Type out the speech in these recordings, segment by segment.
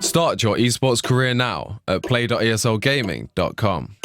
Start your esports career now at play.eslgaming.com.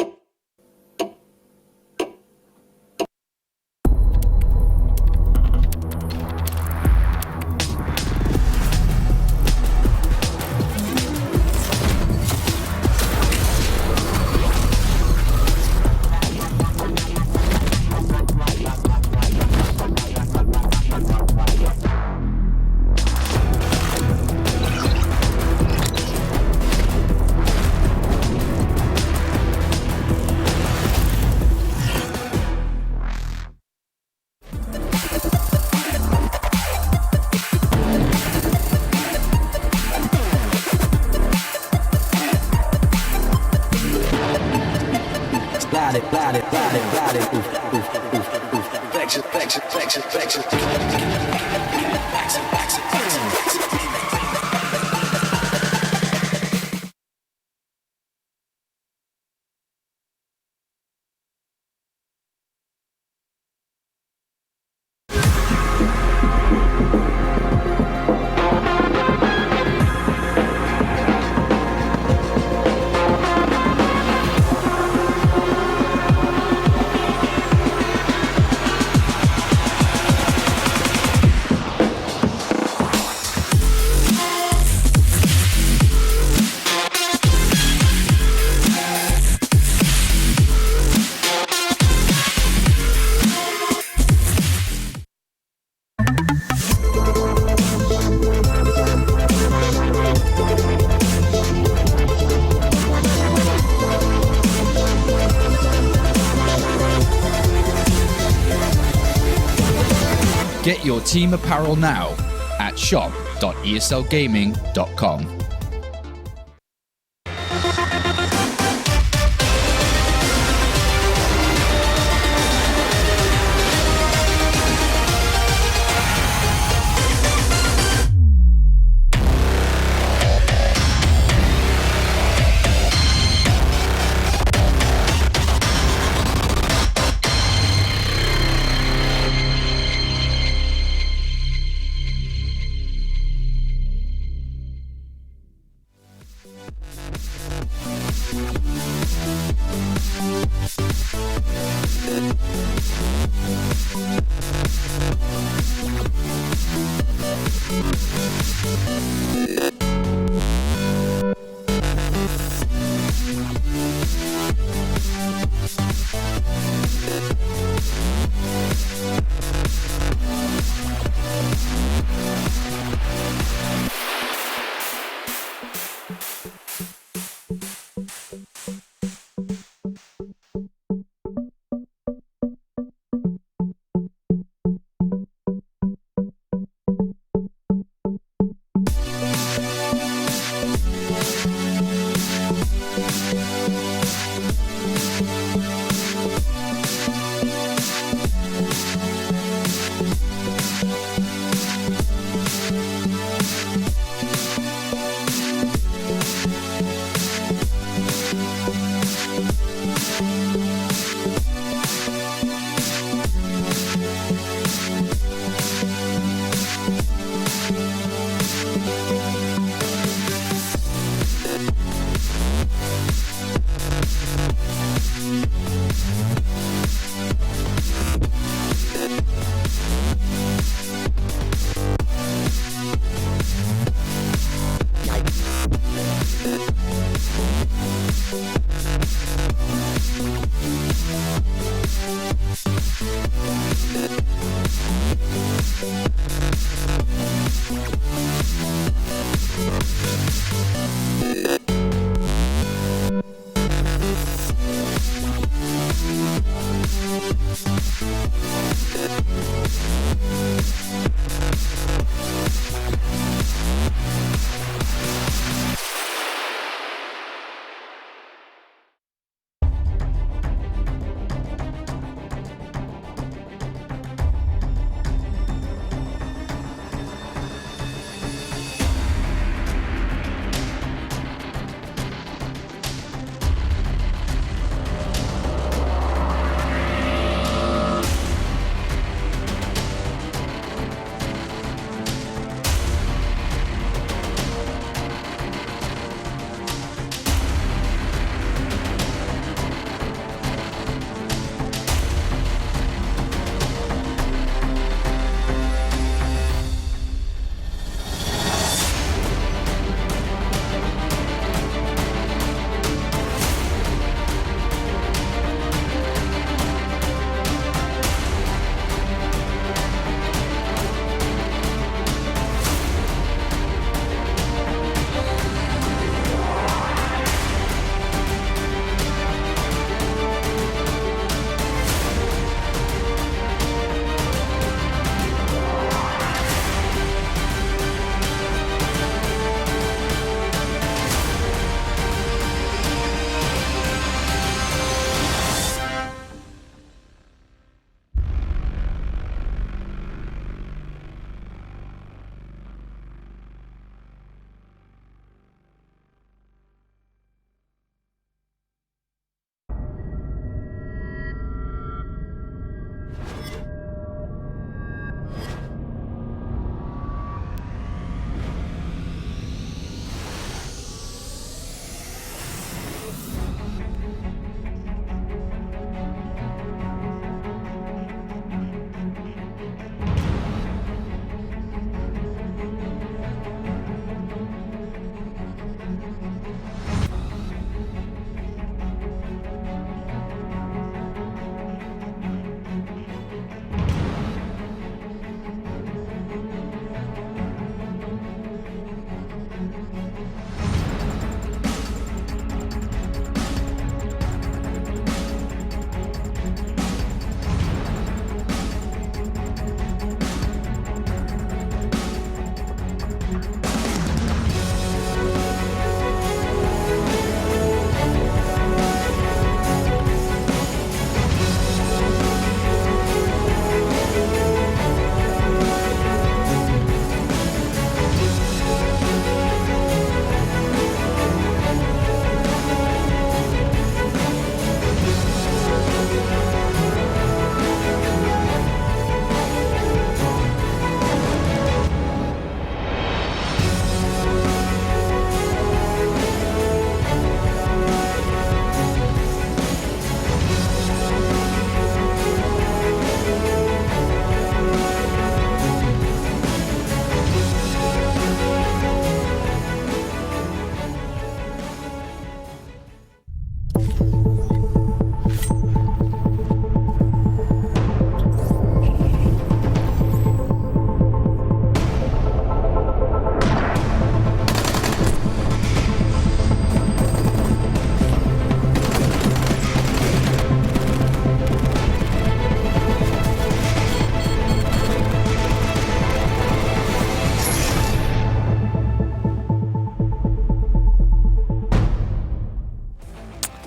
Get your team apparel now at shop.eslgaming.com.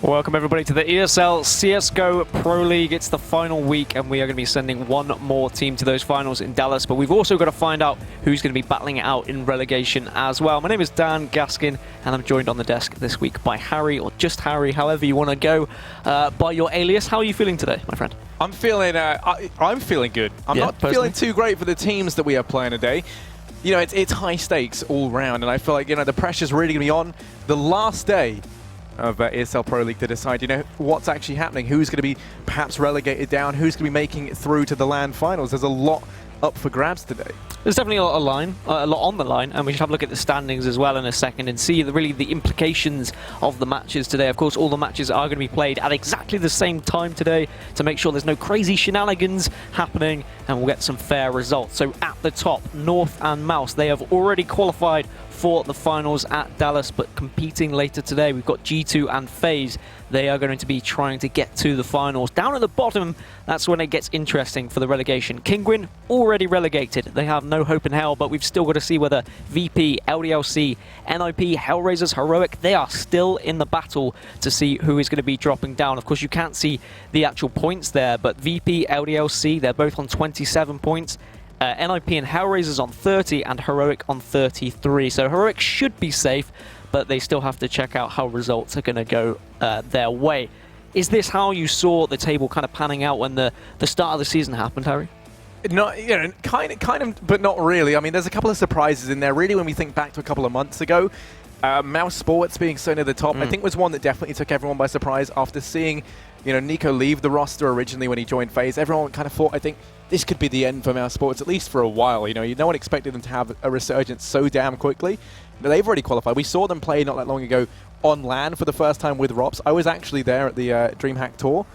Welcome everybody to the ESL CSGO Pro League. It's the final week and we are going to be sending one more team to those finals in Dallas, but we've also got to find out who's going to be battling it out in relegation as well. My name is Dan Gaskin and I'm joined on the desk this week by Harry, or just Harry, however you want to go by your alias. How are you feeling today, my friend? I'm feeling good. I'm not feeling too great for the teams that we are playing today. You know, it's high stakes all round, and I feel like, you know, the pressure's really going to be on the last day of ESL Pro League to decide, you know, what's actually happening, who's going to be perhaps relegated down, who's going to be making it through to the LAN finals. There's a lot up for grabs today. There's definitely a lot on the line, and we should have a look at the standings as well in a second and see really the implications of the matches today. Of course, all the matches are going to be played at exactly the same time today to make sure there's no crazy shenanigans happening and we'll get some fair results. So at the top, North and Mouse, they have already qualified for the finals at Dallas, but competing later today, we've got G2 and FaZe. They are going to be trying to get to the finals. Down at the bottom, that's when it gets interesting for the relegation. Kinguin already relegated. They have no hope in hell, but we've still got to see whether VP, LDLC, NIP, Hellraisers, Heroic, they are still in the battle to see who is going to be dropping down. Of course, you can't see the actual points there, but VP, LDLC, they're both on 27 points. NIP and Hellraisers on 30 and Heroic on 33. So Heroic should be safe, but they still have to check out how results are going to go their way. Is this how you saw the table kind of panning out when the start of the season happened, Harry? Not, you know, kind of, but not really. I mean, there's a couple of surprises in there. Really, when we think back to a couple of months ago, Mouse Sports being so near the top, I think was one that definitely took everyone by surprise after seeing, you know, Nico leave the roster originally when he joined FaZe. Everyone kind of thought, I think, this could be the end for Mouse Sports, at least for a while. You know, no one expected them to have a resurgence so damn quickly. But they've already qualified. We saw them play not that long ago on LAN for the first time with Rops. I was actually there at the DreamHack Tour.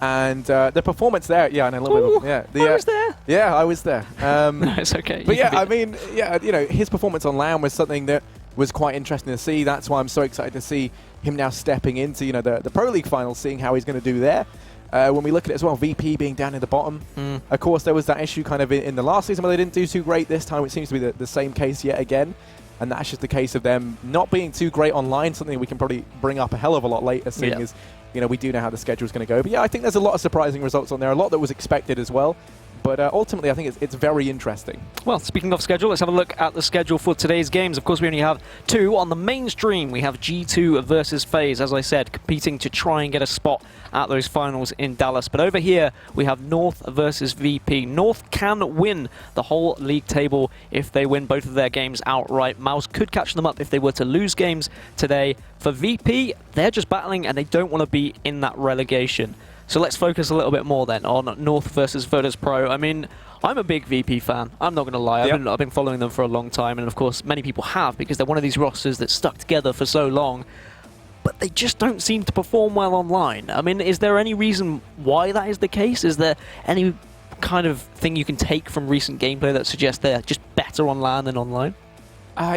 And the performance there, yeah, and a little bit of, I was there. Yeah, I was there. No, it's okay. But yeah, I mean, yeah, you know, his performance on LAN was something that was quite interesting to see. That's why I'm so excited to see him now stepping into, you know, the Pro League finals, seeing how he's going to do there. When we look at it as well, VP being down in the bottom. Of course, there was that issue kind of in the last season where they didn't do too great. This time it seems to be the same case yet again. And that's just the case of them not being too great online, something we can probably bring up a hell of a lot later, seeing as, you know, we do know how the schedule is going to go. But yeah, I think there's a lot of surprising results on there, a lot that was expected as well. But ultimately, I think it's very interesting. Well, speaking of schedule, let's have a look at the schedule for today's games. Of course, we only have two. On the main stream, we have G2 versus FaZe, as I said, competing to try and get a spot at those finals in Dallas. But over here, we have North versus VP. North can win the whole league table if they win both of their games outright. Mouse could catch them up if they were to lose games today. For VP, they're just battling and they don't want to be in that relegation. So let's focus a little bit more then on North versus Virtus Pro. I mean, I'm a big VP fan. I'm not going to lie. I've been following them for a long time, and of course, many people have because they're one of these rosters that stuck together for so long. But they just don't seem to perform well online. I mean, is there any reason why that is the case? Is there any kind of thing you can take from recent gameplay that suggests they're just better on LAN than online?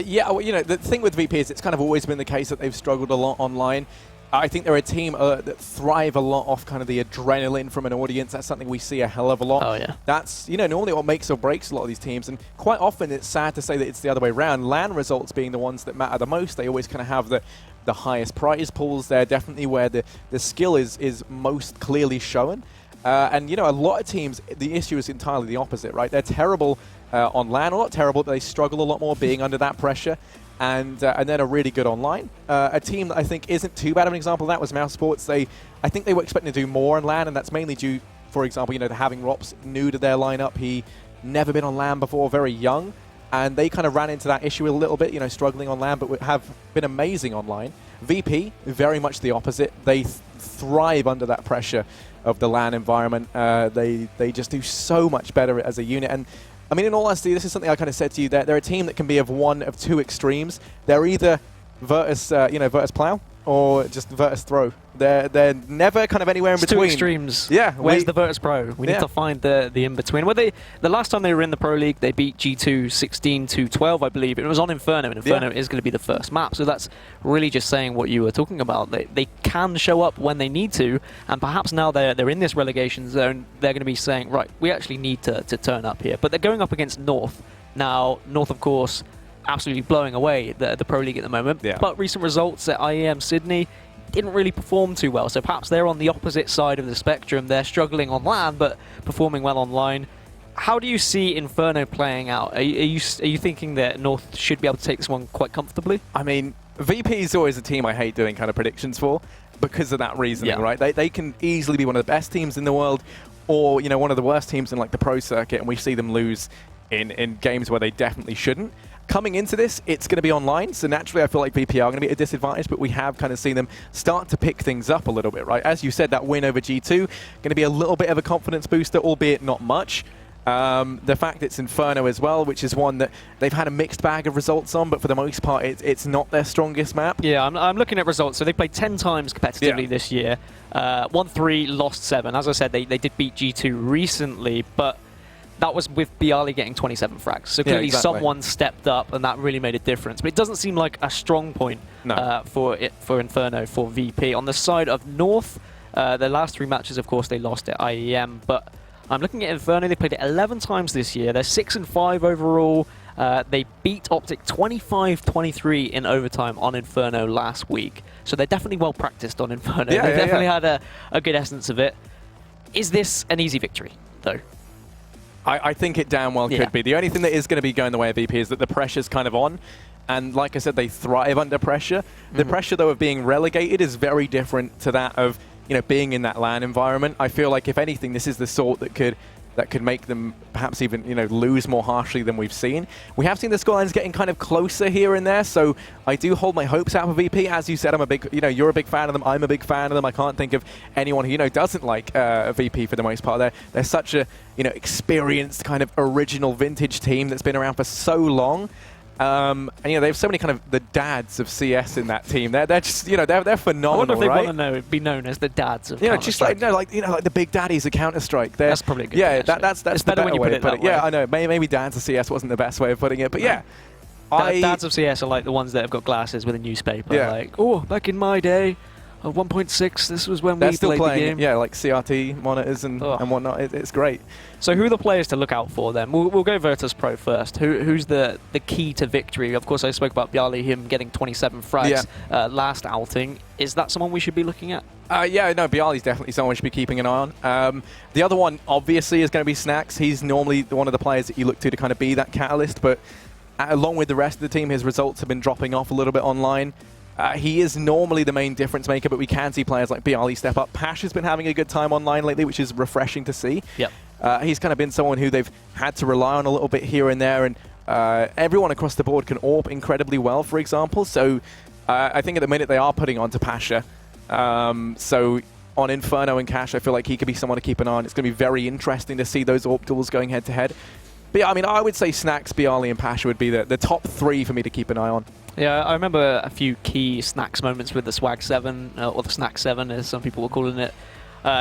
Yeah, well, you know, the thing with VP is it's kind of always been the case that they've struggled a lot online. I think they're a team that thrive a lot off kind of the adrenaline from an audience. That's something we see a hell of a lot. Oh, yeah. That's, you know, normally what makes or breaks a lot of these teams. And quite often it's sad to say that it's the other way around. LAN results being the ones that matter the most. They always kind of have the highest prize pools. They're definitely where the skill is most clearly shown. And, you know, a lot of teams, the issue is entirely the opposite, right? They're terrible on LAN, a lot terrible, but they struggle a lot more being under that pressure. And then are really good online. A team that I think isn't too bad of an example of that was Mouse Sports. I think they were expecting to do more on LAN, and that's mainly due, for example, you know, to having Rops new to their lineup. He never been on LAN before, very young, and they kind of ran into that issue a little bit, you know, struggling on LAN, but have been amazing online. VP, very much the opposite. They thrive under that pressure of the LAN environment. They just do so much better as a unit. And I mean, in all honesty, this is something I kind of said to you. They're a team that can be of one of two extremes. They're either Virtus, you know, Virtus Plow, or just Virtus Throw. They're never kind of anywhere in between. Two extremes. Yeah. Where's the Virtus Pro? We need to find the in-between. Well, the last time they were in the Pro League, they beat G2 16-12, I believe. It was on Inferno, and Inferno is going to be the first map. So that's really just saying what you were talking about. They can show up when they need to, and perhaps now they're in this relegation zone, they're going to be saying, right, we actually need to turn up here. But they're going up against North. Now, North, of course, absolutely blowing away the Pro League at the moment. Yeah. But recent results at IEM Sydney, didn't really perform too well. So perhaps they're on the opposite side of the spectrum. They're struggling on LAN, but performing well online. How do you see Inferno playing out? Are you thinking that North should be able to take this one quite comfortably? I mean, VP is always a team I hate doing kind of predictions for because of that reasoning, right? They can easily be one of the best teams in the world, or one of the worst teams in like the pro circuit, and we see them lose in games where they definitely shouldn't. Coming into this, it's going to be online, so naturally I feel like VP are going to be at a disadvantage, but we have kind of seen them start to pick things up a little bit, right? As you said, that win over G2, going to be a little bit of a confidence booster, albeit not much. The fact it's Inferno as well, which is one that they've had a mixed bag of results on, but for the most part, it's not their strongest map. Yeah, I'm looking at results. So they played 10 times competitively this year. Won 3, lost 7. As I said, they did beat G2 recently, but that was with Bialy getting 27 frags. So clearly someone stepped up, and that really made a difference. But it doesn't seem like a strong point for Inferno, for VP. On the side of North, their last 3 matches, of course, they lost at IEM, but I'm looking at Inferno. They played it 11 times this year. They're 6-5 overall. They beat Optic 25-23 in overtime on Inferno last week. So they're definitely well practiced on Inferno. They've definitely had a good essence of it. Is this an easy victory, though? I think it damn well could be. The only thing that is going to be going the way of VP is that the pressure's kind of on. And like I said, they thrive under pressure. The pressure, though, of being relegated is very different to that of being in that LAN environment. I feel like, if anything, this is the sort that could make them perhaps even, lose more harshly than we've seen. We have seen the scorelines getting kind of closer here and there, so I do hold my hopes out for VP. As you said, I'm a big, you're a big fan of them. I'm a big fan of them. I can't think of anyone who, doesn't like VP for the most part. They're such a, experienced kind of original vintage team that's been around for so long. And they have so many kind of the dads of CS in that team. They're just they're phenomenal. I wonder if they right? want to be known as the dads of just like like the big daddies of Counter-Strike. That's probably a good. That's it's the better when you way put to it put that it. way. Yeah, I know. Maybe dads of CS wasn't the best way of putting it, but yeah. Dads of CS are like the ones that have got glasses with a newspaper. Yeah. Like, oh, back in my day, 1.6. This was when we still played playing the game. Yeah, like CRT monitors and whatnot. It's great. So who are the players to look out for then? We'll go Virtus Pro first. Who's the key to victory? Of course, I spoke about Bialy, him getting 27 frags last outing. Is that someone we should be looking at? Bialy's definitely someone we should be keeping an eye on. The other one, obviously, is going to be Snacks. He's normally one of the players that you look to kind of be that catalyst, but along with the rest of the team, his results have been dropping off a little bit online. He is normally the main difference maker, but we can see players like Bialy step up. Pash has been having a good time online lately, which is refreshing to see. Yep. He's kind of been someone who they've had to rely on a little bit here and there, and everyone across the board can AWP incredibly well, for example. So I think at the minute they are putting on to Pasha. So on Inferno and Cash, I feel like he could be someone to keep an eye on. It's going to be very interesting to see those AWP duels going head-to-head. But yeah, I mean, I would say Snacks, Bialy, and Pasha would be the top 3 for me to keep an eye on. Yeah, I remember a few key Snacks moments with the Swag 7, or the Snack 7, as some people were calling it,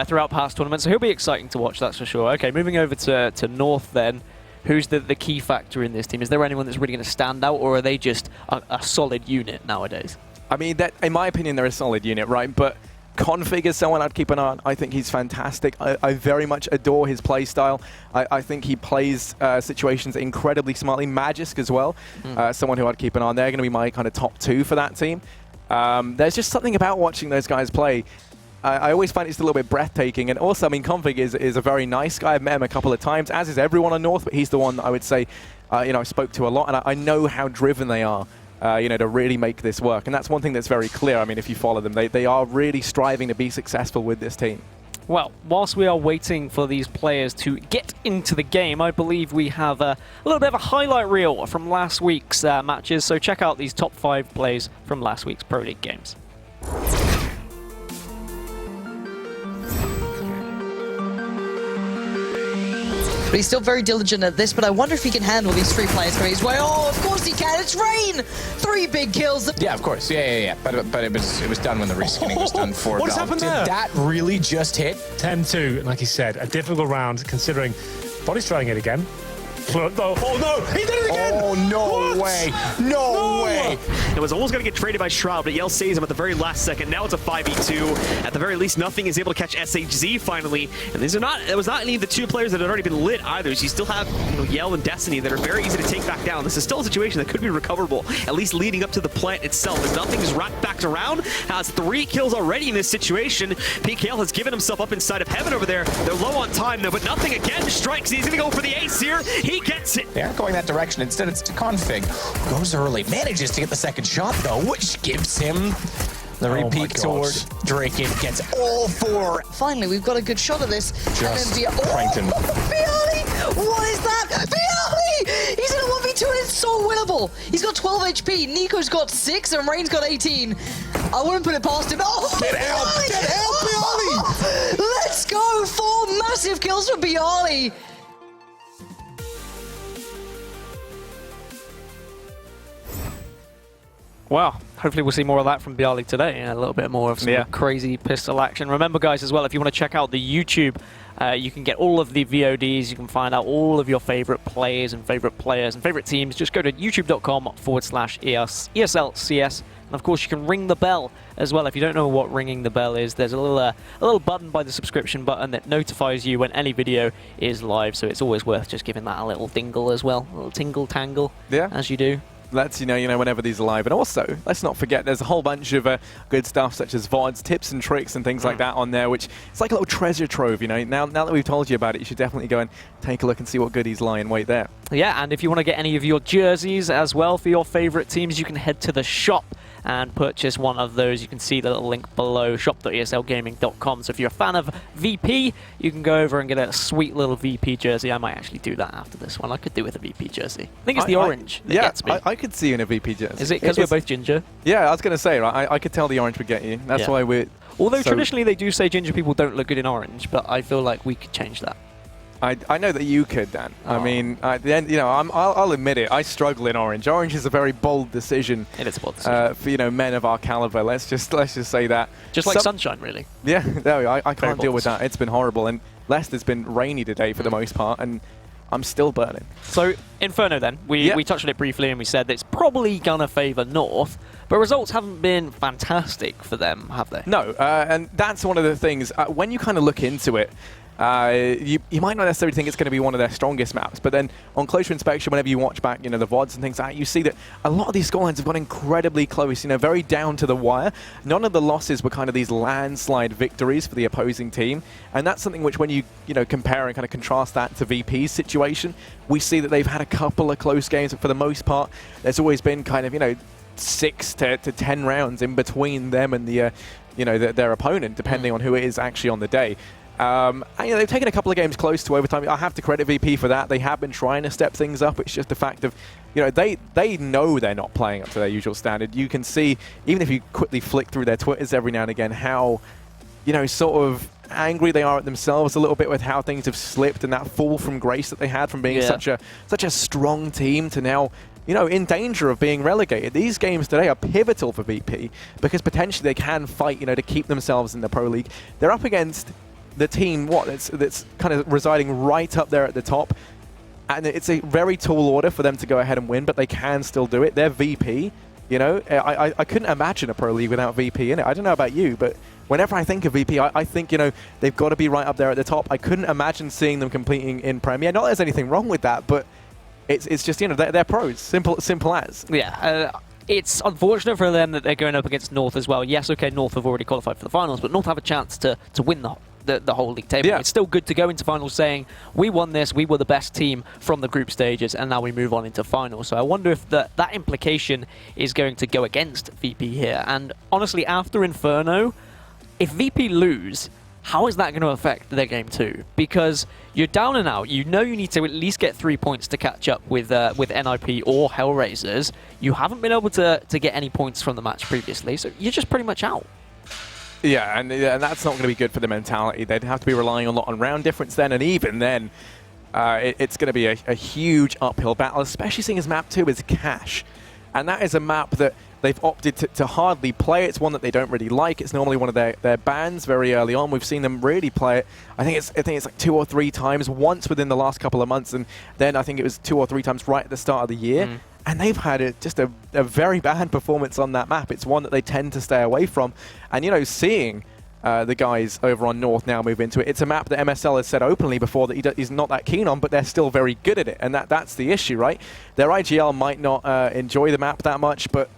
throughout past tournaments. So he'll be exciting to watch, that's for sure. Okay, moving over to North then. Who's the key factor in this team? Is there anyone that's really going to stand out, or are they just a solid unit nowadays? I mean, in my opinion, they're a solid unit, right? But Config is someone I'd keep an eye on. I think he's fantastic. I very much adore his play style. I think he plays situations incredibly smartly. Magisk as well, someone who I'd keep an eye on. They're going to be my kind of top 2 for that team. There's just something about watching those guys play. I always find it's a little bit breathtaking. And also, I mean, Config is a very nice guy. I've met him a couple of times, as is everyone on North, but he's the one that I would say I spoke to a lot, and I know how driven they are. To really make this work. And that's one thing that's very clear. I mean, if you follow them, they are really striving to be successful with this team. Well, whilst we are waiting for these players to get into the game, I believe we have a little bit of a highlight reel from last week's matches. So check out these top 5 plays from last week's Pro League games. But he's still very diligent at this, but I wonder if he can handle these 3 players coming his way. Oh, of course he can. It's Rain! 3 big kills. Yeah, of course. Yeah. But it was done when the reskinning was done for What's happened there? Did that really just hit? 10-2, like he said, a difficult round considering Body's trying it again. Oh no, he did it again! Oh, no What? way. No way. and was almost going to get traded by Shroud, but Yell saves him at the very last second. Now it's a 5v2. At the very least, Nothing is able to catch SHZ finally, and these are not, it was not any of the two players that had already been lit either, so you still have Yell and Destiny that are very easy to take back down. This is still a situation that could be recoverable, at least leading up to the plant itself, as Nothing is wrapped back around, has 3 kills already in this situation. PKL has given himself up inside of Heaven over there. They're low on time though, but Nothing again strikes. He's going to go for the ace here. He gets it. They aren't going that direction. Instead, it's to Config. Goes early. Manages to get the second shot, though, which gives him the repeat toward Drake. It gets all 4. Finally, we've got a good shot of this. Just and then pranked him. Bialy! What is that? Bialy! He's in a 1v2 and it's so winnable. He's got 12 HP, Nico's got 6, and Rain's got 18. I wouldn't put it past him. Oh, Get help! Get help, Bialy! Let's go! 4 massive kills for Bialy. Wow. Hopefully we'll see more of that from Bialy today, and a little bit more of some crazy pistol action. Remember, guys, as well, if you want to check out the YouTube, you can get all of the VODs, you can find out all of your favorite players and favorite teams. Just go to youtube.com/ESLCS. And of course, you can ring the bell as well. If you don't know what ringing the bell is, there's a little button by the subscription button that notifies you when any video is live. So it's always worth just giving that a little dingle as well, a little tingle tangle as you do. Lets you know whenever these are live. And also, let's not forget, there's a whole bunch of good stuff such as VODs, tips and tricks and things like that on there, which it's like a little treasure trove, Now that we've told you about it, you should definitely go and take a look and see what goodies lie in wait there. Yeah, and if you want to get any of your jerseys as well for your favorite teams, you can head to the shop and purchase one of those. You can see the little link below, shop.eslgaming.com. So if you're a fan of VP, you can go over and get a sweet little VP jersey. I might actually do that after this one. I could do with a VP jersey. I think it's the orange that gets me. I could see you in a VP jersey. Is it because we're both ginger? Yeah, I was going to say, right, I could tell the orange would get you. That's why we're... Although traditionally they do say ginger people don't look good in orange, but I feel like we could change that. I know that you could, Dan. I mean, at the end, I'll admit it. I struggle in orange. Orange is a very bold decision. It is a bold decision. For men of our caliber. Let's just say that. Just like sunshine, really. Yeah, there we go. I can't deal with that. It's been horrible, and Leicester's been rainy today for the most part, and I'm still burning. So Inferno, then we touched on it briefly, and we said that it's probably gonna favour North, but results haven't been fantastic for them, have they? No, and that's one of the things when you kind of look into it. You might not necessarily think it's going to be one of their strongest maps, but then on closer inspection, whenever you watch back, the VODs and things like that, you see that a lot of these scorelines have got incredibly close, very down to the wire. None of the losses were kind of these landslide victories for the opposing team, and that's something which when you compare and kind of contrast that to VP's situation, we see that they've had a couple of close games, but for the most part, there's always been kind of, 6 to 10 rounds in between them and the, their opponent, depending on who it is actually on the day. And, they've taken a couple of games close to overtime. I have to credit VP for that. They have been trying to step things up. It's just the fact of, they know they're not playing up to their usual standard. You can see, even if you quickly flick through their Twitters every now and again, how, sort of angry they are at themselves a little bit with how things have slipped and that fall from grace that they had from being such a strong team to now, in danger of being relegated. These games today are pivotal for VP because potentially they can fight, to keep themselves in the Pro League. They're up against the team, that's kind of residing right up there at the top. And it's a very tall order for them to go ahead and win, but they can still do it. They're VP, I couldn't imagine a Pro League without VP in it. I don't know about you, but whenever I think of VP, I think, they've got to be right up there at the top. I couldn't imagine seeing them competing in Premier. Not that there's anything wrong with that, but it's just, they're pros. Simple as. Yeah. It's unfortunate for them that they're going up against North as well. Yes, okay, North have already qualified for the finals, but North have a chance to win the whole league table. It's still good to go into finals saying, we won this, we were the best team from the group stages, and now we move on into finals. So I wonder if that implication is going to go against VP here. And honestly, after Inferno, if VP lose, how is that going to affect their game 2? Because you're down and out. You need to at least get 3 points to catch up with NIP or Hellraisers. You haven't been able to get any points from the match previously, so you're just pretty much out. Yeah, and that's not going to be good for the mentality. They'd have to be relying a lot on round difference then, and even then, it's going to be a huge uphill battle, especially seeing as map 2 is Cash. And that is a map that they've opted to hardly play. It's one that they don't really like. It's normally one of their bans very early on. We've seen them really play it. I think it's like 2 or 3 times, once within the last couple of months, and then I think it was 2 or 3 times right at the start of the year. and they've had just a very bad performance on that map. It's one that they tend to stay away from. And, you know, seeing the guys over on North now move into it, it's a map that MSL has said openly before that he's not that keen on, but they're still very good at it, and that's the issue, right? Their IGL might not enjoy the map that much, but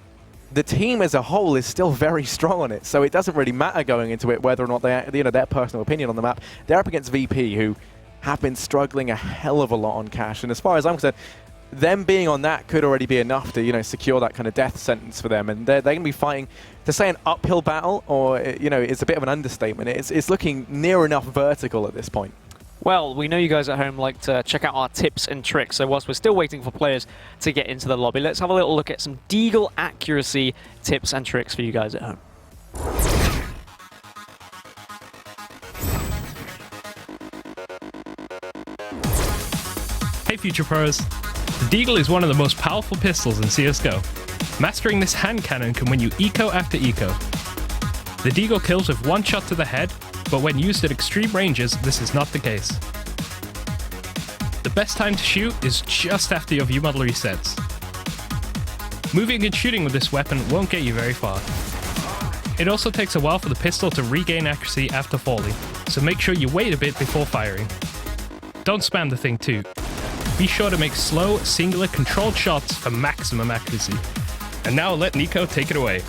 the team as a whole is still very strong on it, so it doesn't really matter going into it whether or not they, you know, their personal opinion on the map. They're up against VP, who have been struggling a hell of a lot on Cash, and as far as I'm concerned, them being on that could already be enough to, you know, secure that kind of death sentence for them. And they're going to be fighting, to say an uphill battle, or, you know, it's a bit of an understatement. It's looking near enough vertical at this point. Well, we know you guys at home like to check out our tips and tricks, so whilst we're still waiting for players to get into the lobby, let's have a little look at some Deagle accuracy tips and tricks for you guys at home. Hey Future Pros, the Deagle is one of the most powerful pistols in CSGO. Mastering this hand cannon can win you eco after eco. The Deagle kills with one shot to the head, but when used at extreme ranges, this is not the case. The best time to shoot is just after your view model resets. Moving and shooting with this weapon won't get you very far. It also takes a while for the pistol to regain accuracy after falling, so make sure you wait a bit before firing. Don't spam the thing too. Be sure to make slow, singular, controlled shots for maximum accuracy. And now let Nico take it away.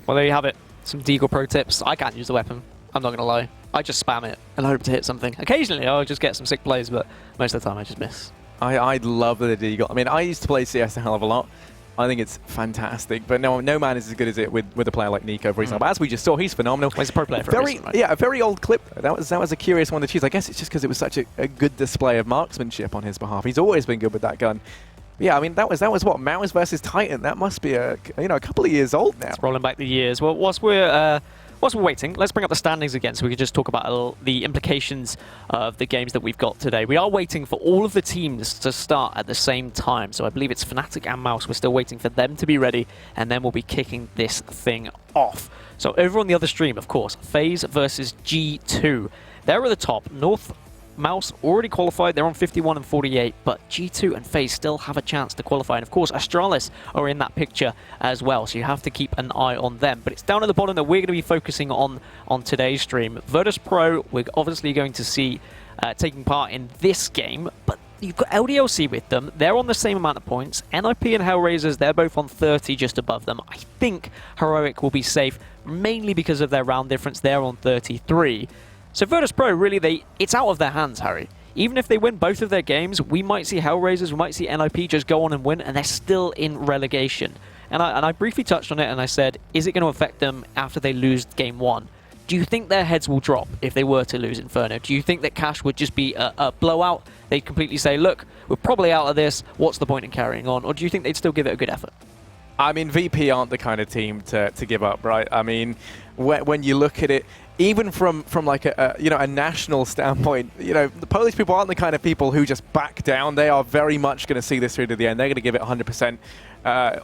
Well, there you have it. Some Deagle pro tips. I can't use the weapon. I'm not going to lie. I just spam it and hope to hit something. Occasionally, I'll just get some sick plays, but most of the time, I just miss. I love the Deagle. I mean, I used to play CS a hell of a lot. I think it's fantastic, but no man is as good as it with a player like Nico, for example. As we just saw, he's phenomenal. Well, he's a pro player for a reason, right? Yeah, a very old clip. That was a curious one to choose. I guess it's just because it was such a good display of marksmanship on his behalf. He's always been good with that gun. Yeah, I mean, that was what, Mouse versus Titan. That must be a couple of years old now. It's rolling back the years. Well, whilst we're waiting, let's bring up the standings again so we can just talk about the implications of the games that we've got today. We are waiting for all of the teams to start at the same time. So I believe it's Fnatic and Mouse. We're still waiting for them to be ready, and then we'll be kicking this thing off. So over on the other stream, of course, FaZe versus G2. They're at the top. North Mouse already qualified. They're on 51 and 48, but G2 and FaZe still have a chance to qualify. And of course, Astralis are in that picture as well, so you have to keep an eye on them. But it's down at the bottom that we're going to be focusing on today's stream. Virtus Pro, we're obviously going to see taking part in this game, but you've got LDLC with them. They're on the same amount of points. NIP and Hellraisers, they're both on 30, just above them. I think Heroic will be safe, mainly because of their round difference. They're on 33. So Virtus Pro, really, it's out of their hands, Harry. Even if they win both of their games, we might see Hellraisers, we might see NIP just go on and win, and they're still in relegation. And I briefly touched on it, and I said, is it going to affect them after they lose game one? Do you think their heads will drop if they were to lose Inferno? Do you think that Cash would just be a blowout? They'd completely say, look, we're probably out of this, what's the point in carrying on? Or do you think they'd still give it a good effort? I mean, VP aren't the kind of team to give up, right? I mean, when you look at it, even from like a national standpoint, the Polish people aren't the kind of people who just back down. They are very much going to see this through to the end. They're going to give it 100%,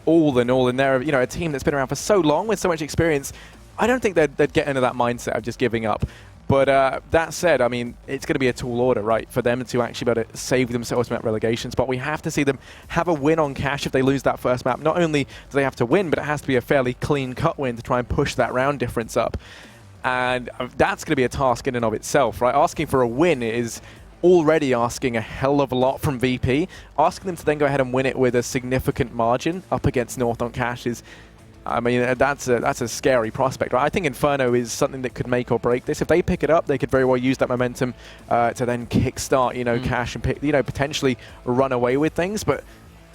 all in all. And they're a team that's been around for so long with so much experience. I don't think they'd get into that mindset of just giving up. But that said, I mean, it's going to be a tall order, right, for them to actually be able to save themselves from that relegation spot. We have to see them have a win on Cash if they lose that first map. Not only do they have to win, but it has to be a fairly clean-cut win to try and push that round difference up. And that's going to be a task in and of itself, right? Asking for a win is already asking a hell of a lot from VP. Asking them to then go ahead and win it with a significant margin up against North on Cash is... I mean, that's a scary prospect, right? I think Inferno is something that could make or break this. If they pick it up, they could very well use that momentum to then kickstart, Cash and potentially run away with things. But,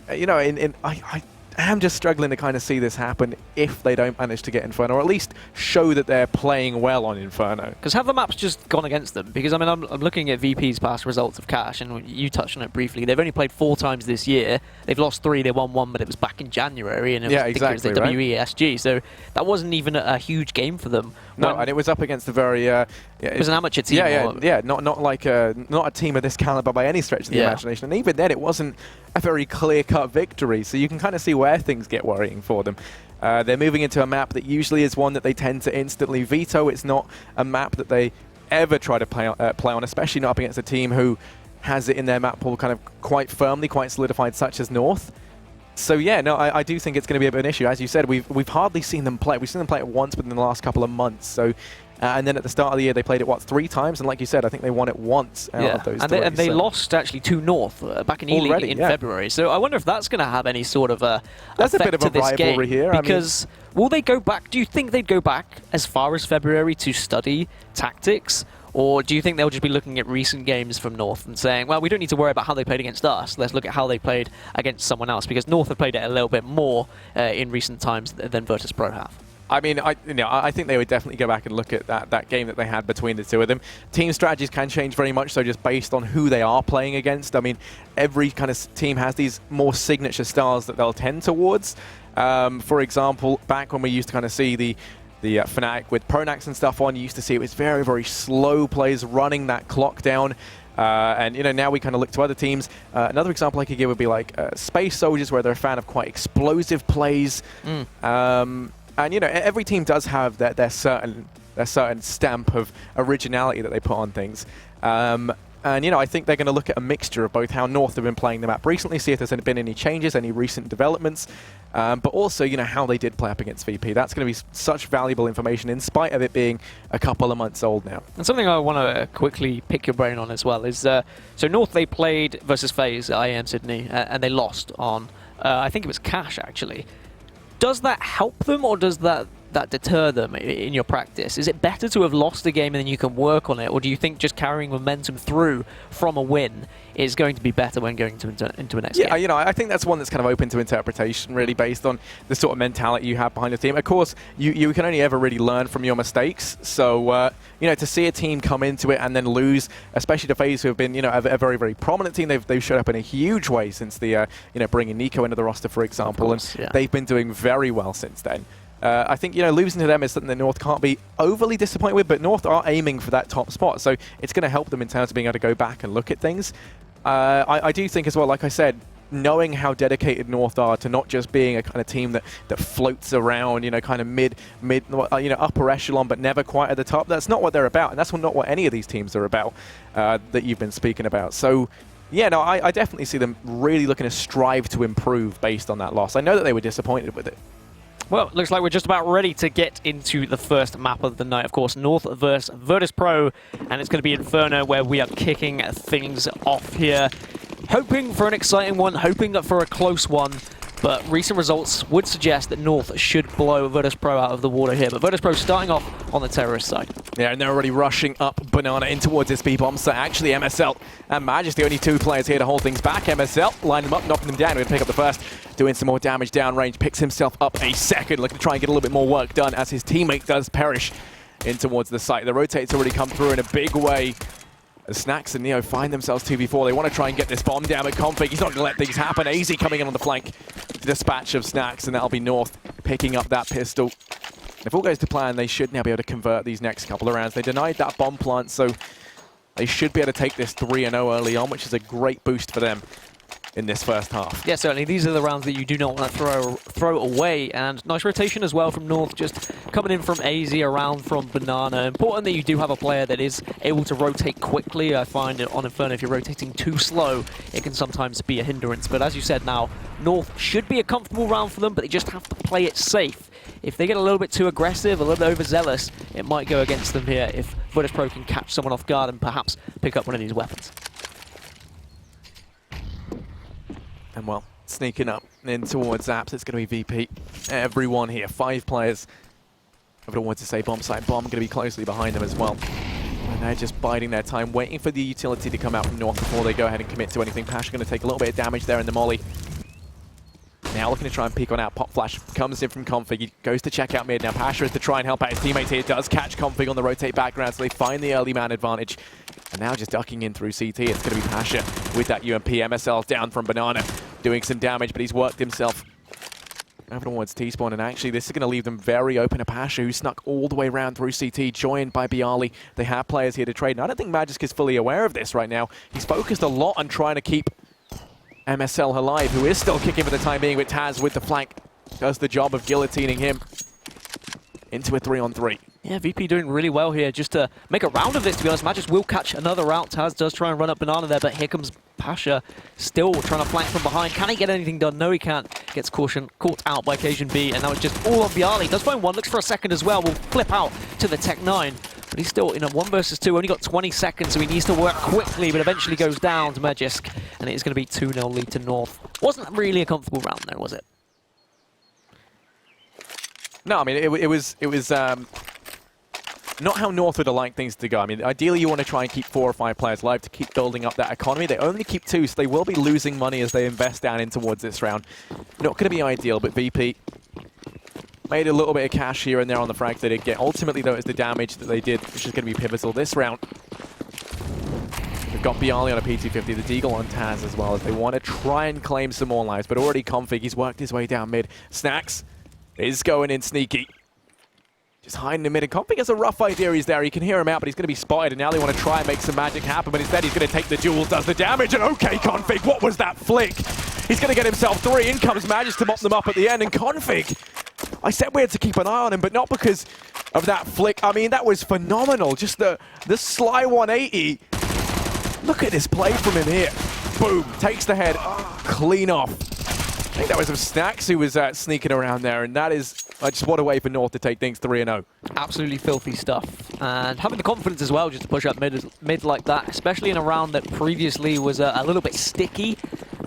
I am just struggling to kind of see this happen if they don't manage to get Inferno, or at least show that they're playing well on Inferno. Because have the maps just gone against them? Because, I mean, I'm looking at VP's past results of Cash, and you touched on it briefly. They've only played 4 times this year. They've lost 3, they won 1, but it was back in January, and it was, exactly, I think it was the WESG, so that wasn't even a huge game for them. No, and it was up against a very... it was an amateur team. Not like not a team of this caliber by any stretch of the imagination. And even then, it wasn't a very clear-cut victory, so you can kind of see where things get worrying for them. They're moving into a map that usually is one that they tend to instantly veto. It's not a map that they ever try to play on, especially not up against a team who has it in their map pool kind of quite firmly, quite solidified, such as North. So yeah, no, I do think it's going to be a bit of an issue. As you said, we've hardly seen them play. We've seen them play it once within the last couple of months. So, and then at the start of the year, they played it, what, 3 times? And like you said, I think they won it once out of those 3. And they lost, actually, to North back in E-League in February. So I wonder if that's going to have any sort of That's a bit of a this rivalry game, here. Because will they go back? Do you think they'd go back as far as February to study tactics? Or do you think they'll just be looking at recent games from North and saying, well, we don't need to worry about how they played against us. Let's look at how they played against someone else, because North have played it a little bit more in recent times than Virtus.pro have. I mean, I think they would definitely go back and look at that game that they had between the two of them. Team strategies can change very much so just based on who they are playing against. I mean, every kind of team has these more signature styles that they'll tend towards. For example, back when we used to kind of see the Fnatic with Pronax and stuff on, you used to see it was very, very slow plays running that clock down. And now we kind of look to other teams. Another example I could give would be like Space Soldiers, where they're a fan of quite explosive plays. And every team does have their certain stamp of originality that they put on things. And I think they're going to look at a mixture of both how North have been playing the map recently, see if there's been any changes, any recent developments, but also how they did play up against VP. That's going to be such valuable information in spite of it being a couple of months old now. And something I want to quickly pick your brain on as well is, so North, they played versus FaZe at IEM Sydney, and they lost on, I think it was Cash actually. Does that help them, or does that deter them in your practice? Is it better to have lost a game and then you can work on it, or do you think just carrying momentum through from a win is going to be better when going into a next game? Yeah, I think that's one that's kind of open to interpretation, really, based on the sort of mentality you have behind the team. Of course, you can only ever really learn from your mistakes. So, to see a team come into it and then lose, especially the FaZe, who have been, a very, very prominent team. They've showed up in a huge way since the, bringing Nico into the roster, for example, and they've been doing very well since then. I think, losing to them is something that North can't be overly disappointed with, but North are aiming for that top spot, so it's going to help them in terms of being able to go back and look at things. I do think as well, like I said, knowing how dedicated North are to not just being a kind of team that floats around, kind of mid, upper echelon, but never quite at the top. That's not what they're about, and that's not what any of these teams are about that you've been speaking about. So, yeah, no, I definitely see them really looking to strive to improve based on that loss. I know that they were disappointed with it. Well, looks like we're just about ready to get into the first map of the night. Of course, North versus Virtus.pro, and it's going to be Inferno, where we are kicking things off here. Hoping for an exciting one, hoping for a close one, but recent results would suggest that North should blow Virtus.pro out of the water here. But Virtus.pro starting off on the terrorist side. Yeah, and they're already rushing up Banana in towards this B-bomb site. Actually, MSL and Majesty, only 2 players here to hold things back. MSL line them up, knocking them down. We're going to pick up the first, doing some more damage downrange. Picks himself up a second, looking to try and get a little bit more work done as his teammate does perish in towards the site. The rotate's already come through in a big way. As Snacks and Neo find themselves 2v4, they want to try and get this bomb down, but Config, he's not going to let things happen. AZ coming in on the flank, dispatch of Snacks, and that'll be North picking up that pistol. If all goes to plan, they should now be able to convert these next couple of rounds. They denied that bomb plant, so they should be able to take this 3-0 early on, which is a great boost for them in this first half. Yeah, certainly. These are the rounds that you do not want to throw away, and nice rotation as well from North, just coming in from AZ, around from Banana. Important that you do have a player that is able to rotate quickly. I find it on Inferno, if you're rotating too slow, it can sometimes be a hindrance. But as you said now, North should be a comfortable round for them, but they just have to play it safe. If they get a little bit too aggressive, a little bit overzealous, it might go against them here if Virtus.pro can catch someone off guard and perhaps pick up one of these weapons. And well, sneaking up in towards Zaps, it's going to be VP. Everyone here, 5 players. I would want to say bomb site. Bomb going to be closely behind them as well. And they're just biding their time, waiting for the utility to come out from North before they go ahead and commit to anything. Pash going to take a little bit of damage there in the molly. Now looking to try and peek on out. Pop Flash comes in from Config. He goes to check out mid. Now Pasha is to try and help out his teammates here. Does catch Config on the rotate background, so they find the early man advantage. And now just ducking in through CT. It's going to be Pasha with that UMP. MSL down from Banana, doing some damage, but he's worked himself over towards T-Spawn, and actually this is going to leave them very open to Pasha, who snuck all the way around through CT, joined by Bialy. They have players here to trade, and I don't think Magisk is fully aware of this right now. He's focused a lot on trying to keep MSL alive, who is still kicking for the time being, but Taz with the flank does the job of guillotining him into a 3-on-3. Yeah, VP doing really well here just to make a round of this, to be honest. Magisk will catch another route. Taz does try and run up Banana there, but here comes Pasha still trying to flank from behind. Can he get anything done? No, he can't. Gets caught out by Cajun B, and now it's just all on Bialy. Does find one, looks for a second as well. Will flip out to the Tech 9, but he's still in a 1 versus 2. Only got 20 seconds, so he needs to work quickly, but eventually goes down to Magisk, and it is going to be 2-0 lead to North. Wasn't really a comfortable round there, was it? No, I mean, it was not how North would have liked things to go. I mean, ideally you want to try and keep 4 or 5 players alive to keep building up that economy. They only keep 2, so they will be losing money as they invest down in towards this round. Not going to be ideal, but VP made a little bit of cash here and there on the frags they did get. Ultimately, though, it's the damage that they did, which is going to be pivotal this round. We've got Bialy on a P250, the Deagle on Taz as well, as they want to try and claim some more lives, but already Config, he's worked his way down mid. Snacks is going in sneaky. Just hiding in mid, and Config has a rough idea he's there. He can hear him out, but he's going to be spotted, and now they want to try and make some magic happen, but instead he's going to take the duel, does the damage, and okay, Config, what was that flick? He's going to get himself 3. In comes Magisk to mop them up at the end, and Config, I said we had to keep an eye on him, but not because of that flick. I mean, that was phenomenal. Just the sly 180. Look at this play from him here. Boom, takes the head, clean off. I think that was Snacks who was sneaking around there, and that is just what a way for North to take things 3-0. Absolutely filthy stuff. And having the confidence as well just to push up mid like that, especially in a round that previously was a little bit sticky.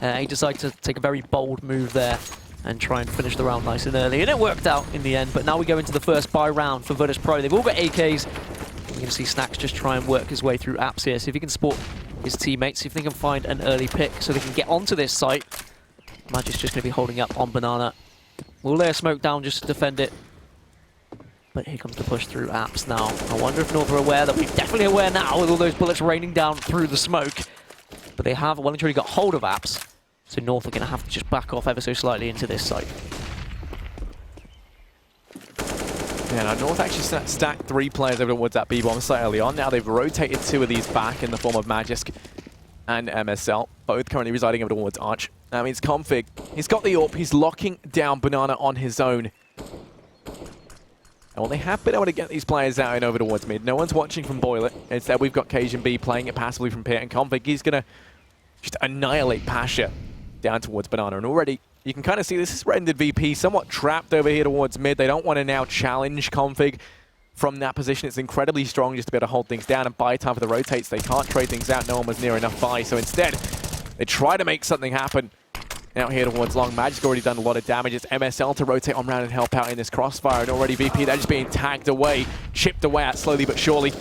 He decided to take a very bold move there and try and finish the round nice and early. And it worked out in the end, but now we go into the first buy round for Virtus Pro. They've all got AKs. You're going to see Snacks just try and work his way through apps here, see if he can support his teammates, see if they can find an early pick so they can get onto this site. Magisk's just going to be holding up on Banana. We'll lay a smoke down just to defend it. But here comes the push through apps now. I wonder if North are aware that we're definitely aware now with all those bullets raining down through the smoke. But they have well and truly got hold of apps. So North are going to have to just back off ever so slightly into this site. Yeah, now North actually stacked 3 players over towards that B-bomb site early on. Now they've rotated 2 of these back in the form of Magisk and MSL, both currently residing over towards Arch. That means Config, he's got the AWP, he's locking down Banana on his own. And well, they have been able to get these players out and over towards mid. No one's watching from Boiler. Instead, we've got Cajun B playing it passively from Pit, and Config, he's going to just annihilate Pasha down towards Banana. And already, you can kind of see this is rendered VP somewhat trapped over here towards mid. They don't want to now challenge Config from that position. It's incredibly strong just to be able to hold things down and buy time for the rotates. They can't trade things out. No one was near enough buy. So instead, they try to make something happen out here towards long. Magisk already done a lot of damage. It's MSL to rotate on round and help out in this crossfire. And already VP, they're just being tagged away, chipped away at slowly but surely.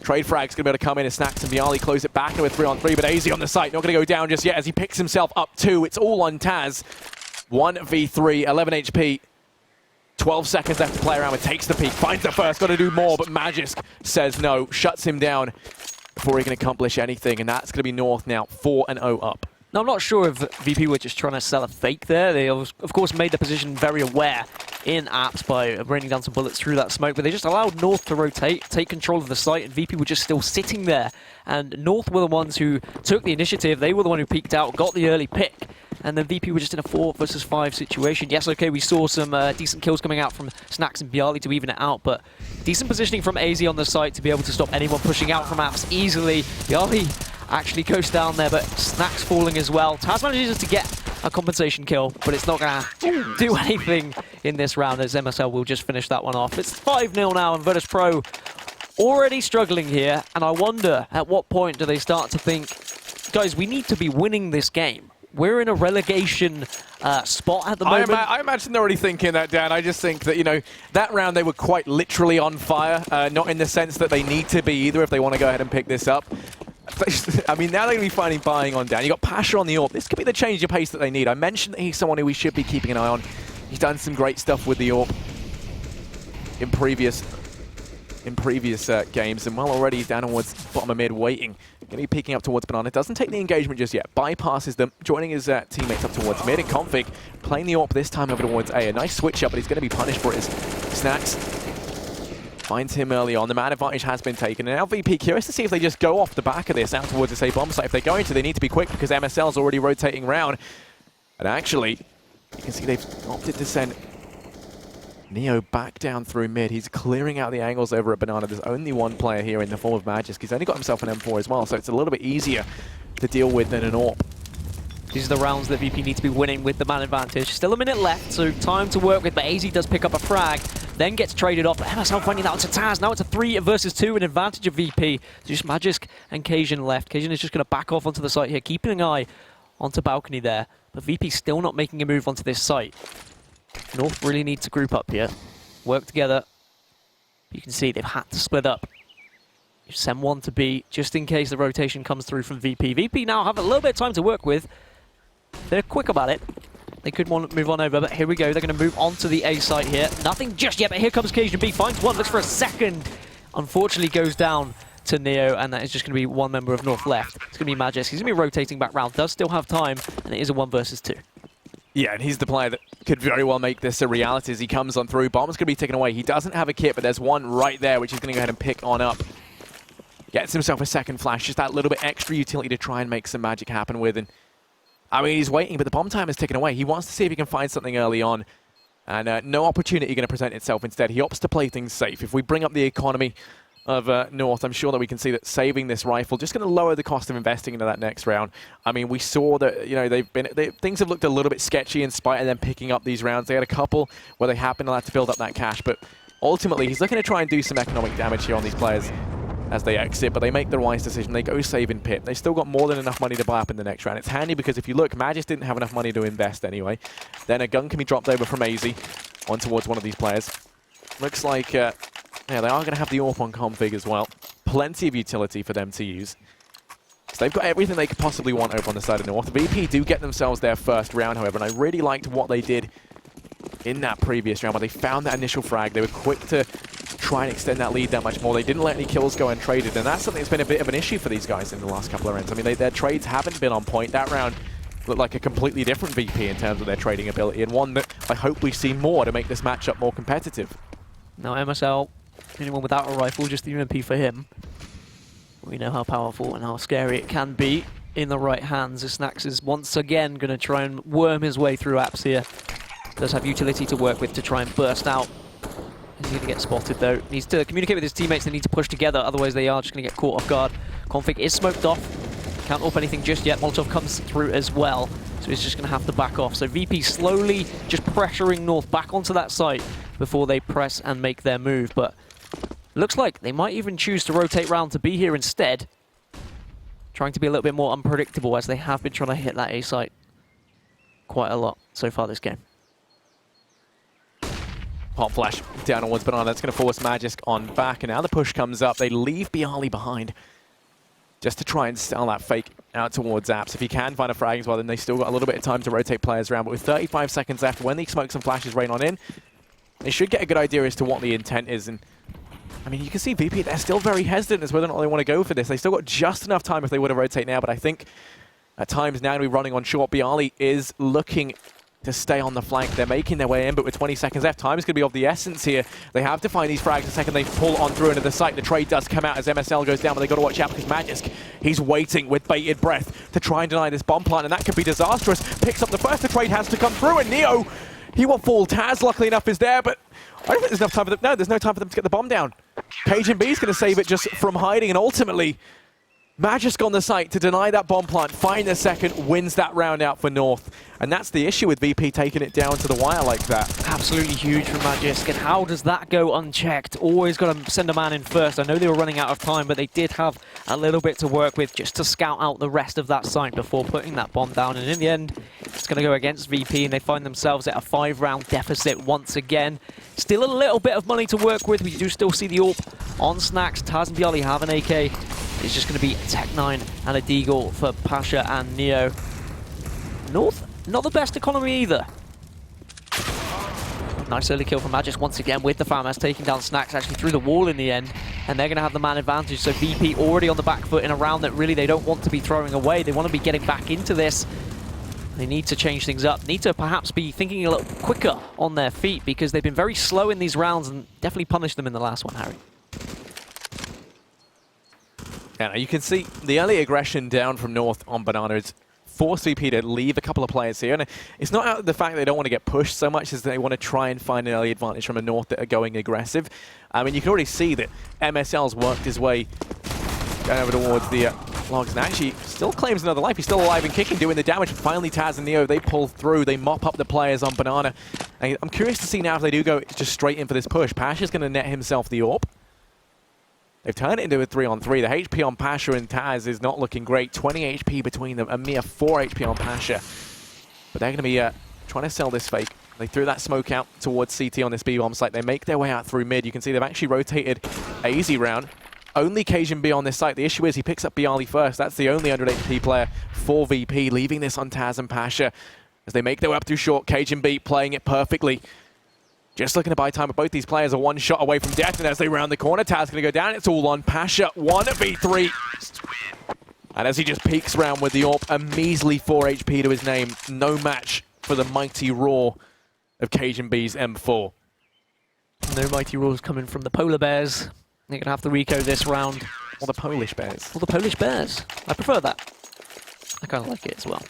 Trade frag's going to be able to come in, and Snacks and Bialy close it back into a 3-on-3, but AZ on the site, not going to go down just yet as he picks himself up 2. It's all on Taz. 1v3, 11 HP. 12 seconds left to play around with, takes the peak, finds the first, got to do more, but Magisk says no, shuts him down before he can accomplish anything, and that's going to be North now, 4-0 up. Now, I'm not sure if VP were just trying to sell a fake there. They, of course, made the position very aware in apps by raining down some bullets through that smoke, but they just allowed North to rotate, take control of the site, and VP were just still sitting there. And North were the ones who took the initiative. They were the one who peeked out, got the early pick, and then VP were just in a 4 versus 5 situation. Yes, okay, we saw some decent kills coming out from Snacks and Bialy to even it out, but decent positioning from AZ on the site to be able to stop anyone pushing out from apps easily. Bialy actually goes down there, but Snacks falling as well. Taz manages to get a compensation kill, but it's not going to do anything in this round as MSL will just finish that one off. It's 5-0 now, and Virtus Pro already struggling here, and I wonder at what point do they start to think, guys, we need to be winning this game. We're in a relegation spot at the moment. I imagine they're already thinking that, Dan. I just think that, you know, that round they were quite literally on fire, not in the sense that they need to be either if they want to go ahead and pick this up. I mean, now they're going to be finding buying on down. You got Pasha on the AWP. This could be the change of pace that they need. I mentioned that he's someone who we should be keeping an eye on. He's done some great stuff with the AWP in previous games, and well, already he's down towards bottom of mid, waiting. Going to be peeking up towards Banana. Doesn't take the engagement just yet. Bypasses them, joining his teammates up towards mid. And Config playing the AWP this time over towards A. A nice switch up, but he's going to be punished for it. Snacks finds him early on. The man advantage has been taken. And now VP curious to see if they just go off the back of this out towards the A bomb site. If they're going to, they need to be quick because MSL's already rotating round. And actually, you can see they've opted to send Neo back down through mid. He's clearing out the angles over at Banana. There's only one player here in the form of Magisk. He's only got himself an M4 as well, so it's a little bit easier to deal with than an AWP. These are the rounds that VP need to be winning with the man advantage. Still a minute left, so time to work with, but AZ does pick up a frag, then gets traded off. MSL finding out to Taz. Now it's a 3 versus 2, an advantage of VP. So just Magisk and Cajun left. Cajun is just going to back off onto the site here, keeping an eye onto balcony there. But VP still not making a move onto this site. North really need to group up here, work together. You can see they've had to split up. You send one to B just in case the rotation comes through from VP. VP now have a little bit of time to work with. They're quick about it. They could want to move on over, but here we go. They're going to move on to the A site here. Nothing just yet, but here comes Cajun B. Finds one, looks for a second. Unfortunately goes down to Neo, and that is just going to be one member of North left. It's going to be Magisk. He's going to be rotating back round. Does still have time, and it is a 1 versus 2. Yeah, and he's the player that could very well make this a reality as he comes on through. Bomb's going to be taken away. He doesn't have a kit, but there's one right there, which he's going to go ahead and pick on up. Gets himself a second flash, just that little bit extra utility to try and make some magic happen with. And I mean, he's waiting, but the bomb time is taken away. He wants to see if he can find something early on. And no opportunity going to present itself instead. He opts to play things safe. If we bring up the economy of North, I'm sure that we can see that saving this rifle just going to lower the cost of investing into that next round. I mean, we saw that, you know, things have looked a little bit sketchy in spite of them picking up these rounds. They had a couple where they have been allowed to build up that cash, but ultimately he's looking to try and do some economic damage here on these players as they exit, but they make the wise decision. They go save in pit. They still got more than enough money to buy up in the next round. It's handy because if you look, Magisk didn't have enough money to invest anyway. Then a gun can be dropped over from AZ on towards one of these players. Looks like, yeah, they are going to have the AWP on config as well. Plenty of utility for them to use. So they've got everything they could possibly want over on the side of North. VP do get themselves their first round, however, and I really liked what they did in that previous round, where they found that initial frag. They were quick to try and extend that lead that much more. They didn't let any kills go untraded, and that's something that's been a bit of an issue for these guys in the last couple of rounds. I mean, their trades haven't been on point. That round looked like a completely different VP in terms of their trading ability, and one that I hope we see more to make this matchup more competitive. Now MSL, anyone without a rifle, just the UMP for him. We know how powerful and how scary it can be in the right hands. Snacks is once again going to try and worm his way through apps here. Does have utility to work with to try and burst out. He's going to get spotted though. Needs to communicate with his teammates. They need to push together, otherwise they are just going to get caught off guard. Config is smoked off. Can't AWP anything just yet. Molotov comes through as well, so he's just going to have to back off. So VP slowly just pressuring North back onto that site before they press and make their move. But looks like they might even choose to rotate round to be here instead, trying to be a little bit more unpredictable, as they have been trying to hit that A site quite a lot so far this game. Pop flash down towards Banana. That's going to force Magisk on back, and now the push comes up. They leave Bialy behind just to try and sell that fake out towards Apps. If he can find a frag as well, then they still got a little bit of time to rotate players around. But with 35 seconds left, when the smokes and flashes rain on in, they should get a good idea as to what the intent is. And I mean, you can see VP, they're still very hesitant as whether or not they want to go for this. They still got just enough time if they were to rotate now, but I think at times now to be running on short. Bialy is looking to stay on the flank. They're making their way in, but with 20 seconds left, time is going to be of the essence here. They have to find these frags the second they pull on through into the site. The trade does come out as MSL goes down, but they've got to watch out because Magisk, he's waiting with bated breath to try and deny this bomb plant, and that could be disastrous. Picks up the first, the trade has to come through, and Neo, he will fall. Taz, luckily enough, is there, but I don't think there's enough time for them. No, there's no time for them to get the bomb down. Cajun B is going to save it just from hiding, and ultimately, Magisk on the site to deny that bomb plant, find the second, wins that round out for North. And that's the issue with VP taking it down to the wire like that. Absolutely huge from Magisk, and how does that go unchecked? Always got to send a man in first. I know they were running out of time, but they did have a little bit to work with just to scout out the rest of that site before putting that bomb down. And in the end, it's going to go against VP, and they find themselves at a 5-round deficit once again. Still a little bit of money to work with. We do still see the AWP on Snacks. Taz and Bialy have an AK. It's just going to be a Tech-9 and a Deagle for Pasha and Neo. North, not the best economy either. Nice early kill from Magisk once again with the farmhouse taking down Snacks actually through the wall in the end, and they're going to have the man advantage. So VP already on the back foot in a round that really they don't want to be throwing away. They want to be getting back into this. They need to change things up, need to perhaps be thinking a little quicker on their feet because they've been very slow in these rounds and definitely punished them in the last one, Harry. Yeah, you can see the early aggression down from North on Banana is force VP to leave a couple of players here. And it's not out of the fact they don't want to get pushed so much as they want to try and find an early advantage from a North that are going aggressive. I mean, you can already see that MSL's worked his way over towards the logs and actually still claims another life. He's still alive and kicking, doing the damage. Finally, Taz and Neo, they pull through. They mop up the players on Banana. And I'm curious to see now if they do go just straight in for this push. Pasha's going to net himself the AWP. They've turned it into a 3-on-3. The HP on Pasha and Taz is not looking great. 20 HP between them, a mere 4 HP on Pasha. But they're going to be trying to sell this fake. They threw that smoke out towards CT on this B-bomb site. They make their way out through mid. You can see they've actually rotated a easy round. Only Cajun B on this site. The issue is he picks up Bialy first. That's the only 100 HP player for VP, leaving this on Taz and Pasha. As they make their way up through short, Cajun B playing it perfectly. Just looking to buy time, but both these players are one shot away from death, and as they round the corner, Taz going to go down. It's all on Pasha, 1v3. And as he just peeks round with the AWP, a measly 4 HP to his name. No match for the mighty roar of Cajun B's M4. No mighty roars coming from the Polar Bears. They're going to have to reco this round. Or the Polish Bears. Or the Polish Bears. I prefer that. I kind of like it as well.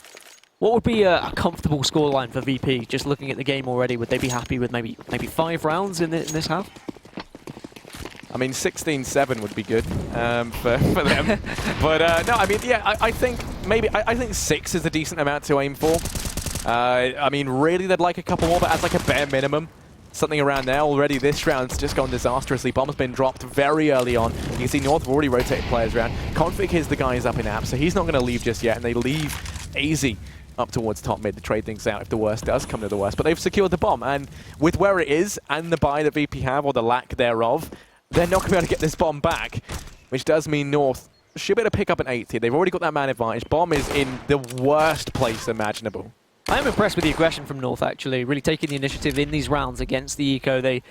What would be a comfortable scoreline for VP? Just looking at the game already, would they be happy with maybe 5 rounds in this half? I mean, 16-7 would be good for them. But no, I mean, yeah, I think maybe I think 6 is a decent amount to aim for. I mean, really, they'd like a couple more, but as like a bare minimum, something around there. Already this round's just gone disastrously. Bomb's been dropped very early on. You can see North have already rotated players around. Config is the guys up in app, so he's not going to leave just yet, and they leave AZ up towards top mid to trade things out if the worst does come to the worst. But they've secured the bomb, and with where it is and the buy that VP have, or the lack thereof, they're not going to be able to get this bomb back, which does mean North should be able to pick up an 8 here. They've already got that man advantage. Bomb is in the worst place imaginable. I am impressed with the aggression from North, actually, really taking the initiative in these rounds against the Eco. They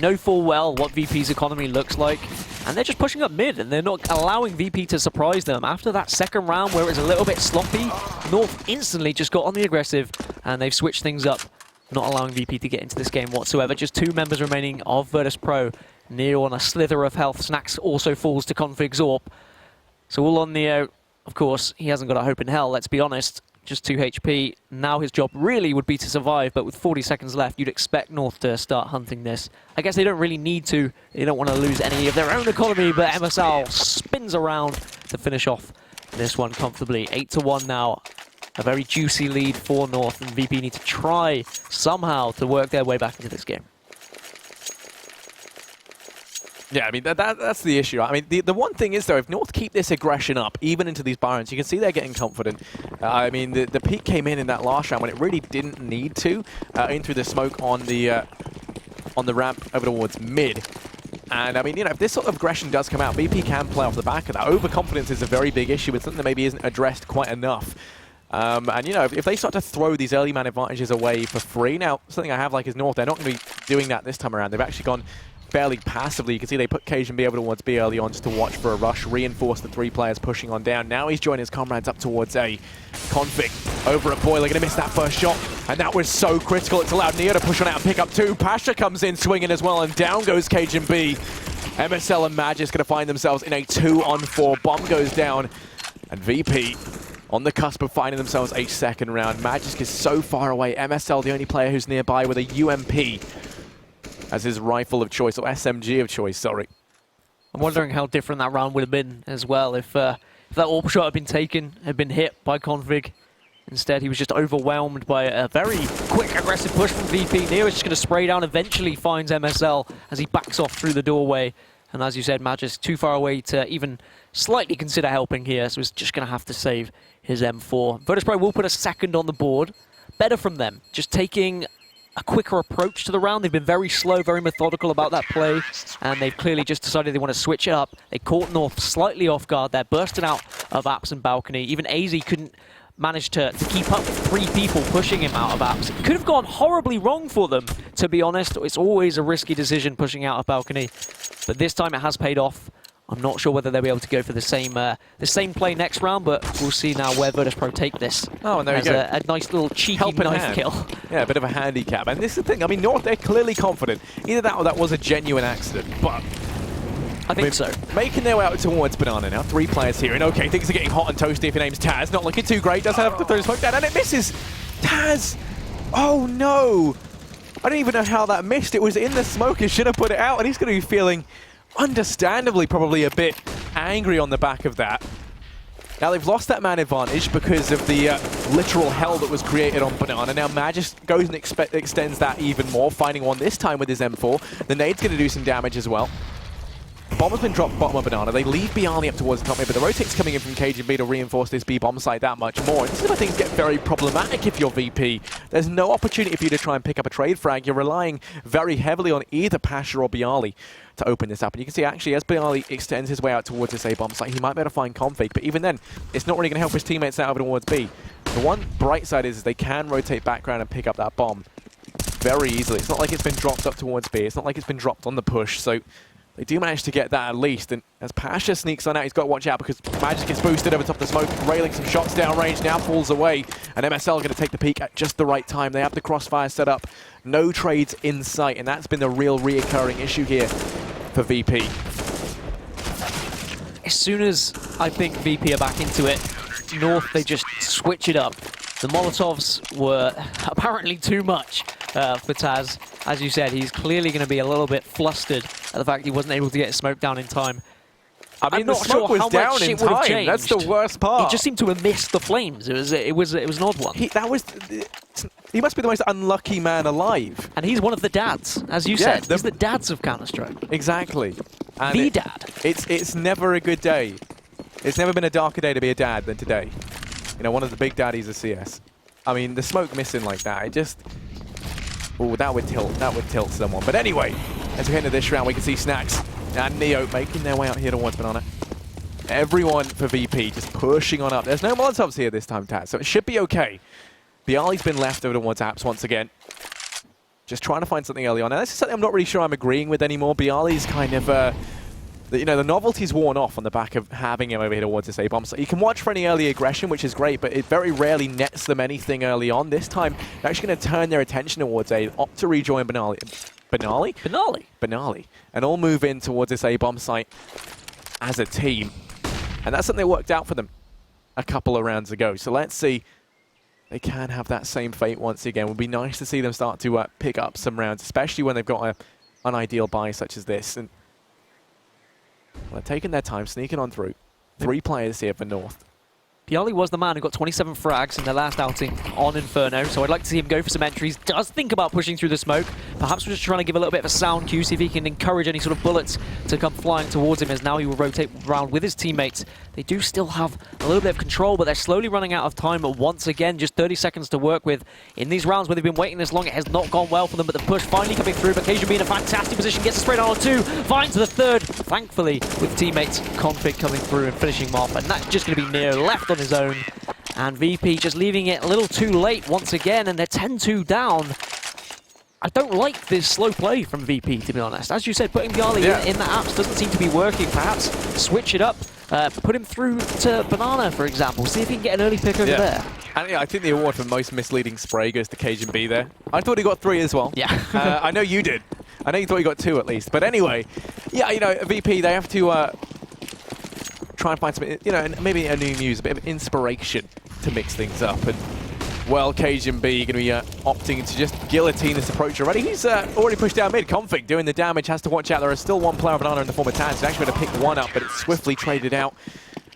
know full well what VP's economy looks like, and they're just pushing up mid, and they're not allowing VP to surprise them. After that second round where it was a little bit sloppy, North instantly just got on the aggressive, and they've switched things up, not allowing VP to get into this game whatsoever. Just 2 members remaining of Virtus Pro. Neo on a slither of health. Snacks also falls to Config Zorp. So all on Neo. Of course, he hasn't got a hope in hell, let's be honest. Just 2 HP. Now his job really would be to survive, but with 40 seconds left, you'd expect North to start hunting this. I guess they don't really need to. They don't want to lose any of their own economy, but MSL spins around to finish off this one comfortably. 8-1 now. A very juicy lead for North, and VP need to try somehow to work their way back into this game. Yeah, I mean, that's the issue. I mean, the one thing is, though, if North keep this aggression up, even into these barons, you can see they're getting confident. I mean, the peak came in that last round when it really didn't need to, in through the smoke on the ramp over towards mid. And, I mean, you know, if this sort of aggression does come out, VP can play off the back of that. Overconfidence is a very big issue. It's something that maybe isn't addressed quite enough. And, you know, if they start to throw these early man advantages away for free, now, something I have like is North, they're not going to be doing that this time around. They've actually gone fairly passively. You can see they put Cajun B over towards B early on just to watch for a rush, reinforce the 3 players pushing on down. Now he's joining his comrades up towards A. Config over at Boy. They're going to miss that first shot, and that was so critical. It's allowed Neo to push on out and pick up 2. Pasha comes in swinging as well, and down goes Cajun B. MSL and Magisk going to find themselves in a 2-on-4. Bomb goes down, and VP on the cusp of finding themselves a second round. Magisk is so far away. MSL, the only player who's nearby with a UMP as his rifle of choice, or SMG of choice, sorry. I'm wondering how different that round would have been as well if that AWP shot had been taken, had been hit by Config. Instead, he was just overwhelmed by a very quick, aggressive push from VP. Neo is just going to spray down, eventually finds MSL as he backs off through the doorway. And as you said, Magis too far away to even slightly consider helping here, so he's just going to have to save his M4. Virtus.pro will put a second on the board. Better from them, just taking a quicker approach to the round. They've been very slow, very methodical about that play, and they've clearly just decided they want to switch it up. They caught North slightly off guard there, bursting out of apps and balcony. Even AZ couldn't manage to keep up with 3 people pushing him out of apps. It could have gone horribly wrong for them, to be honest. It's always a risky decision pushing out of balcony, but this time it has paid off. I'm not sure whether they'll be able to go for the same play next round, but we'll see now where Virtus.pro take this. Oh, and there you go. A nice little cheeky Helping knife hand. kill. Yeah, a bit of a handicap. And this is the thing. I mean, North, they're clearly confident. Either that or that was a genuine accident. But I think so. Making their way out towards Banana now. 3 players here. And okay, things are getting hot and toasty if your name's Taz. Not looking too great. Does have to throw smoke down. And it misses. Taz! Oh, no. I don't even know how that missed. It was in the smoke. He should have put it out. And he's going to be feeling, understandably, probably a bit angry on the back of that. Now they've lost that man advantage because of the literal hell that was created on Banana. Now Magis goes and extends that even more, finding one this time with his M4. The nade's going to do some damage as well. The bomb has been dropped bottom of Banana. They leave Bialy up towards the top mid, but the rotate's coming in from KGB to reinforce this B bomb site that much more. And this is where things get very problematic if you're VP. There's no opportunity for you to try and pick up a trade frag. You're relying very heavily on either Pasha or Bialy to open this up. And you can see actually as Bialy extends his way out towards this A bomb site, he might be able to find config, but even then, it's not really going to help his teammates out over towards B. The one bright side is they can rotate background and pick up that bomb very easily. It's not like it's been dropped up towards B. It's not like it's been dropped on the push. So they do manage to get that at least, and as Pasha sneaks on out, he's got to watch out because Magic gets boosted over top of the smoke, railing some shots downrange, now falls away, and MSL are going to take the peak at just the right time. They have the crossfire set up, no trades in sight, and that's been the real reoccurring issue here for VP. As soon as I think VP are back into it, North, they just switch it up. The Molotovs were apparently too much for Taz. As you said, he's clearly going to be a little bit flustered at the fact he wasn't able to get his smoke down in time. I mean, the smoke was down in time. That's the worst part. He just seemed to have missed the flames. It was an odd one. He must be the most unlucky man alive. And he's one of the dads, as you said. He's the dads of Counter-Strike. Exactly. And the dad. It's never a good day. It's never been a darker day to be a dad than today. You know, one of the big daddies of CS. I mean, the smoke missing like that, it just... Oh, that would tilt someone. But anyway, as we head into this round, we can see Snacks and Neo making their way out here towards Banana. Everyone for VP just pushing on up. There's no Molotovs here this time, Taz, so it should be okay. Bialy's been left over towards apps once again. Just trying to find something early on. Now, this is something I'm not really sure I'm agreeing with anymore. Bialy's kind of... you know, the novelty's worn off on the back of having him over here towards this A-bomb. So you can watch for any early aggression, which is great, but it very rarely nets them anything early on. This time, they're actually going to turn their attention towards A, opt to rejoin Banali. Banali. And all move in towards this A-bomb site as a team. And that's something that worked out for them a couple of rounds ago. So let's see. They can have that same fate once again. It would be nice to see them start to pick up some rounds, especially when they've got an ideal buy such as this. And well, they're taking their time, sneaking on through. 3 players here for North. Bialy was the man who got 27 frags in their last outing on Inferno, so I'd like to see him go for some entries. Does think about pushing through the smoke. Perhaps we're just trying to give a little bit of a sound cue, see if he can encourage any sort of bullets to come flying towards him, as now he will rotate around with his teammates. They do still have a little bit of control, but they're slowly running out of time. But once again, just 30 seconds to work with. In these rounds where they've been waiting this long, it has not gone well for them, but the push finally coming through. But KGB in a fantastic position, gets a straight on 2, finds the 3rd, thankfully, with teammates Config coming through and finishing him off. And that's just going to be Neo left on his own. And VP just leaving it a little too late once again, and they're 10-2 down. I don't like this slow play from VP, to be honest. As you said, putting Bialy in the apps doesn't seem to be working. Perhaps switch it up, put him through to Banana, for example. See if he can get an early pick over there. And yeah, I think the award for most misleading spray goes to KGB there. I thought he got 3 as well. Yeah. I know you did. I know you thought he got 2 at least. But anyway, yeah, you know, VP, they have to try and find some, you know, and maybe a new muse, a bit of inspiration to mix things up. And well, KGB going to be opting to just guillotine this approach already. He's already pushed down mid. Config doing the damage, has to watch out. There is still one player of Banana in the form of Taz. He's actually going to pick one up, but it's swiftly traded out.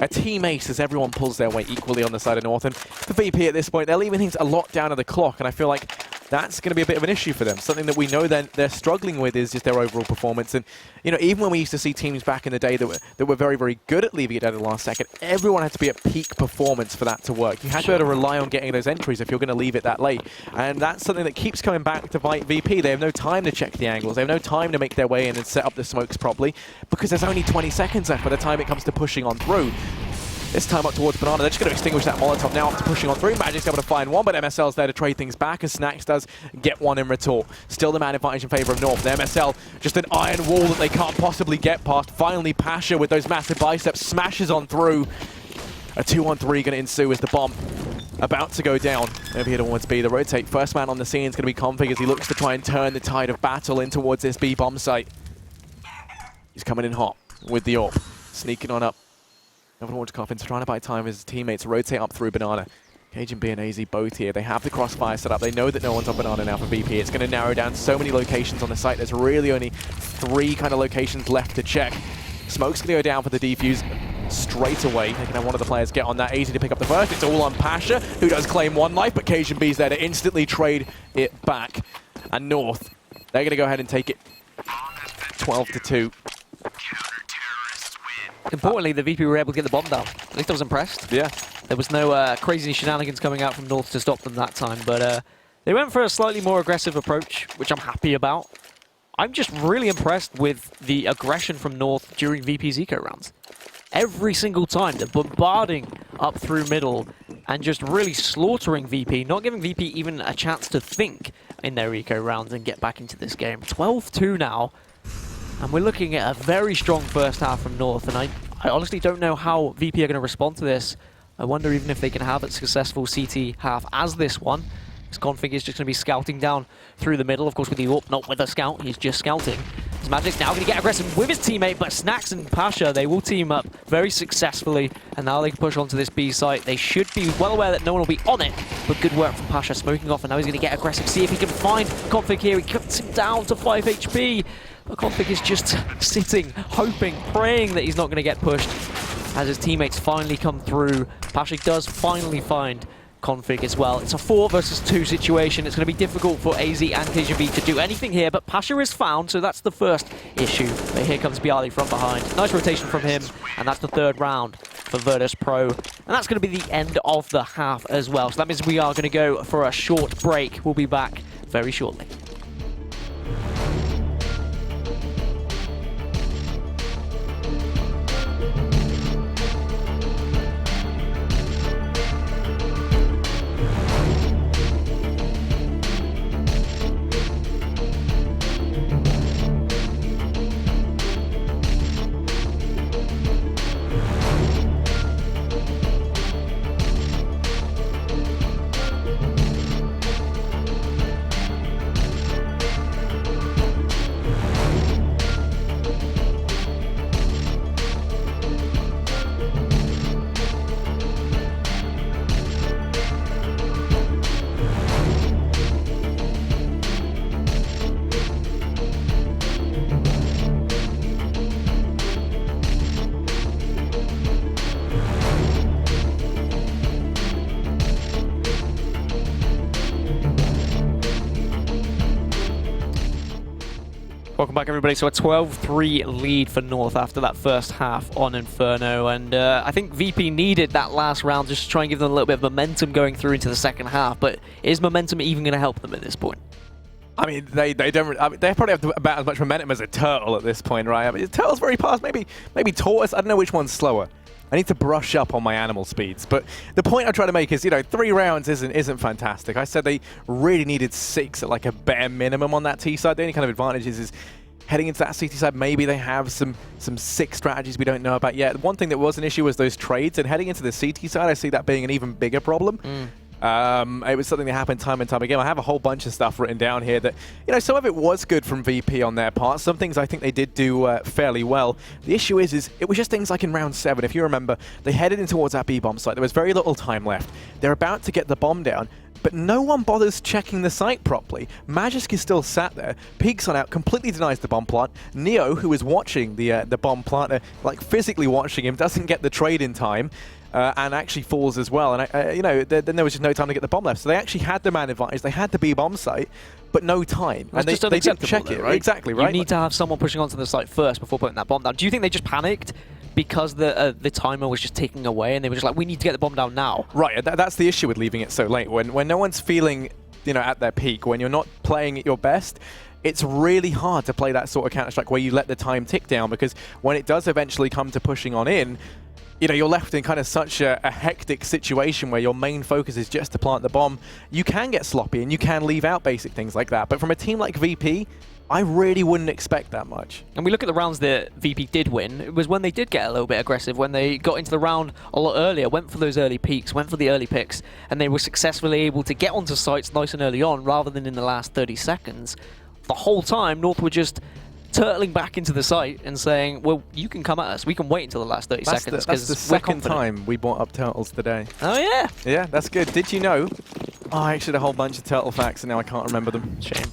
a team ace as everyone pulls their weight equally on the side of North. And for VP at this point, they're leaving things a lot down to the clock, and I feel like that's going to be a bit of an issue for them. Something that we know they're struggling with is just their overall performance. And, you know, even when we used to see teams back in the day that were very, very good at leaving it at the last second, everyone had to be at peak performance for that to work. You had to be able to rely on getting those entries if you're going to leave it that late. And that's something that keeps coming back to bite VP. They have no time to check the angles. They have no time to make their way in and set up the smokes properly because there's only 20 seconds left by the time it comes to pushing on through. This time up towards Banana, they're just going to extinguish that Molotov now after pushing on through. Magic's able to find one, but MSL's there to trade things back as Snacks does get one in retort. Still the man advantage in favor of North. The MSL, just an iron wall that they can't possibly get past. Finally, Pasha with those massive biceps smashes on through. A 2-on-3 going to ensue as the bomb about to go down. Over here towards B, the rotate. First man on the scene is going to be Config as he looks to try and turn the tide of battle in towards this B bomb site. He's coming in hot with the AWP, sneaking on up. Over towards Coffins, trying to buy time as his teammates rotate up through Banana. Cage and B and AZ both here. They have the crossfire set up. They know that no one's on Banana now for VP. It's going to narrow down so many locations on the site. There's really only 3 kind of locations left to check. Smoke's going to go down for the defuse straight away. They can have one of the players get on that. AZ to pick up the first. It's all on Pasha, who does claim 1 life, but Cage and B's there to instantly trade it back. And North, they're going to go ahead and take it 12-2. Importantly, the VP were able to get the bomb down. At least I was impressed. Yeah. There was no crazy shenanigans coming out from North to stop them that time, but they went for a slightly more aggressive approach, which I'm happy about. I'm just really impressed with the aggression from North during VP's eco rounds. Every single time, they're bombarding up through middle and just really slaughtering VP, not giving VP even a chance to think in their eco rounds and get back into this game. 12-2 now. And we're looking at a very strong first half from North, and I honestly don't know how VP are going to respond to this. I wonder even if they can have a successful CT half as this one. This Config is just going to be scouting down through the middle, of course with the AWP, not with a scout, he's just scouting. His Magic's now going to get aggressive with his teammate, but Snacks and Pasha, they will team up very successfully, and now they can push onto this B site. They should be well aware that no one will be on it, but good work from Pasha, smoking off, and now he's going to get aggressive, see if he can find Config here. He cuts him down to 5 HP. But Config is just sitting, hoping, praying that he's not going to get pushed as his teammates finally come through. Pasha does finally find Config as well. It's a 4 versus 2 situation. It's going to be difficult for AZ and KGB to do anything here, but Pasha is found, so that's the first issue. But here comes Bialy from behind. Nice rotation from him, and that's the 3rd round for Virtus Pro. And that's going to be the end of the half as well. So that means we are going to go for a short break. We'll be back very shortly. Welcome back, everybody. So a 12-3 lead for North after that first half on Inferno, and I think VP needed that last round just to try and give them a little bit of momentum going through into the second half, but is momentum even going to help them at this point? I mean, they don't. I mean, they probably have about as much momentum as a turtle at this point, right? I mean, turtle's very fast. Maybe tortoise. I don't know which one's slower. I need to brush up on my animal speeds. But the point I'm trying to make is, you know, 3 rounds isn't fantastic. I said they really needed 6 at like a bare minimum on that T side. The only kind of advantage is heading into that CT side, maybe they have some 6 strategies we don't know about yet. One thing that was an issue was those trades, and heading into the CT side, I see that being an even bigger problem. It was something that happened time and time again. I have a whole bunch of stuff written down here that, you know, some of it was good from VP on their part. Some things I think they did do fairly well. The issue is it was just things like in round 7. If you remember, they headed in towards that B-bomb site. There was very little time left. They're about to get the bomb down, but no one bothers checking the site properly. Magisk is still sat there. Peek's on out, completely denies the bomb plant. Neo, who is watching the bomb plant, like physically watching him, doesn't get the trade in time. And actually falls as well. And, you know, then there was just no time to get the bomb left. So they actually had the man advantage. They had the B bomb site, but no time. That's and they didn't check it. Right? Exactly, right? You need to have someone pushing onto the site first before putting that bomb down. Do you think they just panicked because the timer was just ticking away and they were just like, we need to get the bomb down now? Right, that's the issue with leaving it so late. When no one's feeling, you know, at their peak, when you're not playing at your best, it's really hard to play that sort of Counter-Strike where you let the time tick down, because when it does eventually come to pushing on in, you know, you're left in kind of such a hectic situation where your main focus is just to plant the bomb. You can get sloppy and you can leave out basic things like that. But from a team like VP, I really wouldn't expect that much. And we look at the rounds that VP did win. It was when they did get a little bit aggressive, when they got into the round a lot earlier, went for those early peaks, went for the early picks, and they were successfully able to get onto sites nice and early on rather than in the last 30 seconds. The whole time, North were just turtling back into the site and saying, well, you can come at us. We can wait until the last 30 seconds. That's the second time we brought up turtles today. Oh, yeah. Yeah, that's good. Did you know? Oh, I actually had a whole bunch of turtle facts and now I can't remember them. Shame.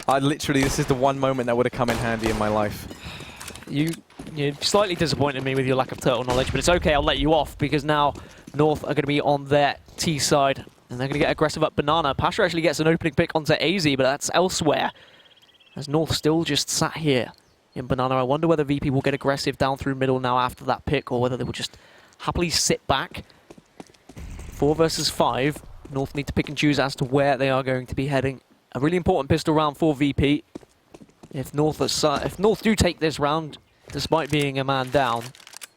This is the one moment that would have come in handy in my life. You slightly disappointed me with your lack of turtle knowledge, but it's okay. I'll let you off because now North are going to be on their T side and they're going to get aggressive up Banana. Pasha actually gets an opening pick onto AZ, but that's elsewhere. As North still just sat here in Banana. I wonder whether VP will get aggressive down through middle now after that pick, or whether they will just happily sit back. 4 versus 5. North need to pick and choose as to where they are going to be heading. A really important pistol round for VP. If North do take this round, despite being a man down,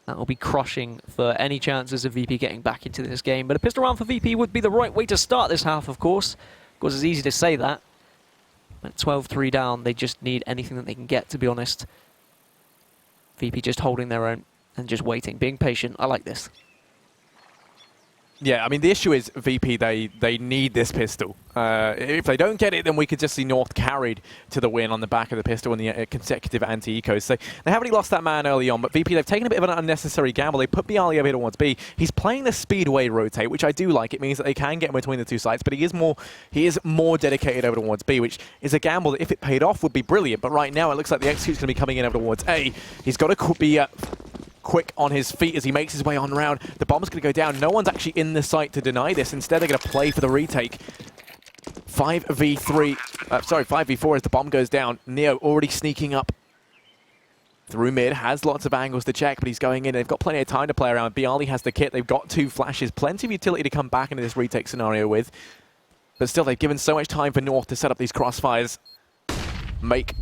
that will be crushing for any chances of VP getting back into this game. But a pistol round for VP would be the right way to start this half, of course. Of course, it's easy to say that. At 12-3 down, they just need anything that they can get, to be honest. VP just holding their own and just waiting, being patient. I like this. Yeah, I mean, the issue is VP, they need this pistol. If they don't get it, then we could just see North carried to the win on the back of the pistol and the consecutive anti-ecos. So they haven't lost that man early on, but VP, they've taken a bit of an unnecessary gamble. They put Bialy over here towards B. He's playing the speedway rotate, which I do like. It means that they can get in between the two sites, but he is more dedicated over towards B, which is a gamble that if it paid off would be brilliant. But right now, it looks like the execute's going to be coming in over towards A. He's got to be quick on his feet as he makes his way on round. The bomb's going to go down. No one's actually in the site to deny this. Instead, they're going to play for the retake. 5v4 as the bomb goes down. Neo already sneaking up through mid, has lots of angles to check, but he's going in. They've got plenty of time to play around. Bialy has the kit. They've got 2 flashes. Plenty of utility to come back into this retake scenario with. But still, they've given so much time for North to set up these crossfires. Make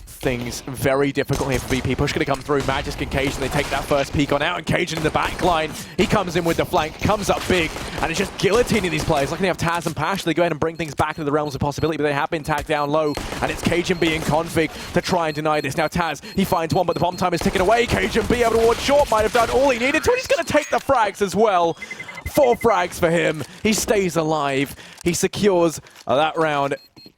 things very difficult here for VP. Push going to come through. Magisk and Cajun, they take that first peek on out, and Cajun in the back line. He comes in with the flank, comes up big, and it's just guillotining these players. Luckily, they have Taz and Pash. They go ahead and bring things back into the realms of possibility, but they have been tagged down low, and it's Cajun being config to try and deny this. Now Taz, he finds one, but the bomb time is ticking away. Cajun be able to ward short, might have done all he needed to, and he's going to take the frags as well. 4 frags for him. He stays alive. He secures that round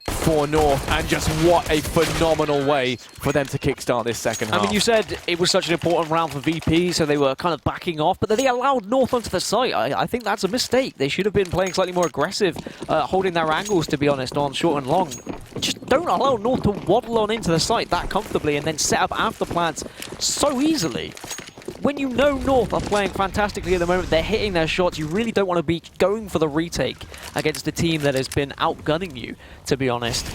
for North, and just what a phenomenal way for them to kickstart this second half. I mean, you said it was such an important round for VP, so they were kind of backing off, but they allowed North onto the site. I think that's a mistake. They should have been playing slightly more aggressive, holding their angles, to be honest, on short and long. Just don't allow North to waddle on into the site that comfortably and then set up after plants so easily. When you know North are playing fantastically at the moment, they're hitting their shots, you really don't want to be going for the retake against a team that has been outgunning you, to be honest.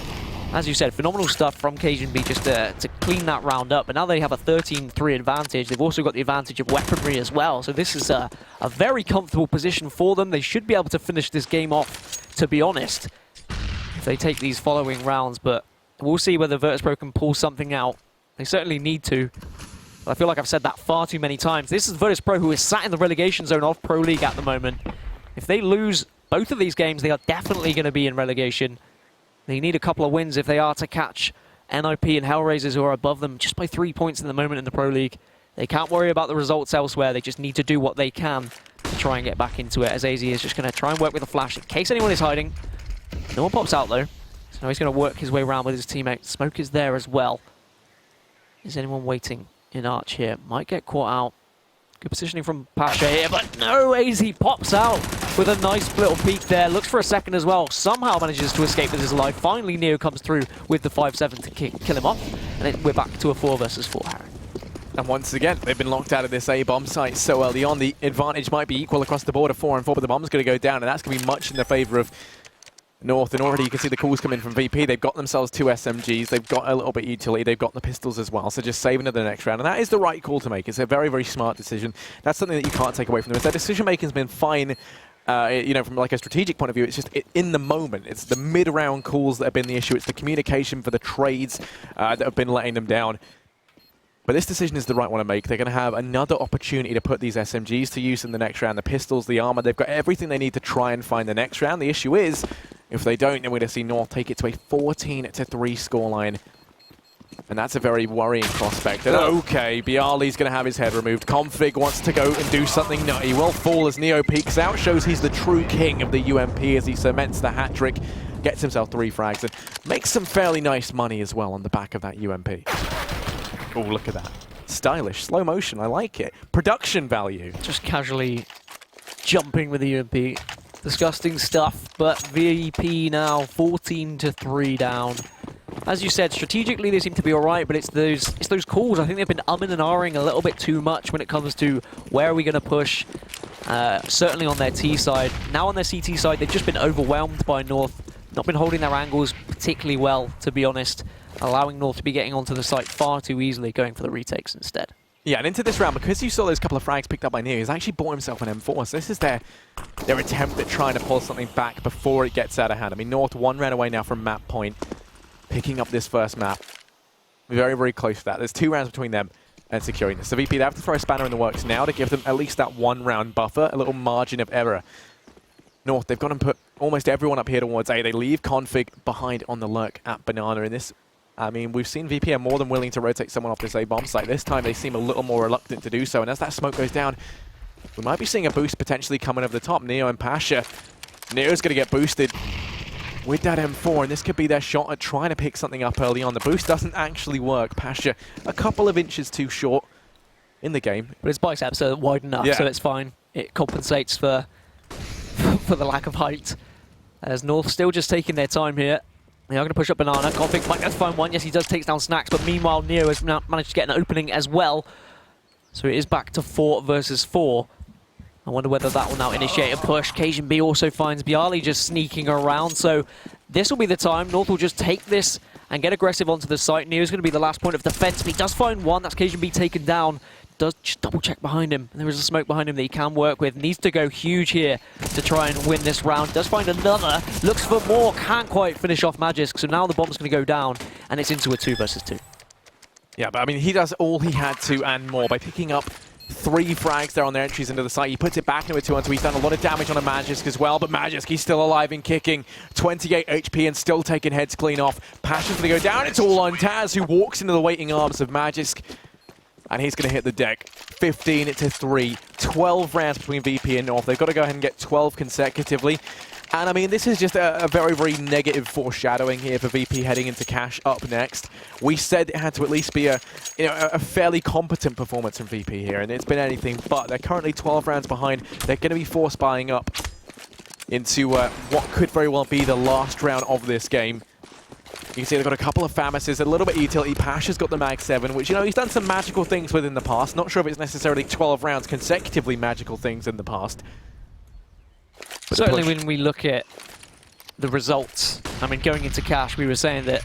As you said, phenomenal stuff from Cajun B just to clean that round up, but now they have a 13-3 advantage. They've also got the advantage of weaponry as well, so this is a very comfortable position for them. They should be able to finish this game off, to be honest, if they take these following rounds, but we'll see whether Virtus.pro can pull something out. They certainly need to. I feel like I've said that far too many times. This is Virtus.pro, who is sat in the relegation zone of Pro League at the moment. If they lose both of these games, they are definitely going to be in relegation. They need a couple of wins if they are to catch NIP and Hellraisers, who are above them just by 3 points in the moment in the Pro League. They can't worry about the results elsewhere. They just need to do what they can to try and get back into it, as AZ is just going to try and work with a flash in case anyone is hiding. No one pops out, though. So he's going to work his way around with his teammate. Smoke is there as well. Is anyone waiting in Arch here? Might get caught out. Good positioning from Pasha here, but no, AZ pops out. with a nice little peek there. Looks for a second as well. Somehow manages to escape with his life. Finally, Neo comes through with the 5-7 to kill him off. And then we're back to a 4 versus 4, Harry. And once again, they've been locked out of this A bomb site so early on. The advantage might be equal across the board of 4 and 4, but the bomb's going to go down, and that's going to be much in the favor of North. And already you can see the calls coming from VP. They've got themselves 2 SMGs. They've got a little bit of utility. They've got the pistols as well. So just saving it the next round. And that is the right call to make. It's a very, very smart decision. That's something that you can't take away from them. Their decision-making's been fine. You know, from like a strategic point of view, it's just in the moment. It's the mid-round calls that have been the issue. It's the communication for the trades that have been letting them down. But this decision is the right one to make. They're going to have another opportunity to put these SMGs to use in the next round. The pistols, the armor, they've got everything they need to try and find the next round. The issue is, if they don't, then we're going to see North take it to a 14-3 scoreline. And that's a very worrying prospect. And okay, Bialy's going to have his head removed. Config wants to go and do something nutty. Will fall as Neo peeks out, shows he's the true king of the UMP as he cements the hat trick, gets himself 3 frags, and makes some fairly nice money as well on the back of that UMP. Oh, look at that. Stylish, slow motion, I like it. Production value. Just casually jumping with the UMP. Disgusting stuff, but VP now 14-3 down. As you said, strategically they seem to be alright, but it's those calls. I think they've been umming and ahhing a little bit too much when it comes to where are we going to push. Certainly on their T side. Now on their CT side, they've just been overwhelmed by North. Not been holding their angles particularly well, to be honest. Allowing North to be getting onto the site far too easily, going for the retakes instead. Yeah, and into this round, because you saw those couple of frags picked up by Neo, he's actually bought himself an M4, so this is their attempt at trying to pull something back before it gets out of hand. I mean, North 1 round away now from map point, picking up this first map. Very, very close to that. There's 2 rounds between them and securing this. So VP, they have to throw a spanner in the works now to give them at least that 1 round buffer, a little margin of error. North, they've got to put almost everyone up here towards A. They leave Config behind on the lurk at Banana in this. I mean, we've seen VP are more than willing to rotate someone off this A bomb site. This time they seem a little more reluctant to do so, and as that smoke goes down, we might be seeing a boost potentially coming over the top. Neo and Pasha. Neo's going to get boosted with that M4, and this could be their shot at trying to pick something up early on. The boost doesn't actually work. Pasha a couple of inches too short in the game. But his biceps are wide enough, so it's fine. It compensates for the lack of height. As North still just taking their time here. They are going to push up Banana. Config might have to find one. Yes, he does take down Snacks, but meanwhile, Neo has managed to get an opening as well. So it is back to 4 versus 4. I wonder whether that will now initiate a push. Cajun B also finds Bialy just sneaking around. So this will be the time. North will just take this and get aggressive onto the site. Neo's going to be the last point of defense. But he does find one. That's Cajun B taken down. Does just double check behind him. There is a smoke behind him that he can work with. Needs to go huge here to try and win this round. Does find another. Looks for more. Can't quite finish off Magisk. So now the bomb's going to go down. And it's into a 2 versus 2. Yeah, but I mean, he does all he had to and more by picking up 3 frags there on their entries into the site. He puts it back into a 2-on-2. He's done a lot of damage on a Magisk as well, but Magisk, he's still alive and kicking. 28 HP and still taking heads clean off. Passion's going to go down. It's all on Taz, who walks into the waiting arms of Magisk. And he's going to hit the deck. 15-3. 12 rounds between VP and North. They've got to go ahead and get 12 consecutively. And I mean, this is just a very, very negative foreshadowing here for VP heading into Cash up next. We said it had to at least be a fairly competent performance from VP here, and it's been anything but. They're currently 12 rounds behind. They're going to be force buying up into what could very well be the last round of this game. You can see they've got a couple of Famises, a little bit of utility. Pasha's got the Mag 7, which, you know, he's done some magical things with in the past. Not sure if it's necessarily 12 rounds consecutively magical things in the past. But certainly when we look at the results, I mean, going into Cash, we were saying that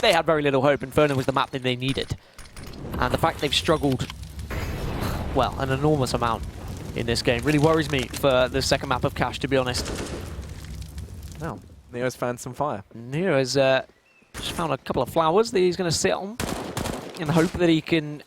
they had very little hope. Inferno was the map that they needed. And the fact they've struggled, well, an enormous amount in this game really worries me for the second map of Cash, to be honest. Well, Neo's found some fire. Neo has just found a couple of flowers that he's going to sit on in the hope that he can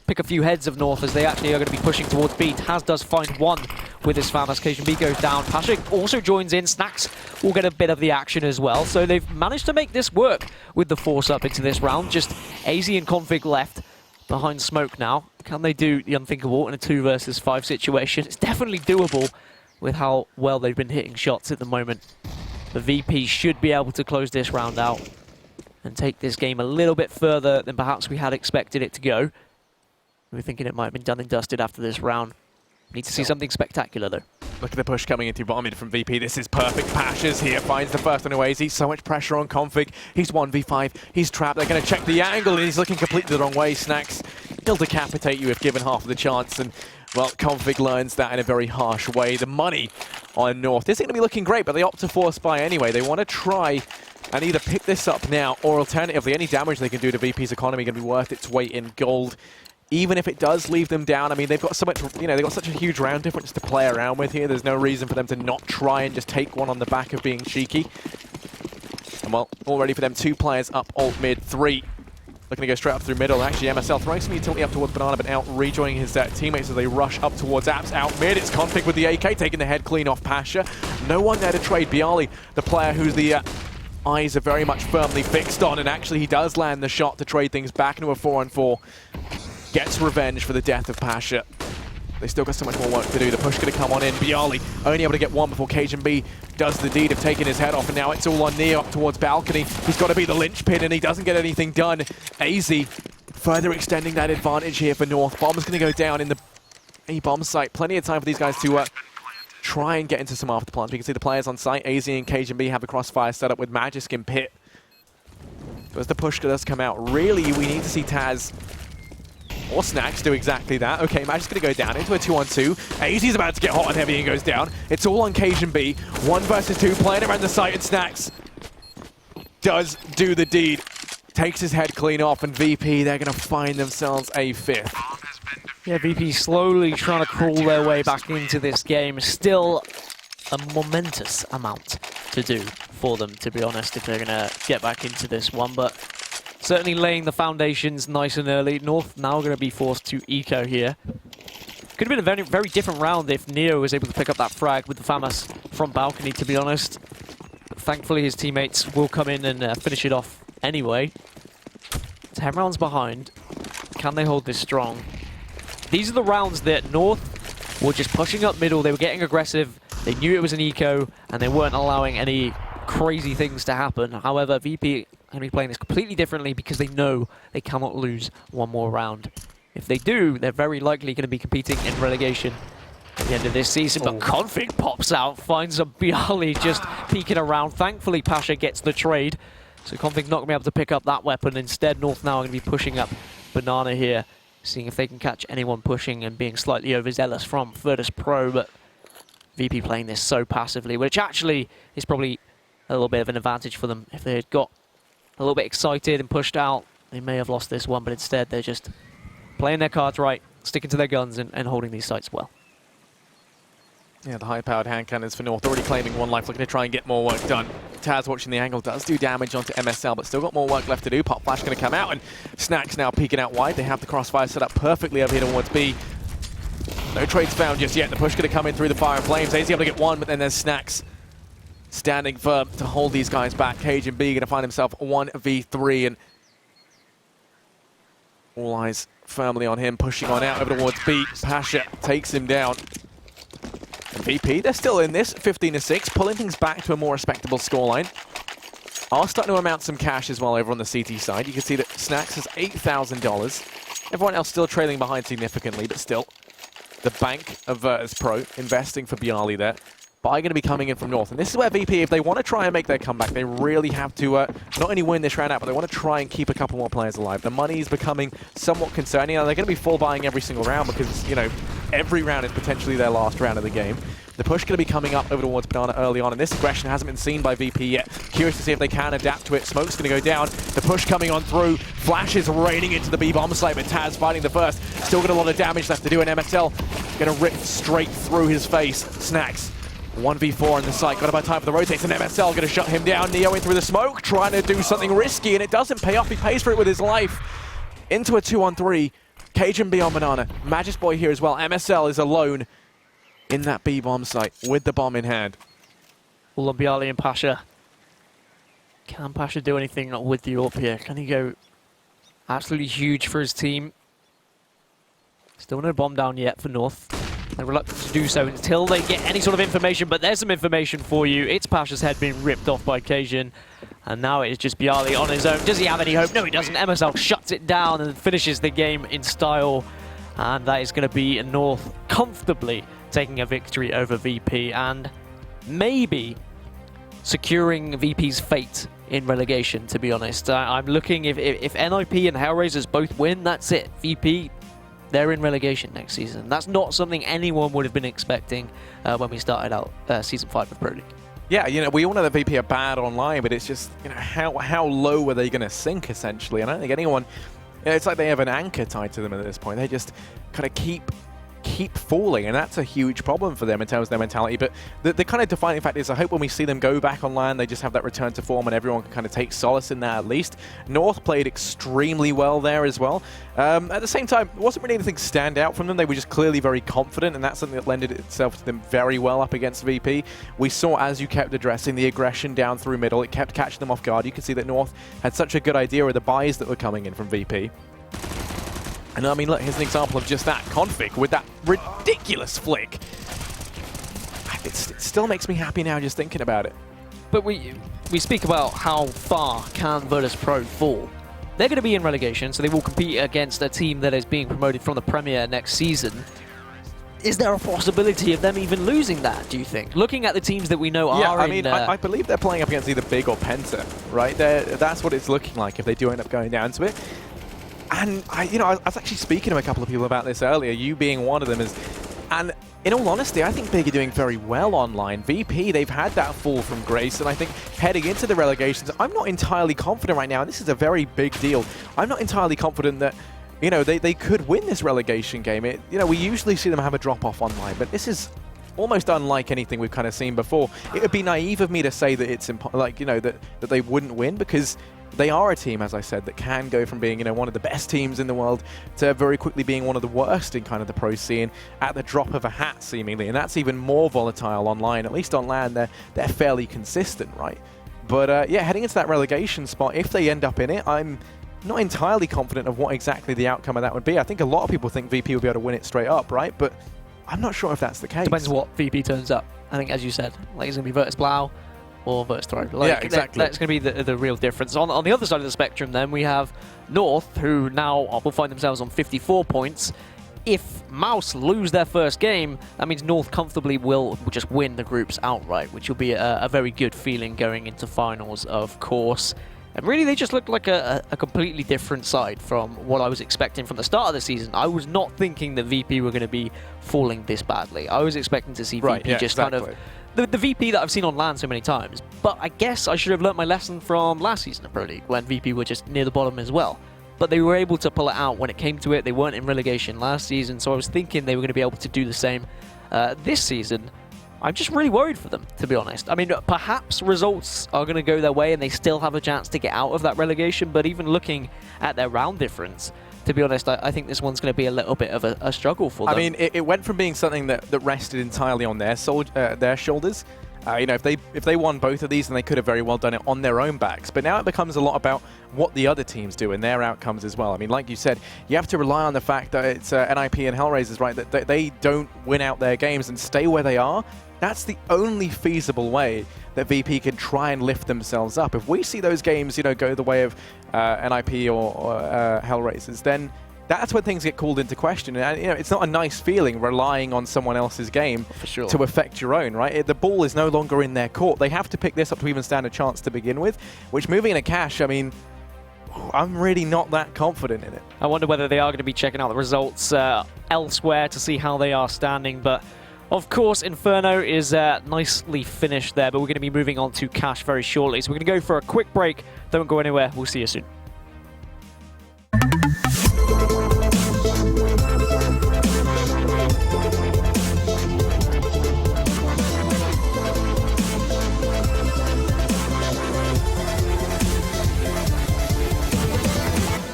pick a few heads of North as they actually are going to be pushing towards B. Taz does find one with his Fam as Cajun B goes down. Pasha also joins in. Snacks will get a bit of the action as well. So they've managed to make this work with the force up into this round. Just AZ and Config left behind smoke now. Can they do the unthinkable in a 2 versus 5 situation? It's definitely doable with how well they've been hitting shots at the moment. The VP should be able to close this round out and take this game a little bit further than perhaps we had expected it to go. We were thinking it might have been done and dusted after this round. Need to see something spectacular, though. Look at the push coming into bottom mid from VP. This is perfect. Pasha's here, finds the first on Oasis. So much pressure on Config. He's 1v5. He's trapped. They're going to check the angle, and he's looking completely the wrong way. Snacks, he'll decapitate you if given half of the chance. And, well, Config learns that in a very harsh way. The money on North isn't going to be looking great, but they opt to force buy anyway. They want to try and either pick this up now, or alternatively, any damage they can do to VP's economy going to be worth its weight in gold. Even if it does leave them down, I mean, they've got so much, you know, they've got such a huge round difference to play around with here. There's no reason for them to not try and just take one on the back of being cheeky. And, well, already for them, 2 players up alt mid, 3 looking to go straight up through middle. Actually, MSL throwing some utility up towards Banana, but out rejoining his teammates as they rush up towards Apps. Out mid, it's Config with the AK, taking the head clean off Pasha. No one there to trade. Bialy, the player who's the eyes are very much firmly fixed on, and actually he does land the shot to trade things back into a 4-on-4. Gets revenge for the death of Pasha. They still got so much more work to do. The push going to come on in. Bialy only able to get one before Cajun B does the deed of taking his head off, and now it's all on Neo up towards balcony. He's got to be the linchpin, and he doesn't get anything done. AZ further extending that advantage here for North. Bomb's going to go down in the A-bomb site. Plenty of time for these guys to try and get into some after plants. You can see the players on site. AZ and Cajun B have a crossfire set up with Magisk in pit. So as the push does come out, really we need to see Taz or Snacks do exactly that. Okay, Magic's going to go down into a 2-on-2. AZ's about to get hot and heavy and goes down. It's all on Cajun B. 1 versus 2, playing around the site, and Snacks does do the deed. Takes his head clean off, and VP, they're going to find themselves a 5th. Yeah, VP slowly trying to crawl their way back into this game. Still a momentous amount to do for them, to be honest, if they're going to get back into this one. But certainly laying the foundations nice and early. North now going to be forced to eco here. Could have been a very, very different round if Neo was able to pick up that frag with the FAMAS from balcony, to be honest. But thankfully, his teammates will come in and finish it off anyway. 10 rounds behind. Can they hold this strong? These are the rounds that North were just pushing up middle. They were getting aggressive. They knew it was an eco, and they weren't allowing any crazy things to happen. However, VP going to be playing this completely differently because they know they cannot lose one more round. If they do, they're very likely going to be competing in relegation at the end of this season. But Config pops out, finds a Bialy just peeking around. Thankfully, Pasha gets the trade. So Config not going to be able to pick up that weapon. Instead, North now are going to be pushing up Banana here, seeing if they can catch anyone pushing and being slightly overzealous from Virtus Pro. But VP playing this so passively, which actually is probably a little bit of an advantage for them. If they had got a little bit excited and pushed out, they may have lost this one, but instead they're just playing their cards right, sticking to their guns and holding these sites well. Yeah, the high-powered hand cannons for North, already claiming 1 life, looking to try and get more work done. Taz watching the angle, does do damage onto MSL, but still got more work left to do. Pop Flash going to come out, and Snacks now peeking out wide. They have the crossfire set up perfectly over here towards B. No trades found just yet. The push going to come in through the fire and flames. AZ able to get one, but then there's Snacks standing firm to hold these guys back. Cajun B going to find himself 1v3, and all eyes firmly on him, pushing on out over towards B. Pasha takes him down. And VP, they're still in this, 15-6, pulling things back to a more respectable scoreline. Are starting to amount some cash as well over on the CT side. You can see that Snacks has $8,000. Everyone else still trailing behind significantly, but still. The bank of Virtus Pro investing for Bialy there. Buy going to be coming in from North. And this is where VP, if they want to try and make their comeback, they really have to not only win this round out, but they want to try and keep a couple more players alive. The money is becoming somewhat concerning. And they're going to be full buying every single round because, you know, every round is potentially their last round of the game. The push going to be coming up over towards Banana early on, and this aggression hasn't been seen by VP yet. Curious to see if they can adapt to it. Smoke's going to go down. The push coming on through. Flash is raining into the B-bomb site, but Taz fighting the first. Still got a lot of damage left to do, and MSL going to rip straight through his face. Snacks 1v4 in the site. Got about time for the rotates, and MSL going to shut him down. Neo in through the smoke, trying to do something risky, and it doesn't pay off. He pays for it with his life. Into a 2-on-3. Cajun B on Banana. Magisk Boy here as well. MSL is alone in that B-bomb site with the bomb in hand. All on Bialy and Pasha. Can Pasha do anything with the AWP here? Can he go absolutely huge for his team? Still no bomb down yet for North. They're reluctant to do so until they get any sort of information, but there's some information for you. It's Pasha's head being ripped off by Cajun, and now it is just Bialy on his own. Does he have any hope? No, he doesn't. MSL shuts it down and finishes the game in style, and that is going to be North comfortably taking a victory over VP and maybe securing VP's fate in relegation, to be honest. I'm looking, if NIP and Hellraisers both win, that's it. VP, they're in relegation next season. That's not something anyone would have been expecting when we started out Season 5 of Pro League. Yeah, you know, we all know that VP are bad online, but it's just, you know, how low are they going to sink, essentially? And I don't think anyone, you know, it's like they have an anchor tied to them at this point. They just kind of keep falling, and that's a huge problem for them in terms of their mentality. But the kind of defining fact is, I hope when we see them go back online, they just have that return to form and everyone can kind of take solace in that at least. North played extremely well there as well. At the same time, it wasn't really anything stand out from them. They were just clearly very confident, and that's something that lended itself to them very well up against VP. We saw, as you kept addressing the aggression down through middle, it kept catching them off guard. You could see that North had such a good idea of the buys that were coming in from VP. And I mean, look, here's an example of just that. Config with that ridiculous flick. It still makes me happy now just thinking about it. But we speak about how far can Virtus Pro fall. They're going to be in relegation, so they will compete against a team that is being promoted from the Premier next season. Is there a possibility of them even losing that, do you think? Looking at the teams that we know are I believe they're playing up against either Big or Penta, right? That's what it's looking like if they do end up going down to it. And I was actually speaking to a couple of people about this earlier, you being one of them, and in all honesty, I think Big are doing very well online. VP, they've had that fall from grace, and I think heading into the relegations, I'm not entirely confident right now, and this is a very big deal. I'm not entirely confident that, you know, they could win this relegation game. We usually see them have a drop-off online, but this is almost unlike anything we've kind of seen before. It would be naive of me to say that it's that they wouldn't win, because they are a team, as I said, that can go from being, one of the best teams in the world to very quickly being one of the worst in kind of the pro scene at the drop of a hat, seemingly. And that's even more volatile online. At least on land, they're fairly consistent, right? But yeah, heading into that relegation spot, if they end up in it, I'm not entirely confident of what exactly the outcome of that would be. I think a lot of people think VP will be able to win it straight up, right? But I'm not sure if that's the case. Depends what VP turns up. I think, as you said, like it's going to be Virtus Blau or Virtus Throw. Yeah, exactly. That's going to be the real difference. On the other side of the spectrum, then, we have North, who now will find themselves on 54 points. If Mouse lose their first game, that means North comfortably will just win the groups outright, which will be a very good feeling going into finals, of course. And really, they just looked like a completely different side from what I was expecting from the start of the season. I was not thinking that VP were going to be falling this badly. I was expecting to see VP kind of the VP that I've seen on LAN so many times. But I guess I should have learnt my lesson from last season of Pro League, when VP were just near the bottom as well. But they were able to pull it out when it came to it. They weren't in relegation last season, so I was thinking they were going to be able to do the same this season. I'm just really worried for them, to be honest. I mean, perhaps results are going to go their way and they still have a chance to get out of that relegation, but even looking at their round difference, to be honest, I think this one's going to be a little bit of a struggle for them. I mean, it went from being something that rested entirely on their shoulders. If they won both of these, then they could have very well done it on their own backs. But now it becomes a lot about what the other teams do and their outcomes as well. I mean, like you said, you have to rely on the fact that it's NIP and Hellraisers, right? That they don't win out their games and stay where they are. That's the only feasible way that VP can try and lift themselves up. If we see those games, go the way of NIP or Hellraisers, then that's when things get called into question. And it's not a nice feeling relying on someone else's game to affect your own, right? The ball is no longer in their court. They have to pick this up to even stand a chance to begin with, which, moving into cash, I mean, I'm really not that confident in it. I wonder whether they are going to be checking out the results elsewhere to see how they are standing, but of course, Inferno is nicely finished there, but we're going to be moving on to cash very shortly. So we're going to go for a quick break. Don't go anywhere. We'll see you soon.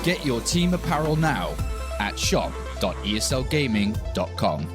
Get your team apparel now at shop.eslgaming.com.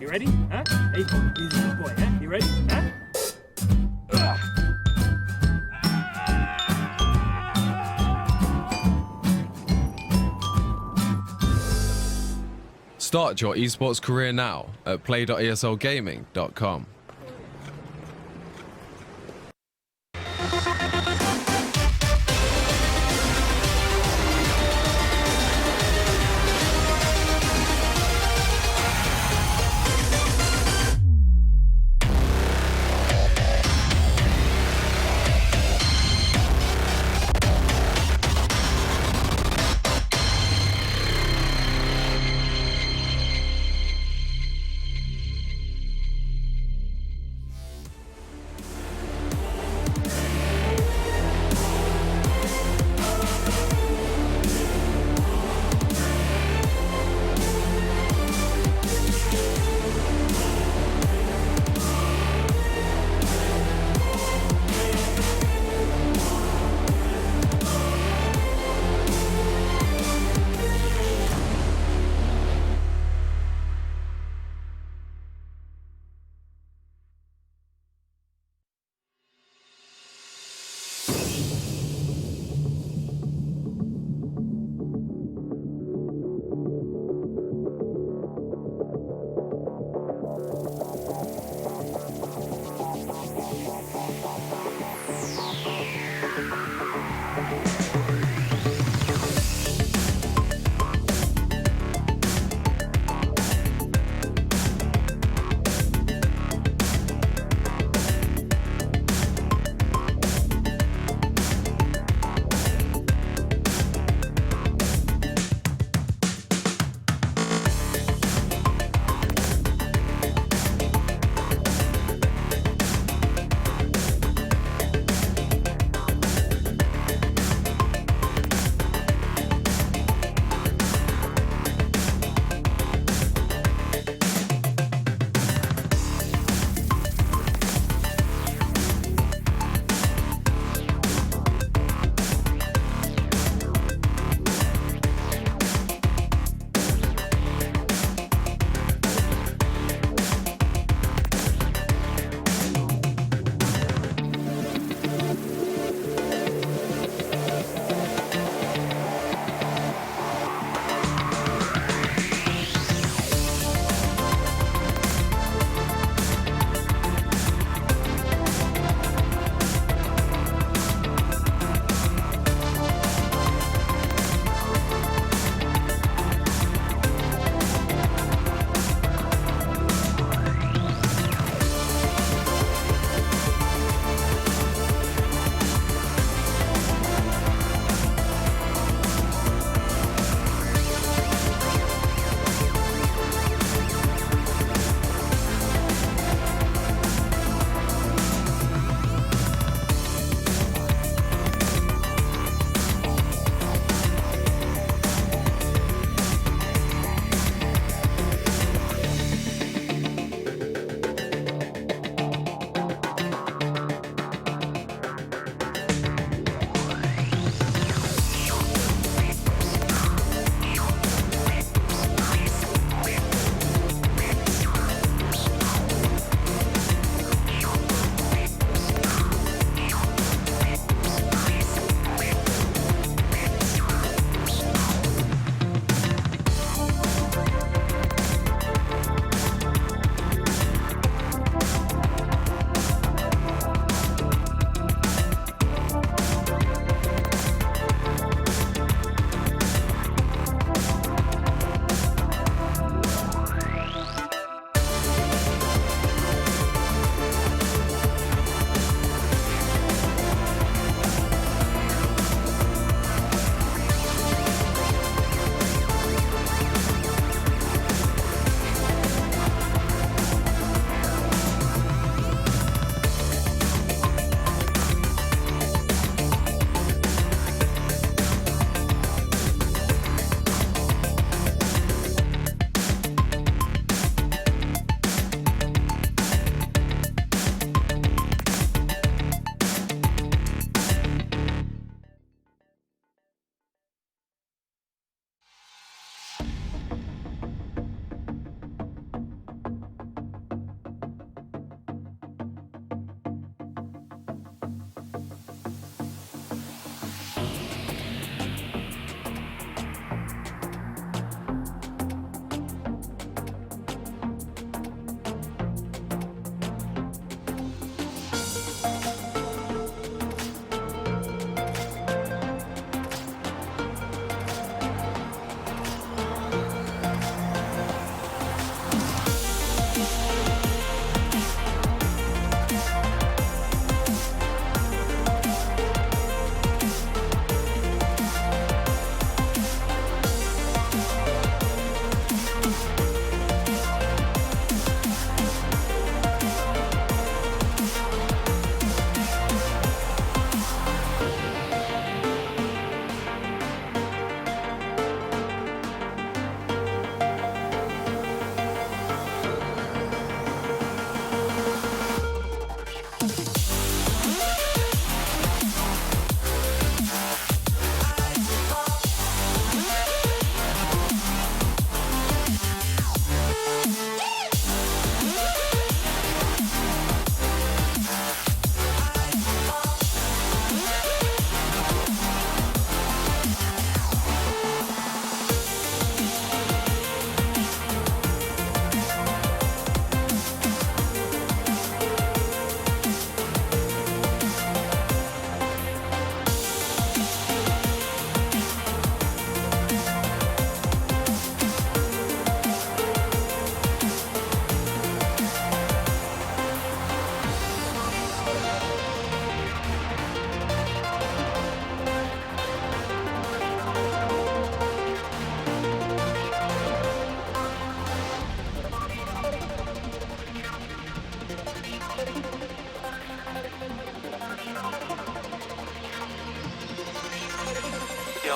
You ready? Huh? Hey, easy boy, huh? You ready? Huh? Start your esports career now at play.eslgaming.com.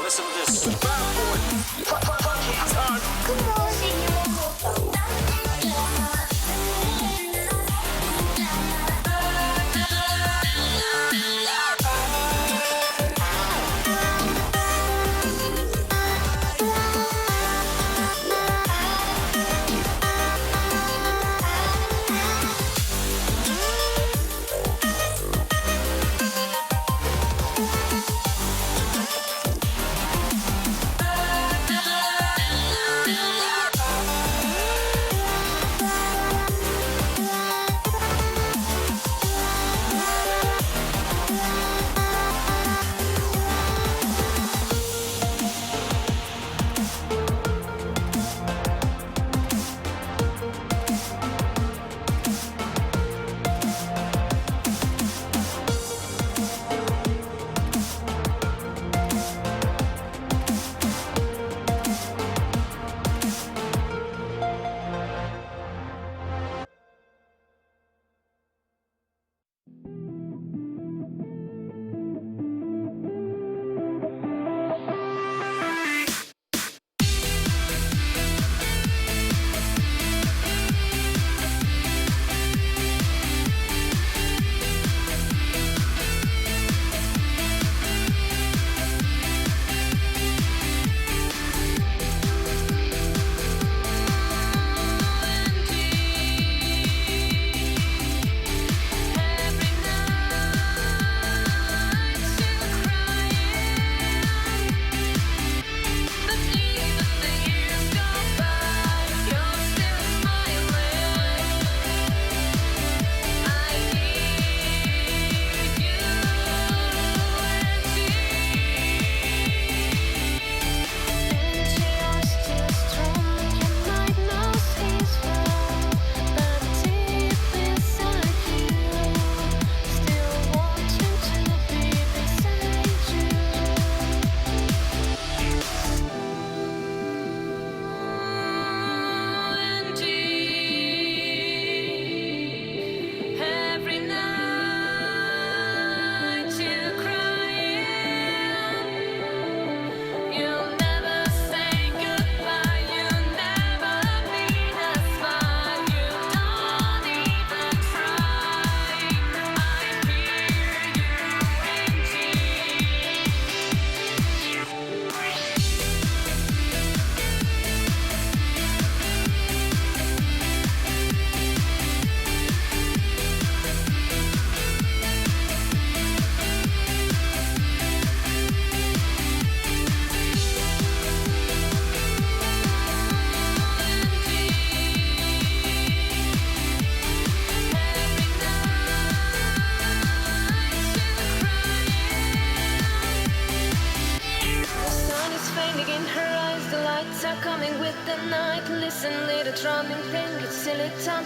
listen to this. Bad boy. Come on.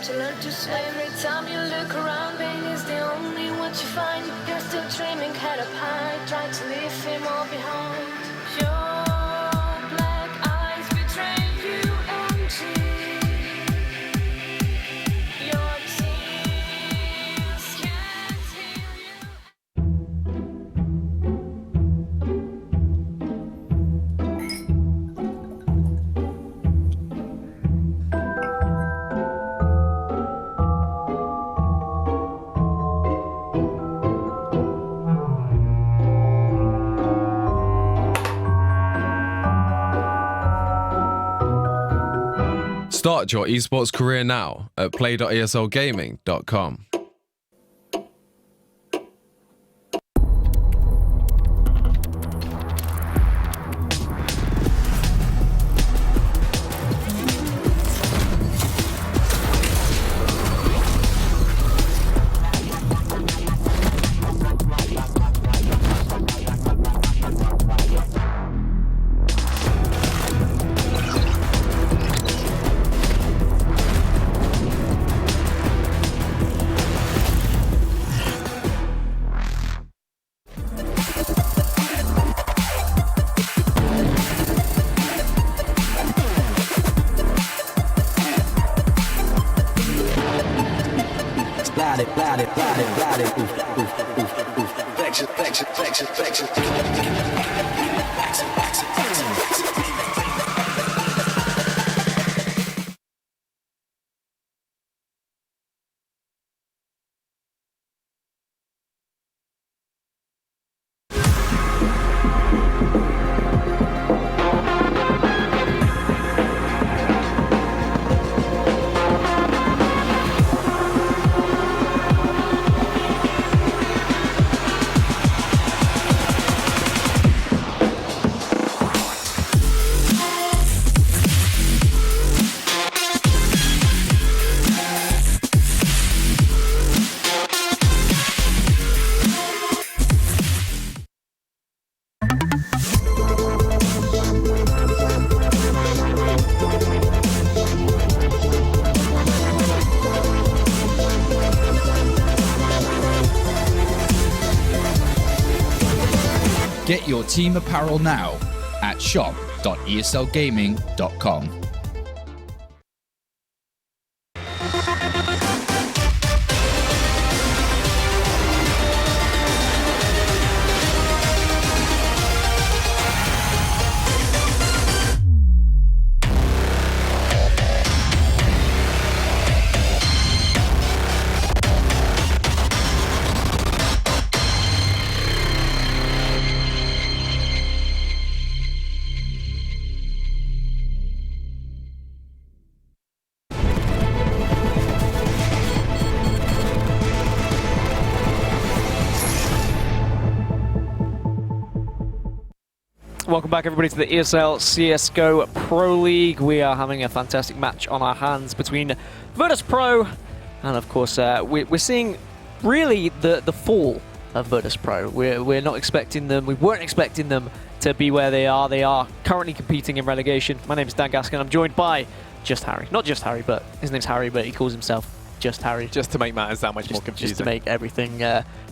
To learn to swim. Every time you look around, pain is the only what you find. You're still dreaming, head up high, try to leave him all behind. Your black eyes betray you empty. Your tears can't heal you. Start your esports career now at play.eslgaming.com. Flexion. Get your team apparel now at shop.eslgaming.com. Welcome back, everybody, to the ESL CSGO Pro League. We are having a fantastic match on our hands between Virtus Pro and, of course, we're seeing really the fall of Virtus Pro. We're not expecting them, we weren't expecting them to be where they are. They are currently competing in relegation. My name is Dan Gaskin. I'm joined by Just Harry. Not Just Harry, but his name's Harry, but he calls himself Just Harry. Just to make matters that much more confusing. Just to make everything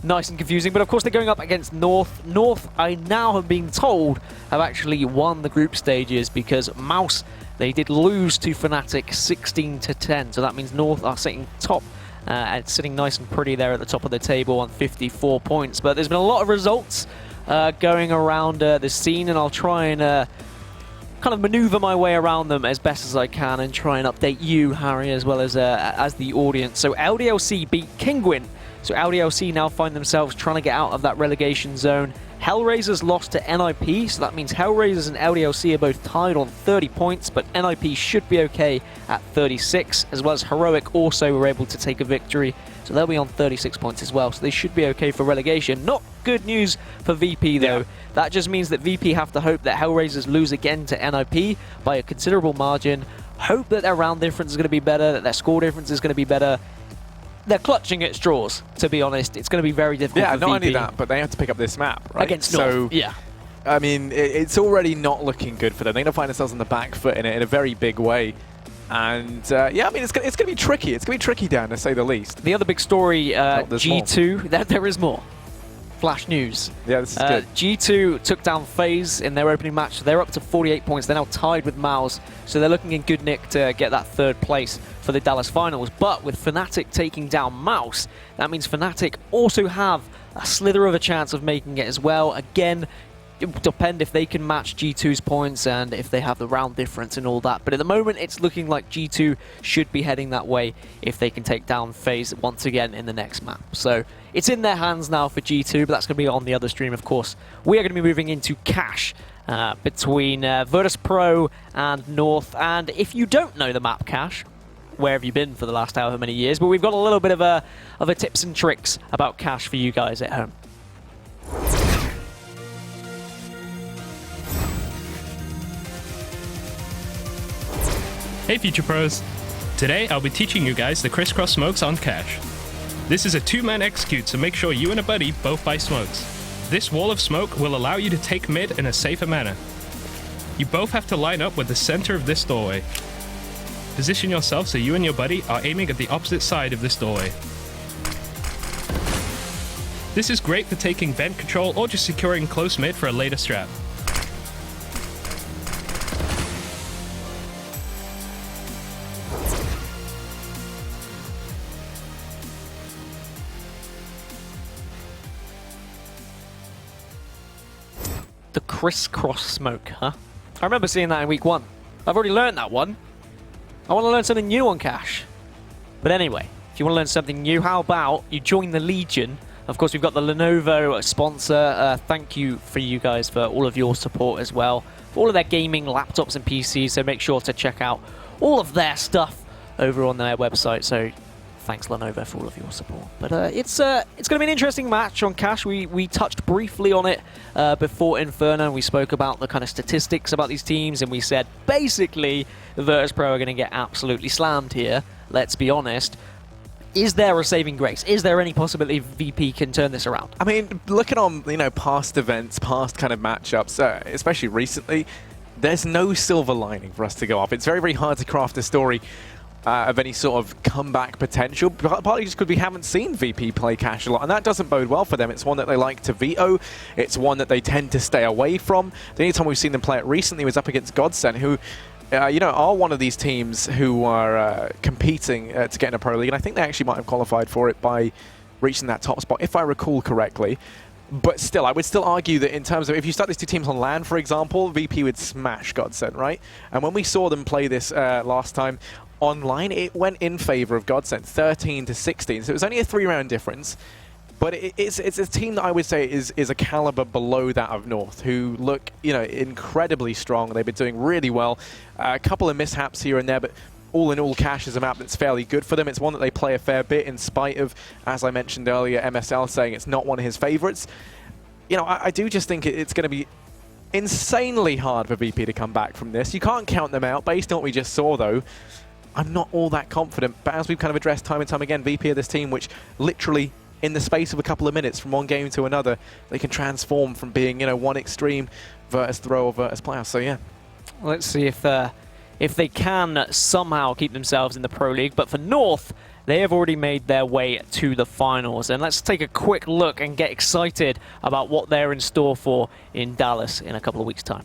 nice and confusing. But of course, they're going up against North. North, I now have been told, have actually won the group stages because Mouse, they did lose to Fnatic 16-10. So that means North are sitting top and sitting nice and pretty there at the top of the table on 54 points. But there's been a lot of results going around the scene, and I'll try and kind of maneuver my way around them as best as I can and try and update you, Harry, as well as the audience. So LDLC beat Kinguin. So LDLC now find themselves trying to get out of that relegation zone. Hellraisers lost to NIP, so that means Hellraisers and LDLC are both tied on 30 points, but NIP should be okay at 36, as well as Heroic also were able to take a victory, so they'll be on 36 points as well, so they should be okay for relegation. Not good news for VP though. Yeah. That just means that VP have to hope that Hellraisers lose again to NIP by a considerable margin, hope that their round difference is going to be better, that their score difference is going to be better. They're clutching at straws, to be honest. It's going to be very difficult for not VP. only that, but they have to pick up this map, right? Against North, so, yeah. I mean, it's already not looking good for them. They're going to find themselves on the back foot in a very big way. And, yeah, I mean, it's going to be tricky. It's going to be tricky, Dan, to say the least. The other big story, G2, there is more. Flash news. Yeah, this is good. G2 took down FaZe in their opening match. They're up to 48 points. They're now tied with Mouse, so they're looking in good nick to get that third place for the Dallas Finals. But with Fnatic taking down Mouse, that means Fnatic also have a slither of a chance of making it as well. Again, it will depend if they can match G2's points and if they have the round difference and all that. But at the moment, it's looking like G2 should be heading that way if they can take down FaZe once again in the next map. So it's in their hands now for G2, but that's going to be on the other stream, of course. We are going to be moving into Cash between Virtus Pro and North. And if you don't know the map Cash, where have you been for the last however many years? But we've got a little bit of a tips and tricks about Cash for you guys at home. Hey Future Pros! Today I'll be teaching you guys the crisscross smokes on Cash. This is a two-man execute, so make sure you and a buddy both buy smokes. This wall of smoke will allow you to take mid in a safer manner. You both have to line up with the center of this doorway. Position yourself so you and your buddy are aiming at the opposite side of this doorway. This is great for taking vent control or just securing close mid for a later strat. The crisscross smoke, huh? I remember seeing that in week 1. I've already learned that one. I want to learn something new on Cash. But anyway, if you want to learn something new, how about you join the Legion? Of course, we've got the Lenovo sponsor. Thank you for you guys for all of your support as well. For all of their gaming laptops and PCs, so make sure to check out all of their stuff over on their website. So thanks, Lenovo, for all of your support. But it's going to be an interesting match on Cash. We touched briefly on it before Inferno. We spoke about the kind of statistics about these teams, and we said basically Virtus Pro are going to get absolutely slammed here. Let's be honest. Is there a saving grace? Is there any possibility VP can turn this around? I mean, looking on past events, past kind of matchups, especially recently, there's no silver lining for us to go off. It's very, very hard to craft a story of any sort of comeback potential, partly just because we haven't seen VP play Cash a lot, and that doesn't bode well for them. It's one that they like to veto. It's one that they tend to stay away from. The only time we've seen them play it recently was up against Godsend, who are one of these teams who are competing to get in a Pro League, and I think they actually might have qualified for it by reaching that top spot, if I recall correctly. But still, I would still argue that in terms of, if you start these two teams on LAN, for example, VP would smash Godsend, right? And when we saw them play this last time online, it went in favor of Godsend, 13-16. So it was only a 3-round difference. But it's a team that I would say is a caliber below that of North, who look, incredibly strong. They've been doing really well. A couple of mishaps here and there, but all in all, Cash is a map that's fairly good for them. It's one that they play a fair bit, in spite of, as I mentioned earlier, MSL saying it's not one of his favorites. I do just think it's going to be insanely hard for VP to come back from this. You can't count them out. Based on what we just saw, though, I'm not all that confident. But as we've kind of addressed time and time again, VP are this team which literally, in the space of a couple of minutes from one game to another, they can transform from being, one extreme Virtus throw or Virtus playoff. So yeah. Let's see if they can somehow keep themselves in the Pro League. But for North, they have already made their way to the finals. And let's take a quick look and get excited about what they're in store for in Dallas in a couple of weeks' time.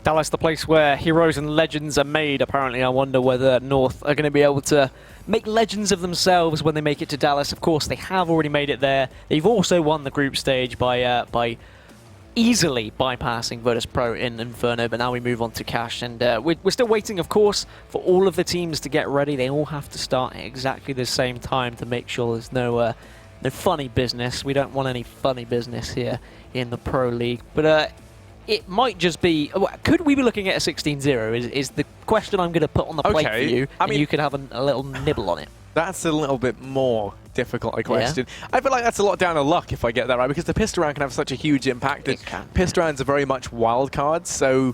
Dallas, the place where heroes and legends are made. Apparently, I wonder whether North are going to be able to make legends of themselves when they make it to Dallas. Of course, they have already made it there. They've also won the group stage by easily bypassing Virtus Pro in Inferno, but now we move on to Cash, and we're still waiting, of course, for all of the teams to get ready. They all have to start at exactly the same time to make sure there's no funny business. We don't want any funny business here in the Pro League, but it might just be... Could we be looking at a 16-0 is the question I'm going to put on the plate for you, and you could have a little nibble on it. That's a little bit more difficult a question. Yeah. I feel like that's a lot down to luck if I get that right, because the pistol round can have such a huge impact. Pistol rounds are very much wild cards, so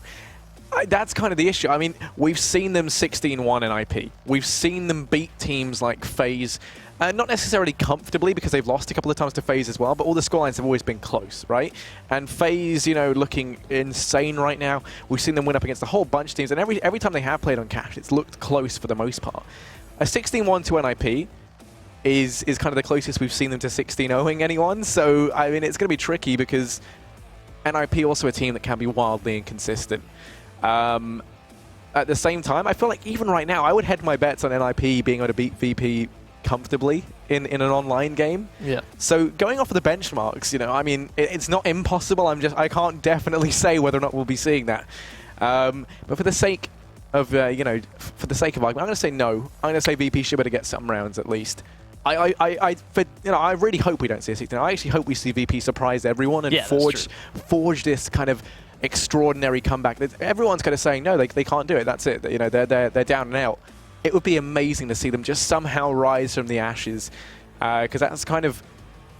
that's kind of the issue. I mean, we've seen them 16-1 in IP. We've seen them beat teams like FaZe, not necessarily comfortably, because they've lost a couple of times to FaZe as well, but all the scorelines have always been close, right? And FaZe, looking insane right now. We've seen them win up against a whole bunch of teams, and every time they have played on Cash, it's looked close for the most part. A 16-1 to NIP is kind of the closest we've seen them to 16-0ing anyone, so, I mean, it's going to be tricky because NIP also a team that can be wildly inconsistent. At the same time, I feel like even right now, I would head my bets on NIP being able to beat VP comfortably in an online game. Yeah. So going off of the benchmarks, I mean, it's not impossible. I can't definitely say whether or not we'll be seeing that. But for the sake of, for the sake of argument, I'm going to say no. I'm going to say VP should be able to get some rounds at least. I really hope we don't see a 16. I actually hope we see VP surprise everyone and forge this kind of extraordinary comeback. Everyone's kind of saying no, they can't do it. That's it. They're down and out. It would be amazing to see them just somehow rise from the ashes, because that's kind of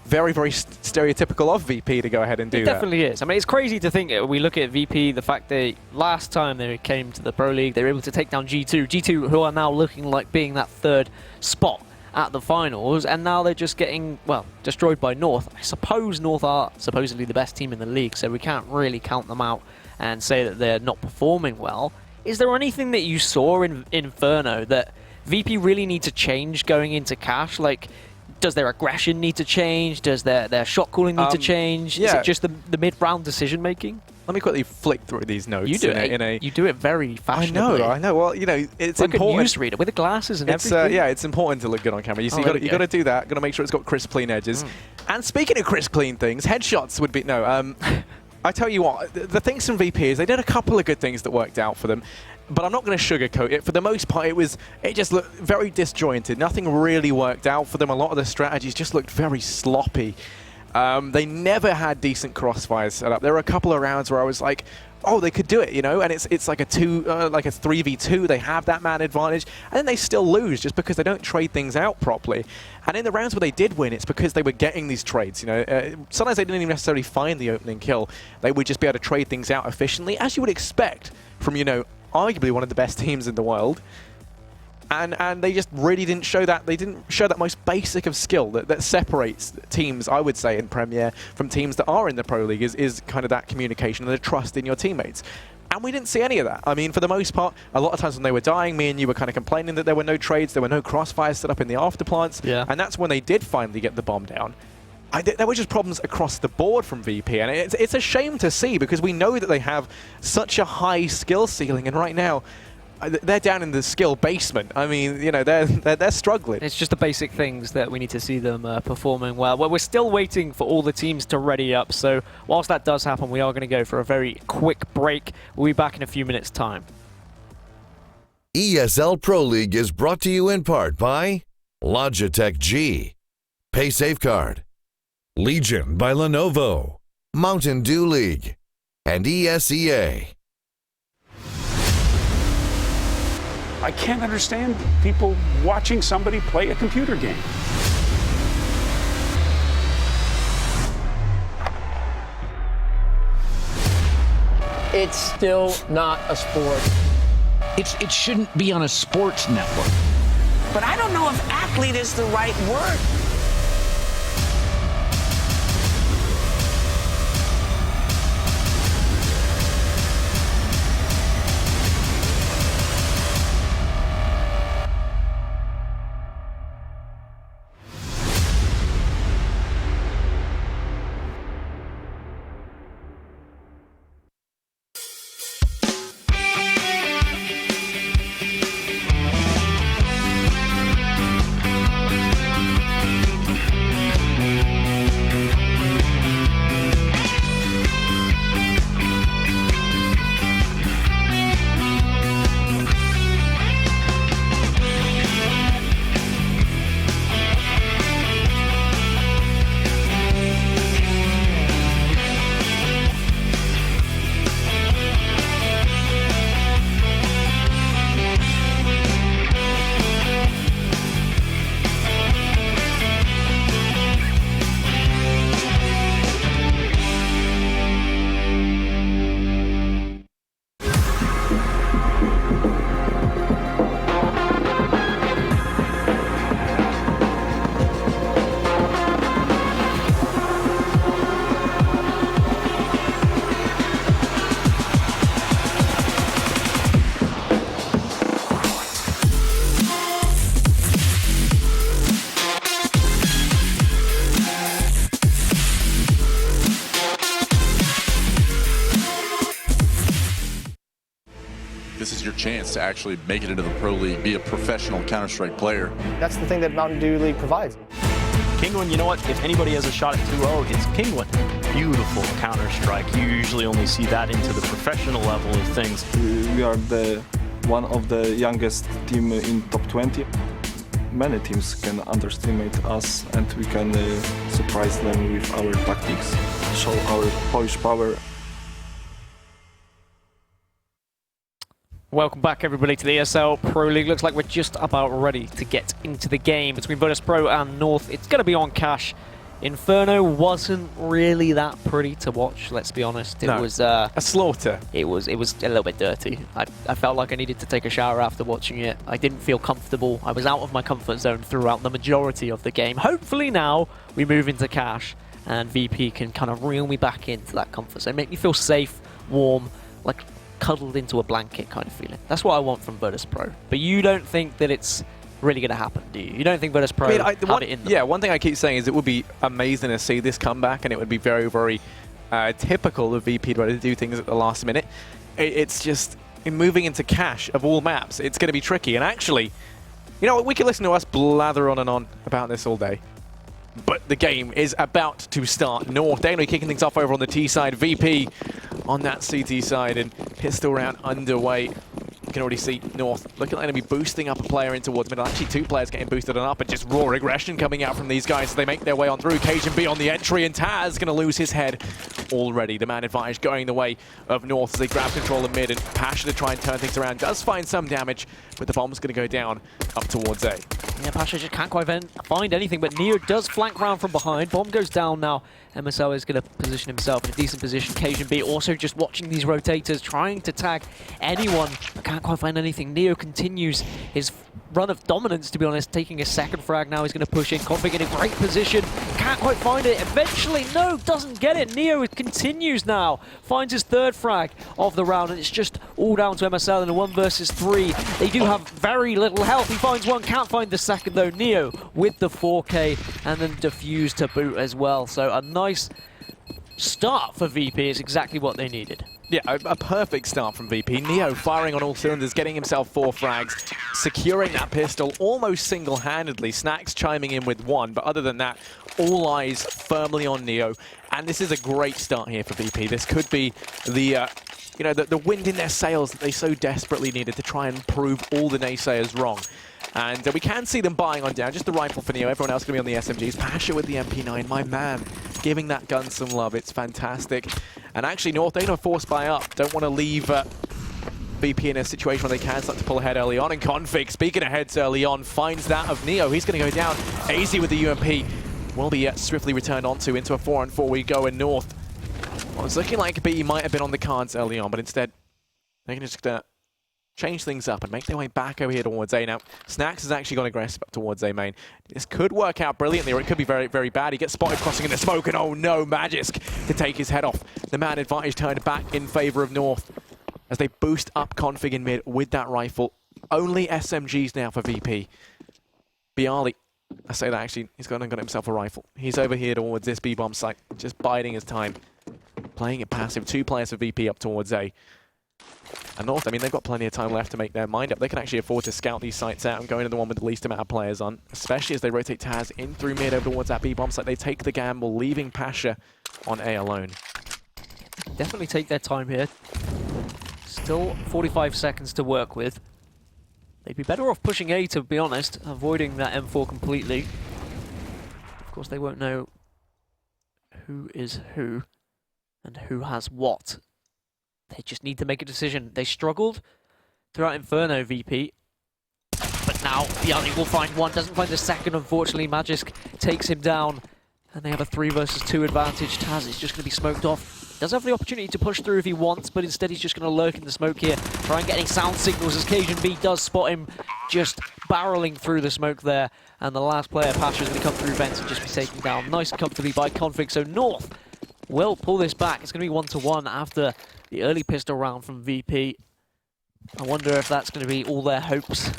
very, very stereotypical of VP to go ahead and do that. It definitely is. I mean, it's crazy to think, we look at VP, the fact that last time they came to the Pro League, they were able to take down G2. G2, who are now looking like being that third spot. at the finals, and now they're just getting, well, destroyed by North. I suppose North are supposedly the best team in the league, so we can't really count them out and say that they're not performing well. Is there anything that you saw in Inferno that VP really need to change going into Cash? Like, does their aggression need to change? Does their shot calling need to change? Yeah. Is it just the mid-round decision making? Let me quickly flick through these notes. You do it. You do it very fashionably. I know. Well, you know, it's like important. a newsreader with the glasses and It's everything. yeah, it's important to look good on camera. You see, you got to do that. Got to make sure it's got crisp, clean edges. And speaking of crisp, clean things, headshots would be no. I tell you what, the things from VP is they did a couple of good things that worked out for them. But I'm not going to sugarcoat it. For the most part, it just looked very disjointed. Nothing really worked out for them. A lot of the strategies just looked very sloppy. They never had decent crossfires set up. There were a couple of rounds where I was like, oh, they could do it, you know, and it's like a 3v2. They have that man advantage, and then they still lose just because they don't trade things out properly. And in the rounds where they did win, it's because they were getting these trades. You know, sometimes they didn't even necessarily find the opening kill. They would just be able to trade things out efficiently, as you would expect from, you know, arguably one of the best teams in the world. And they just really didn't show that. They didn't show that most basic of skill that separates teams, I would say, in Premier from teams that are in the Pro League is kind of that communication and the trust in your teammates. And we didn't see any of that. I mean, for the most part, a lot of times when they were dying, me and you were kind of complaining that there were no trades, there were no crossfires set up in the afterplants. Yeah. And that's when they did finally get the bomb down. There were just problems across the board from VP, and it's a shame to see because we know that they have such a high skill ceiling, and right now they're down in the skill basement. I mean, you know, they're struggling. It's just the basic things that we need to see them performing well. Well, we're still waiting for all the teams to ready up, so whilst that does happen, we are going to go for a very quick break. We'll be back in a few minutes' time. ESL Pro League is brought to you in part by Logitech G, Pay Safeguard, Legion by Lenovo, Mountain Dew League, and ESEA. I can't understand people watching somebody play a computer game. It's still not a sport. It shouldn't be on a sports network. But I don't know if athlete is the right word. This is your chance to actually make it into the Pro League, be a professional Counter-Strike player. That's the thing that Mountain Dew League provides. Kingwin, you know what? If anybody has a shot at 2-0, it's Kingwin. Beautiful Counter-Strike. You usually only see that into the professional level of things. We are one of the youngest team in top 20. Many teams can underestimate us and we can surprise them with our tactics, show our Polish power. Welcome back, everybody, to the ESL Pro League. Looks like we're just about ready to get into the game between Virtus Pro and North. It's going to be on Cash. Inferno wasn't really that pretty to watch, let's be honest. It was a slaughter. It was a little bit dirty. I felt like I needed to take a shower after watching it. I didn't feel comfortable. I was out of my comfort zone throughout the majority of the game. Hopefully now we move into cash and VP can kind of reel me back into that comfort zone, make me feel safe, warm, like cuddled into a blanket kind of feeling. That's what I want from Virtus Pro. But you don't think that it's really going to happen, do you? You don't think Virtus Pro have it in them? Yeah, one thing I keep saying is it would be amazing to see this comeback, and it would be very, very typical of VP to do things at the last minute. It's just, in moving into cash of all maps, it's going to be tricky. And actually, you know, we can listen to us blather on and on about this all day. But the game is about to start. North, Danway kicking things off over on the T side. VP on that CT side, and pistol round underway. You can already see North looking like they're going to be boosting up a player in towards middle. Actually, two players getting boosted on up, and just raw aggression coming out from these guys as they make their way on through. Cajun B on the entry, and Taz going to lose his head already. The man advantage going the way of North as they grab control of mid, and Pasha to try and turn things around. Does find some damage, but the bomb's going to go down up towards A. Yeah, Pasha just can't quite find anything, but Neo does flank round from behind. Bomb goes down now. MSL is going to position himself in a decent position. Cajun B also just watching these rotators, trying to tag anyone, but can't quite find anything. Neo continues his run of dominance, to be honest, taking a second frag now. He's going to push in. Config in a great position. Can't quite find it. Eventually, no, doesn't get it. Neo continues now. Finds his third frag of the round, and it's just all down to MSL in a 1 versus 3. They do have very little health. He finds one, can't find the second though. Neo with the 4K, and then defuse to boot as well. So a nice start for VP is exactly what they needed. Yeah, a perfect start from VP. Neo firing on all cylinders, getting himself 4 frags, securing that pistol almost single-handedly. Snacks chiming in with 1, but other than that, all eyes firmly on Neo. And this is a great start here for VP. This could be the the wind in their sails that they so desperately needed to try and prove all the naysayers wrong. And we can see them buying on down. Just the rifle for Neo. Everyone else going to be on the SMGs. Pasha with the MP9. My man, giving that gun some love. It's fantastic. And actually, North, they're going to force buy up. Don't want to leave VP in a situation where they can start to pull ahead early on. And Config, speaking of heads early on, finds that of Neo. He's going to go down. AZ with the UMP will be swiftly returned onto. Into a 4-on-4 we go in North. Well, it's looking like B might have been on the cards early on, but instead, they're going to just change things up and make their way back over here towards A. Now, Snacks has actually gone aggressive up towards A main. This could work out brilliantly, or it could be very, very bad. He gets spotted crossing in the smoke, and oh no, Magisk to take his head off. The man advantage turned back in favor of North as they boost up Config in mid with that rifle. Only SMGs now for VP. Bialy, I say that actually, he's gone and got himself a rifle. He's over here towards this B-bomb site, just biding his time. Playing it passive, 2 players for VP up towards A. And North, I mean, they've got plenty of time left to make their mind up. They can actually afford to scout these sites out and go into the one with the least amount of players on, especially as they rotate Taz in through mid over towards that B-bomb site. They take the gamble, leaving Pasha on A alone. Definitely take their time here. Still 45 seconds to work with. They'd be better off pushing A, to be honest, avoiding that M4 completely. Of course, they won't know who is who and who has what. They just need to make a decision. They struggled throughout Inferno, VP. But now, Bialy will find one, doesn't find the second, unfortunately. Magisk takes him down, and they have a 3 versus 2 advantage. Taz is just going to be smoked off. Does have the opportunity to push through if he wants, but instead he's just going to lurk in the smoke here. Try and get any sound signals as Cajun B does spot him just barreling through the smoke there. And the last player, Pasha, is going to come through vents and just be taken down. Nice and comfortably by Config. So North will pull this back. It's going to be 1-1 after the early pistol round from VP. I wonder if that's going to be all their hopes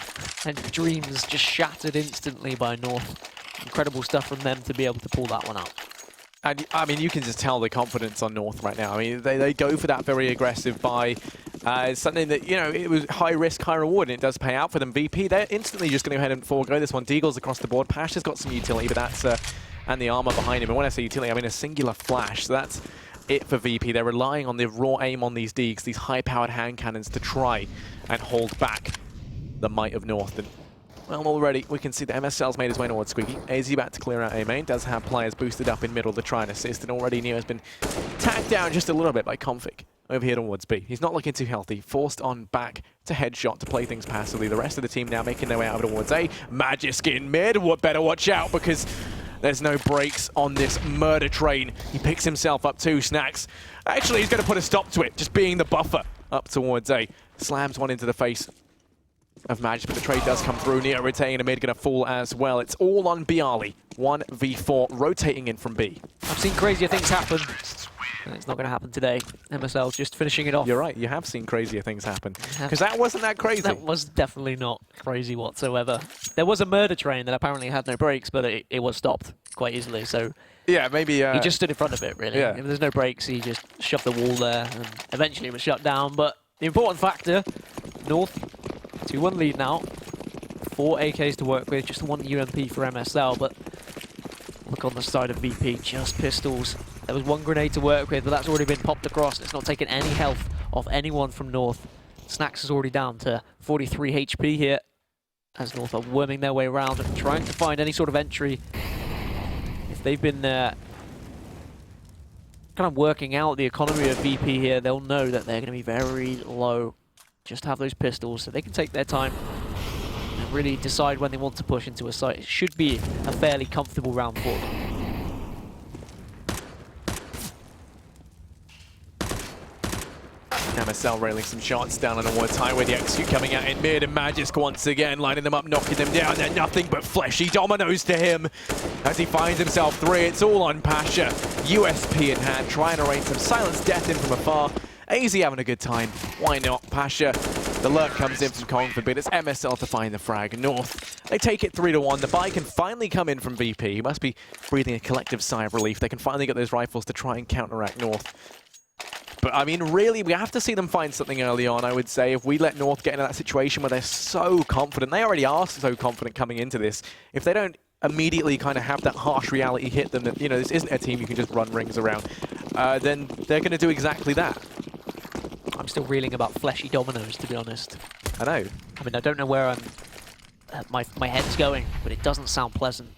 and dreams just shattered instantly by North. Incredible stuff from them to be able to pull that one out. And I mean, you can just tell the confidence on North right now. I mean, they go for that very aggressive buy. It's something that, you know, it was high risk, high reward, and it does pay out for them. VP, they're instantly just going to go ahead and forego this one. Deagle's across the board. Pasha's got some utility, but that's and the armor behind him. And when I say utility, I mean a singular flash. So that's it for VP. They're relying on the raw aim on these Deags, these high-powered hand cannons, to try and hold back the might of North. And, well, already we can see that MSL's made his way towards Squeaky. AZ about to clear out A main. Does have players boosted up in middle to try and assist. And already Neo has been tagged down just a little bit by Config over here towards B. He's not looking too healthy. Forced on back to headshot to play things passively. The rest of the team now making their way out towards A. Magisk in mid. What better watch out, because There's no brakes on this murder train. He picks himself up too, Snacks. Actually, he's going to put a stop to it, just being the buffer up towards A. Slams one into the face of Magic, but the trade does come through. Neo retaining a mid, going to fall as well. It's all on Bialy. 1v4, rotating in from B. I've seen crazier things happen. And it's not going to happen today. MSL just finishing it off. You're right, you have seen crazier things happen. Because that wasn't that crazy. That was definitely not crazy whatsoever. There was a murder train that apparently had no brakes, but it was stopped quite easily. So yeah, maybe he just stood in front of it, really. Yeah. If there's no brakes, he just shoved the wall there, and eventually it was shut down. But the important factor, North, 2-1 lead now. 4 AKs to work with, just 1 UMP for MSL, but look on the side of VP, just pistols. There was 1 grenade to work with, but that's already been popped across. It's not taking any health off anyone from North. Snacks is already down to 43 HP here, as North are worming their way around and trying to find any sort of entry. If they've been kind of working out the economy of VP here, they'll know that they're going to be very low. Just have those pistols so they can take their time and really decide when they want to push into a site. It should be a fairly comfortable round for them. MSL railing some shots down on towards Highway. The execute coming out in mid, and Magisk once again lining them up, knocking them down. They're nothing but fleshy dominoes to him as he finds himself 3. It's all on Pasha. USP in hand, trying to rain some silence death in from afar. AZ having a good time. Why not? Pasha. The lurk comes in from Kongford, but it's MSL to find the frag. North, they take it 3-1. The buy can finally come in from VP. He must be breathing a collective sigh of relief. They can finally get those rifles to try and counteract North. But I mean, really, we have to see them find something early on, I would say. If we let North get into that situation where they're so confident, they already are so confident coming into this. If they don't immediately kind of have that harsh reality hit them that, you know, this isn't a team you can just run rings around, then they're going to do exactly that. I'm still reeling about fleshy dominoes, to be honest. I know. I mean, I don't know where my head's going, but it doesn't sound pleasant.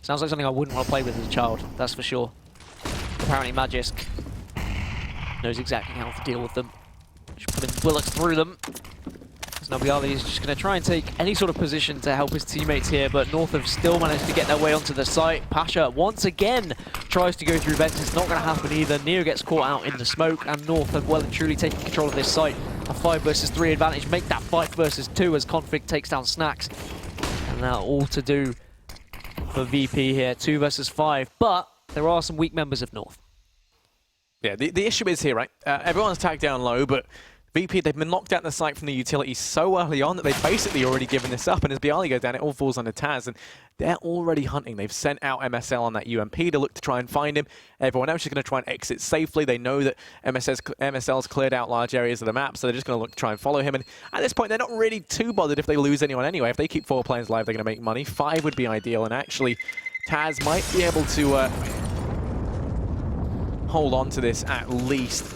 Sounds like something I wouldn't want to play with as a child, that's for sure. Apparently Magisk knows exactly how to deal with them. Just putting bullets through them. Nobiali is just going to try and take any sort of position to help his teammates here, but North have still managed to get their way onto the site. Pasha once again tries to go through vents. It's not going to happen either. Neo gets caught out in the smoke, and North have well and truly taken control of this site. A 5 versus 3 advantage, make that 5 versus 2 as Config takes down Snacks. And now all to do for VP here, 2 versus 5, but there are some weak members of North. Yeah, the issue is here, right? Everyone's tagged down low, but VP, they've been locked out in the site from the utility so early on that they've basically already given this up, and as Bialy goes down, it all falls under Taz, and they're already hunting. They've sent out MSL on that UMP to look to try and find him. Everyone else is going to try and exit safely. They know that MSL's cleared out large areas of the map, so they're just going to look to try and follow him, and at this point, they're not really too bothered if they lose anyone anyway. If they keep 4 players alive, they're going to make money. 5 would be ideal, and actually, Taz might be able to hold on to this at least.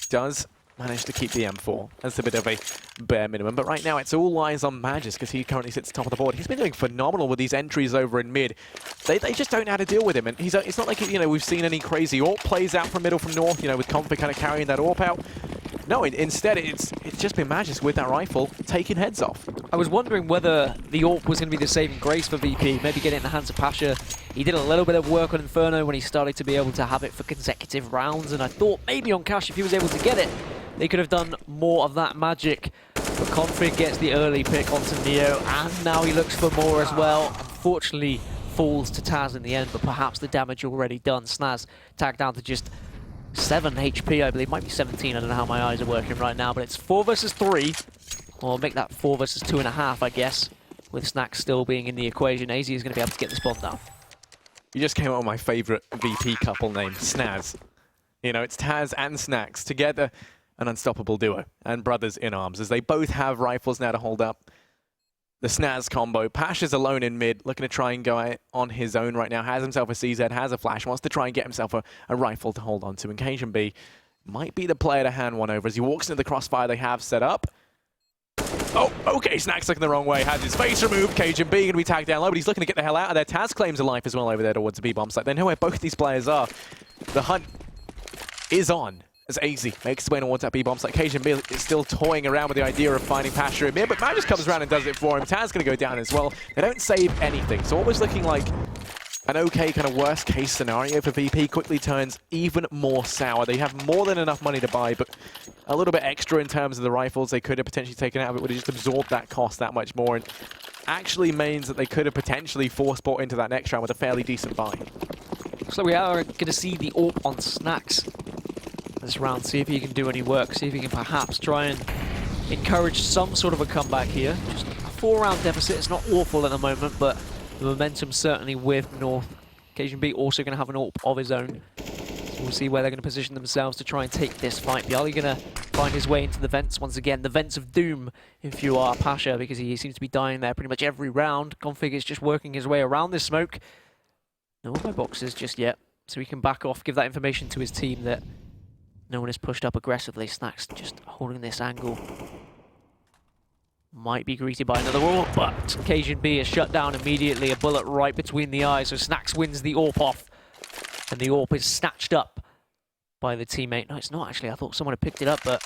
Does manage to keep the M4. That's a bit of a bare minimum. But right now, it's all eyes on Magisk because he currently sits top of the board. He's been doing phenomenal with these entries over in mid. They just don't know how to deal with him. And it's not like, you know, we've seen any crazy AWP plays out from middle from north, you know, with Config kind of carrying that AWP out. No, instead, it's just been Magisk with that rifle taking heads off. I was wondering whether the AWP was going to be the saving grace for VP, maybe get it in the hands of Pasha. He did a little bit of work on Inferno when he started to be able to have it for consecutive rounds, and I thought maybe on Cash, if he was able to get it, they could have done more of that magic. But Config gets the early pick onto Neo, and now he looks for more as well. Unfortunately, falls to Taz in the end, but perhaps the damage already done. Snaz tagged down to just 7 HP, I believe. Might be 17, I don't know how my eyes are working right now, but it's 4 versus 3. Or make that 4 versus 2.5, I guess, with Snacks still being in the equation. AZ is going to be able to get this bomb down. You just came up with my favorite VP couple name, Snaz. You know, it's Taz and Snacks together, an unstoppable duo, and brothers in arms, as they both have rifles now to hold up. The Snaz combo. Pash is alone in mid, looking to try and go on his own right now. Has himself a CZ, has a flash, wants to try and get himself a rifle to hold on to. And Cajun B might be the player to hand one over as he walks into the crossfire they have set up. Oh, okay, Snacks looking the wrong way, has his face removed. Cajun B going to be tagged down low, but he's looking to get the hell out of there. Taz claims a life as well over there towards the B-bomb site. They know where both these players are. The hunt is on. as AZ makes his way towards that B-bomb site. Cajun B is still toying around with the idea of finding Pasha in mid, but Mag just comes around and does it for him. Taz going to go down as well. They don't save anything, so what was looking like an okay kind of worst case scenario for VP quickly turns even more sour. They have more than enough money to buy, but a little bit extra in terms of the rifles they could have potentially taken out of it would have just absorbed that cost that much more, and actually means that they could have potentially forced bought into that next round with a fairly decent buy. So we are going to see the AWP on Snacks this round, see if he can do any work, see if he can perhaps try and encourage some sort of a comeback here. Just a 4-round deficit, it's not awful at the moment, but the momentum certainly with North. Cajun B also going to have an AWP of his own. So we'll see where they're going to position themselves to try and take this fight. Bialy going to find his way into the vents once again. The vents of doom if you are Pasha, because he seems to be dying there pretty much every round. Config is just working his way around this smoke. No by boxes just yet, so he can back off, give that information to his team that no one is pushed up aggressively. Snacks just holding this angle. Might be greeted by another AWP, but Cajun B is shut down immediately. A bullet right between the eyes, so Snacks wins the AWP off. And the AWP is snatched up by the teammate. No, it's not actually. I thought someone had picked it up, but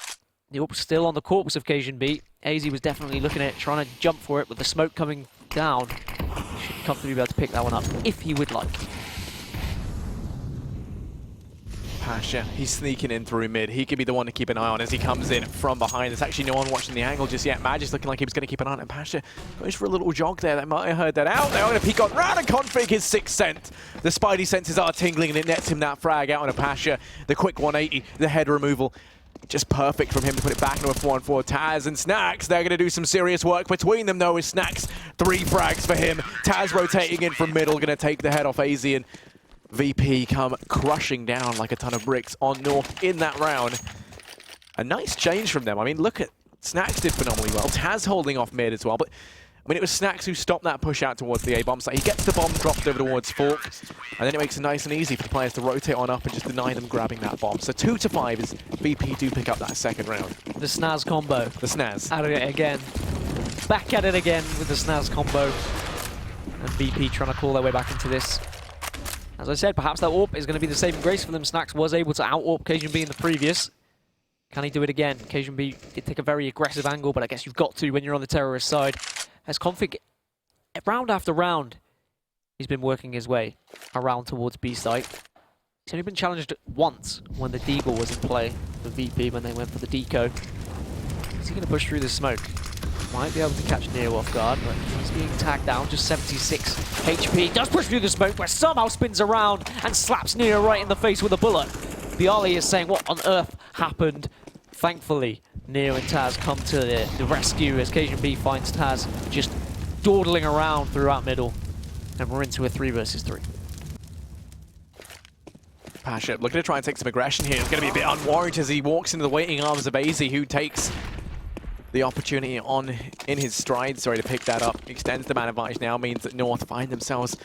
the AWP's still on the corpse of Cajun B. AZ was definitely looking at it, trying to jump for it, with the smoke coming down. He should comfortably be able to pick that one up, if he would like. Pasha, he's sneaking in through mid. He could be the one to keep an eye on as he comes in from behind. There's actually no one watching the angle just yet. Mag is looking like he was going to keep an eye on it. Pasha goes for a little jog there. They might have heard that out. They're going to peek on round and config his 6th scent. The spidey senses are tingling and it nets him that frag out on a Pasha. The quick 180, the head removal. Just perfect from him to put it back into a 4-on-4. Taz and Snacks, they're going to do some serious work between them though, with Snacks. 3 frags for him. Taz rotating in from middle, going to take the head off AZ, and VP come crushing down like a ton of bricks on North in that round. A nice change from them. I mean, look at Snacks did phenomenally well. Taz holding off mid as well, but I mean, it was Snacks who stopped that push out towards the A-bomb site. He gets the bomb dropped over towards Fork, and then it makes it nice and easy for the players to rotate on up and just deny them grabbing that bomb. So 2-5 as VP do pick up that second round. The Snaz combo. The Snaz. At it again. Back at it again with the Snaz combo. And VP trying to claw their way back into this. As I said, perhaps that AWP is going to be the saving grace for them. Snacks was able to out-AWP Cajun B in the previous. Can he do it again? Cajun B did take a very aggressive angle, but I guess you've got to when you're on the terrorist side. As Config, round after round, he's been working his way around towards B site. He's only been challenged once when the Deagle was in play for VP when they went for the deco. Is he going to push through the smoke? Might be able to catch Neo off guard, but he's being tagged down, just 76 HP. Does push through the smoke, but somehow spins around and slaps Neo right in the face with a bullet. Bialy is saying, what on earth happened? Thankfully, Neo and Taz come to the rescue as Cajun B finds Taz just dawdling around throughout middle. And we're into a 3 versus 3. Pasha looking to try and take some aggression here. It's going to be a bit unwarranted as he walks into the waiting arms of AZ, who takes the opportunity in his stride, to pick that up. Extends the man advantage now, means that North find themselves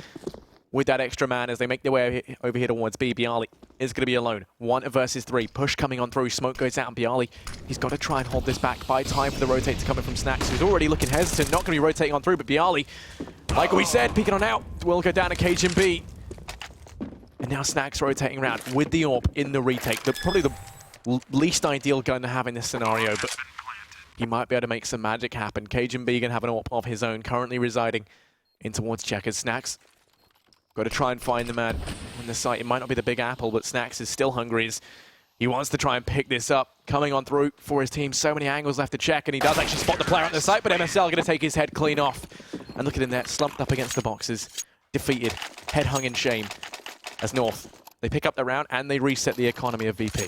with that extra man as they make their way over here towards B. Bialy is going to be alone. 1 versus 3. Push coming on through. Smoke goes out, and Bialy, he's got to try and hold this back. Buy time for the rotate to come in from Snacks, who's already looking hesitant. Not going to be rotating on through, but Bialy, like we said, peeking on out, will go down to Cajun B. And now Snacks rotating around with the AWP in the retake. Probably the least ideal gun to have in this scenario, but he might be able to make some magic happen. Cajun B going to have an AWP of his own, currently residing in towards Checkers. Snacks got to try and find the man on the site. It might not be the Big Apple, but Snacks is still hungry. He wants to try and pick this up. Coming on through for his team. So many angles left to check, and he does actually spot the player on the site, but MSL going to take his head clean off. And look at him there, slumped up against the boxes. Defeated. Head hung in shame. As North, they pick up the round, and they reset the economy of VP.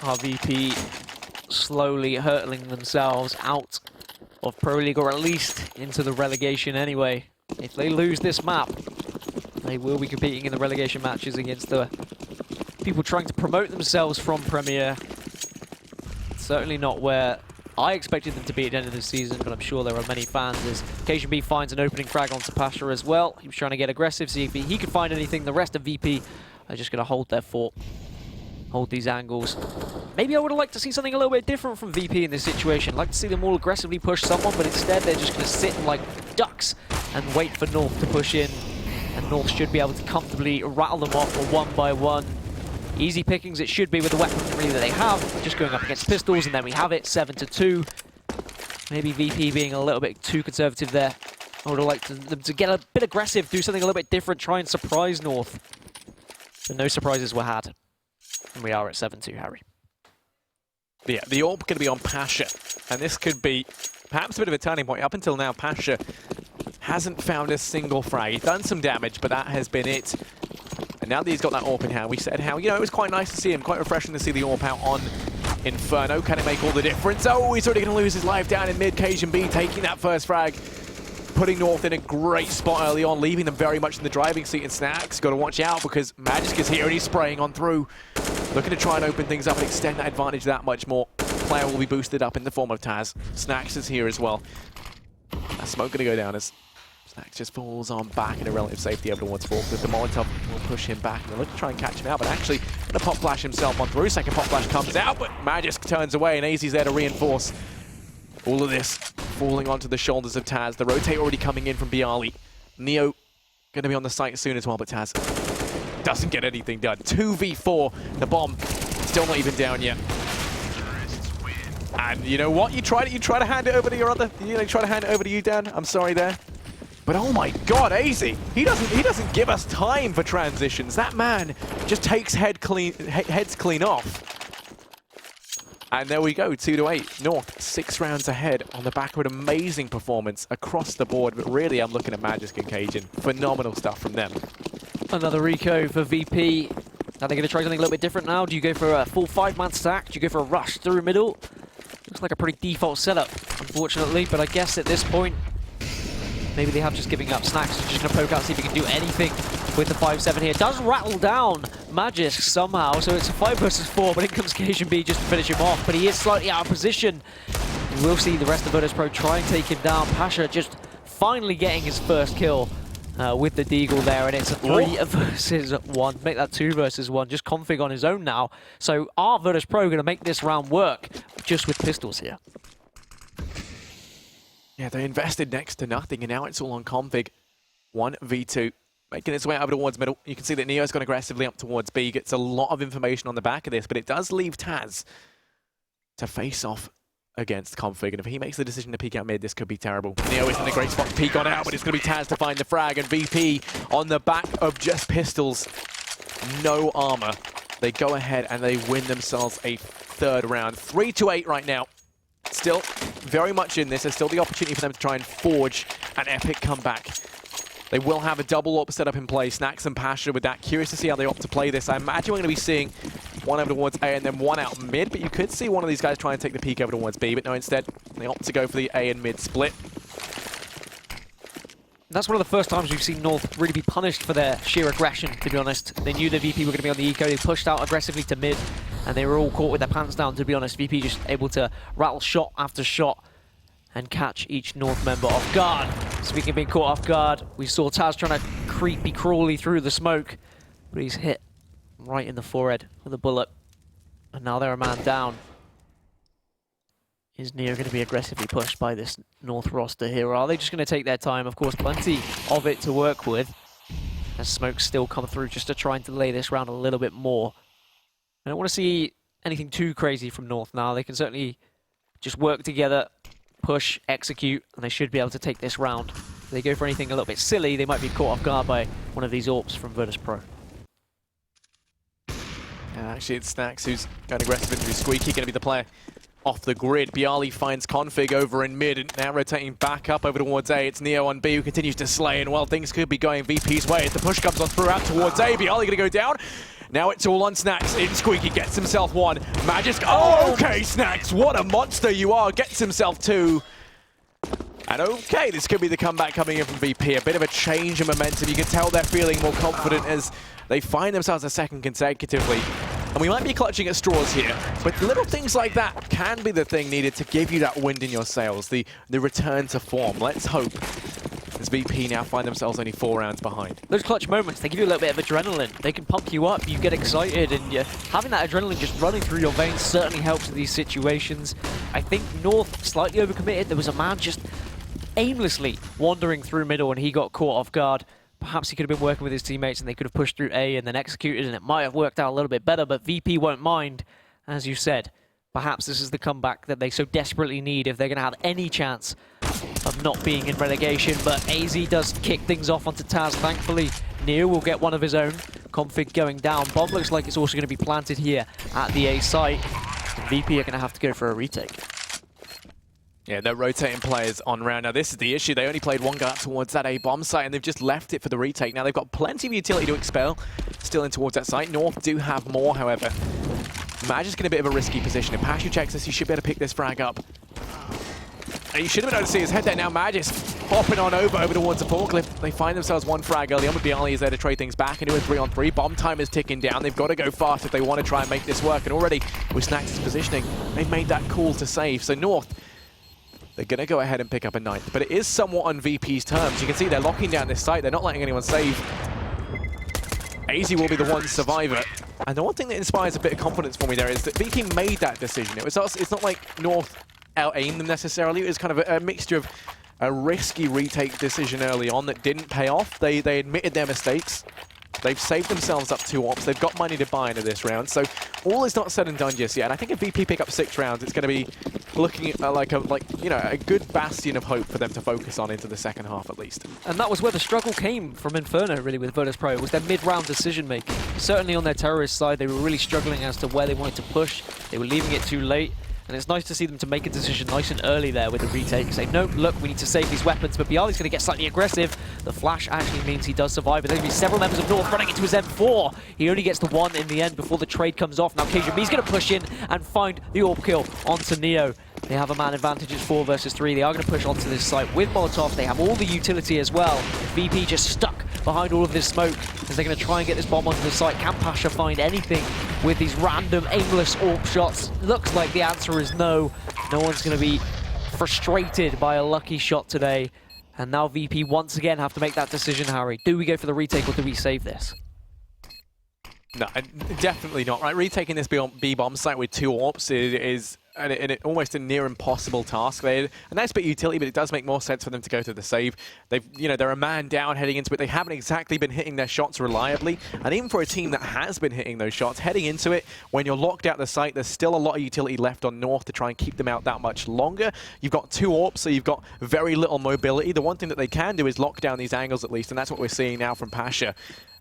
Our VP slowly hurtling themselves out of Pro League, or at least into the relegation anyway. If they lose this map, they will be competing in the relegation matches against the people trying to promote themselves from Premier. Certainly not where I expected them to be at the end of the season, but I'm sure there are many fans as Cajun B finds an opening frag onto Pasha as well. He was trying to get aggressive, see if he could find anything. The rest of VP are just going to hold their fort, hold these angles. Maybe I would have liked to see something a little bit different from VP in this situation. I'd like to see them all aggressively push someone, but instead they're just going to sit like ducks and wait for North to push in. And North should be able to comfortably rattle them off one by one. Easy pickings it should be with the weaponry that they have. Just going up against pistols, and then we have it 7-2. Maybe VP being a little bit too conservative there. I would have liked them to get a bit aggressive, do something a little bit different, try and surprise North. But no surprises were had. And we are at 7-2, Harry. Yeah, the AWP going to be on Pasha, and this could be perhaps a bit of a turning point. Up until now, Pasha hasn't found a single frag. He's done some damage, but that has been it. And now that he's got that AWP in hand, we said how, it was quite nice to see him, quite refreshing to see the AWP out on Inferno. Can it make all the difference? Oh, he's already going to lose his life down in mid. Cajun B taking that first frag, putting North in a great spot early on, leaving them very much in the driving seat. And Snacks got to watch out because Magisk is here and he's spraying on through. Looking to try and open things up and extend that advantage that much more. Player will be boosted up in the form of Taz. Snacks is here as well. That smoke going to go down as Snacks just falls on back in a relative safety over towards Forklift. The Molotov will push him back. They'll look to try and catch him out, but actually going to pop flash himself on through. Second pop flash comes out, but Magisk turns away and AZ's there to reinforce. All of this falling onto the shoulders of Taz. The rotate already coming in from Bialy. Neo going to be on the site soon as well, but Taz doesn't get anything done. 2v4. The bomb still not even down yet. And you know what? You try to hand it over to your other. Try to hand it over to you, Dan. I'm sorry there. But oh my God, AZ! He doesn't give us time for transitions. That man just takes heads clean off. And there we go, 2-8. North 6 rounds ahead on the back of an amazing performance across the board. But really, I'm looking at Magisk and Cajun. Phenomenal stuff from them. Another Rico for VP. Are they going to try something a little bit different now? Do you go for a full 5-man stack? Do you go for a rush through middle? Looks like a pretty default setup, unfortunately. But I guess at this point, maybe they have just giving up. Snacks is just going to poke out, see if he can do anything with the 5-7 here. Does rattle down Magisk somehow, so it's a 5 versus 4, but in comes Cajun B just to finish him off. But he is slightly out of position. We'll see the rest of Virtus Pro try and take him down. Pasha just finally getting his first kill with the Deagle there, and it's a 3 versus 1. Make that 2 versus 1. Just config on his own now. So are Virtus Pro going to make this round work just with pistols here? Yeah, they invested next to nothing, and now it's all on config. 1v2. Making its way over towards middle. You can see that Neo's gone aggressively up towards B. Gets a lot of information on the back of this, but it does leave Taz to face off against config. And if he makes the decision to peek out mid, this could be terrible. Neo is in a great spot to peek on out, but it's going to be Taz to find the frag. And VP on the back of just pistols. No armor. They go ahead and they win themselves a 3rd round. 3-8 right now. Still very much in this. There's still the opportunity for them to try and forge an epic comeback. They will have a double AWP set up in play. Snacks and Pasha with that. Curious to see how they opt to play this. I imagine we're going to be seeing one over towards A and then one out mid, but you could see one of these guys try and take the peek over towards B, but no, instead they opt to go for the A and mid split. That's one of the first times we've seen North really be punished for their sheer aggression, to be honest. They knew the VP were going to be on the eco. They pushed out aggressively to mid, and they were all caught with their pants down, to be honest. VP just able to rattle shot after shot and catch each North member off guard. Speaking of being caught off guard, we saw Taz trying to creepy crawly through the smoke, but he's hit right in the forehead with a bullet. And now they're a man down. Is Neo going to be aggressively pushed by this North roster here, or are they just going to take their time? Of course, plenty of it to work with, as smokes still come through just to try and delay this round a little bit more. I don't want to see anything too crazy from North now. They can certainly just work together, push, execute, and they should be able to take this round. If they go for anything a little bit silly, they might be caught off guard by one of these AWPs from Virtus Pro. And actually it's Snacks who's going aggressive into Squeaky, going to be the player off the grid. Bialy finds config over in mid, and now rotating back up over towards A. It's Neo on B who continues to slay, and well, things could be going VP's way as the push comes on through out towards A. Bialy going to go down. Now it's all on Snacks. In Squeaky gets himself 1. Magisk. Oh, okay, Snacks. What a monster you are. Gets himself 2. And okay, this could be the comeback coming in from VP. A bit of a change in momentum. You can tell they're feeling more confident as they find themselves a 2nd consecutively. And we might be clutching at straws here, but little things like that can be the thing needed to give you that wind in your sails, the return to form. Let's hope as VP now find themselves only 4 rounds behind. Those clutch moments, they give you a little bit of adrenaline. They can pump you up, you get excited, and having that adrenaline just running through your veins certainly helps in these situations. I think North slightly overcommitted. There was a man just aimlessly wandering through middle and he got caught off guard perhaps he could have been working with his teammates and they could have pushed through A and then executed, and it might have worked out a little bit better, but VP won't mind. As you said, perhaps this is the comeback that they so desperately need if they're going to have any chance of not being in relegation. But AZ does kick things off onto Taz. Thankfully, Neo will get one of his own. Config going down. Bomb looks like it's also going to be planted here at the A site. And VP are going to have to go for a retake. Yeah, no rotating players on round. Now, this is the issue. They only played one guy up towards that A bomb site, and they've just left it for the retake. Now, they've got plenty of utility to expel still in towards that site. North do have more, however. Magic's in a bit of a risky position. If Pashu checks this, he should be able to pick this frag up. And you should have been able to see his head there. Now Magic's hopping on over towards the forklift. They find themselves one frag early on, but Bialy is there to trade things back into a 3-on-3. Bomb time is ticking down. They've got to go fast if they want to try and make this work. And already, with Snax's positioning, they've made that call to save. So North, they're going to go ahead and pick up a 9th. But it is somewhat on VP's terms. You can see they're locking down this site. They're not letting anyone save. AZ will be the one survivor. And the one thing that inspires a bit of confidence for me there is that VP made that decision. It's not like North out-aimed them necessarily. It was kind of a mixture of a risky retake decision early on that didn't pay off. They admitted their mistakes. They've saved themselves up 2 ops. They've got money to buy into this round. So all is not said and done just yet. And I think if VP pick up 6 rounds, it's going to be looking at a good bastion of hope for them to focus on into the second half at least. And that was where the struggle came from Inferno, really, with Virtus Pro. It was their mid-round decision-making. Certainly on their terrorist side, they were really struggling as to where they wanted to push. They were leaving it too late. And it's nice to see them to make a decision nice and early there with the retake. Say, no, look, we need to save these weapons. But Bialy's going to get slightly aggressive. The flash actually means he does survive. But there's going to be several members of North running into his M4. He only gets the 1 in the end before the trade comes off. Now KGB's going to push in and find the AWP kill onto Neo. They have a man advantage. It's 4 versus 3. They are going to push onto this site with Molotov. They have all the utility as well. VP just stuck behind all of this smoke as they're going to try and get this bomb onto the site. Can Pasha find anything with these random aimless AWP shots? Looks like the answer is no. No one's going to be frustrated by a lucky shot today. And now VP once again have to make that decision, Harry. Do we go for the retake or do we save this? No, definitely not. Right, retaking this B-bomb site with 2 AWPs is almost a near impossible task. They had a nice bit of utility, but it does make more sense for them to go to the save. They're a man down heading into it. They haven't exactly been hitting their shots reliably, and even for a team that has been hitting those shots, heading into it, when you're locked out the site, there's still a lot of utility left on North to try and keep them out that much longer. You've got 2 AWPs, so you've got very little mobility. The one thing that they can do is lock down these angles at least, and that's what we're seeing now from Pasha,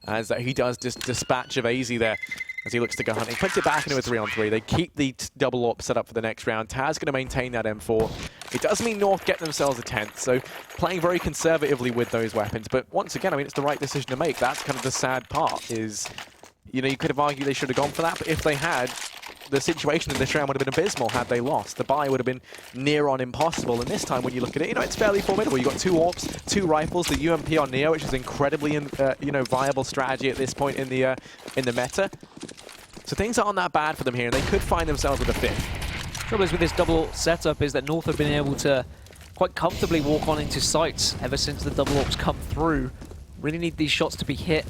as he does just dispatch of AZ there as he looks to go hunting. Puts it back into a 3-on-3. They keep the double AWP set up for the next round. Taz going to maintain that M4. It does mean North get themselves a 10th, so playing very conservatively with those weapons. But once again, I mean, it's the right decision to make. That's kind of the sad part is, you could have argued they should have gone for that, but if they had, the situation in this round would have been abysmal had they lost. The buy would have been near on impossible. And this time, when you look at it, it's fairly formidable. You've got 2 AWPs, 2 rifles, the UMP on Neo, which is incredibly, viable strategy at this point in the meta. So things aren't that bad for them here. They could find themselves with a 5th. Trouble is with this double setup is that North have been able to quite comfortably walk on into sites ever since the double AWPs come through. Really need these shots to be hit.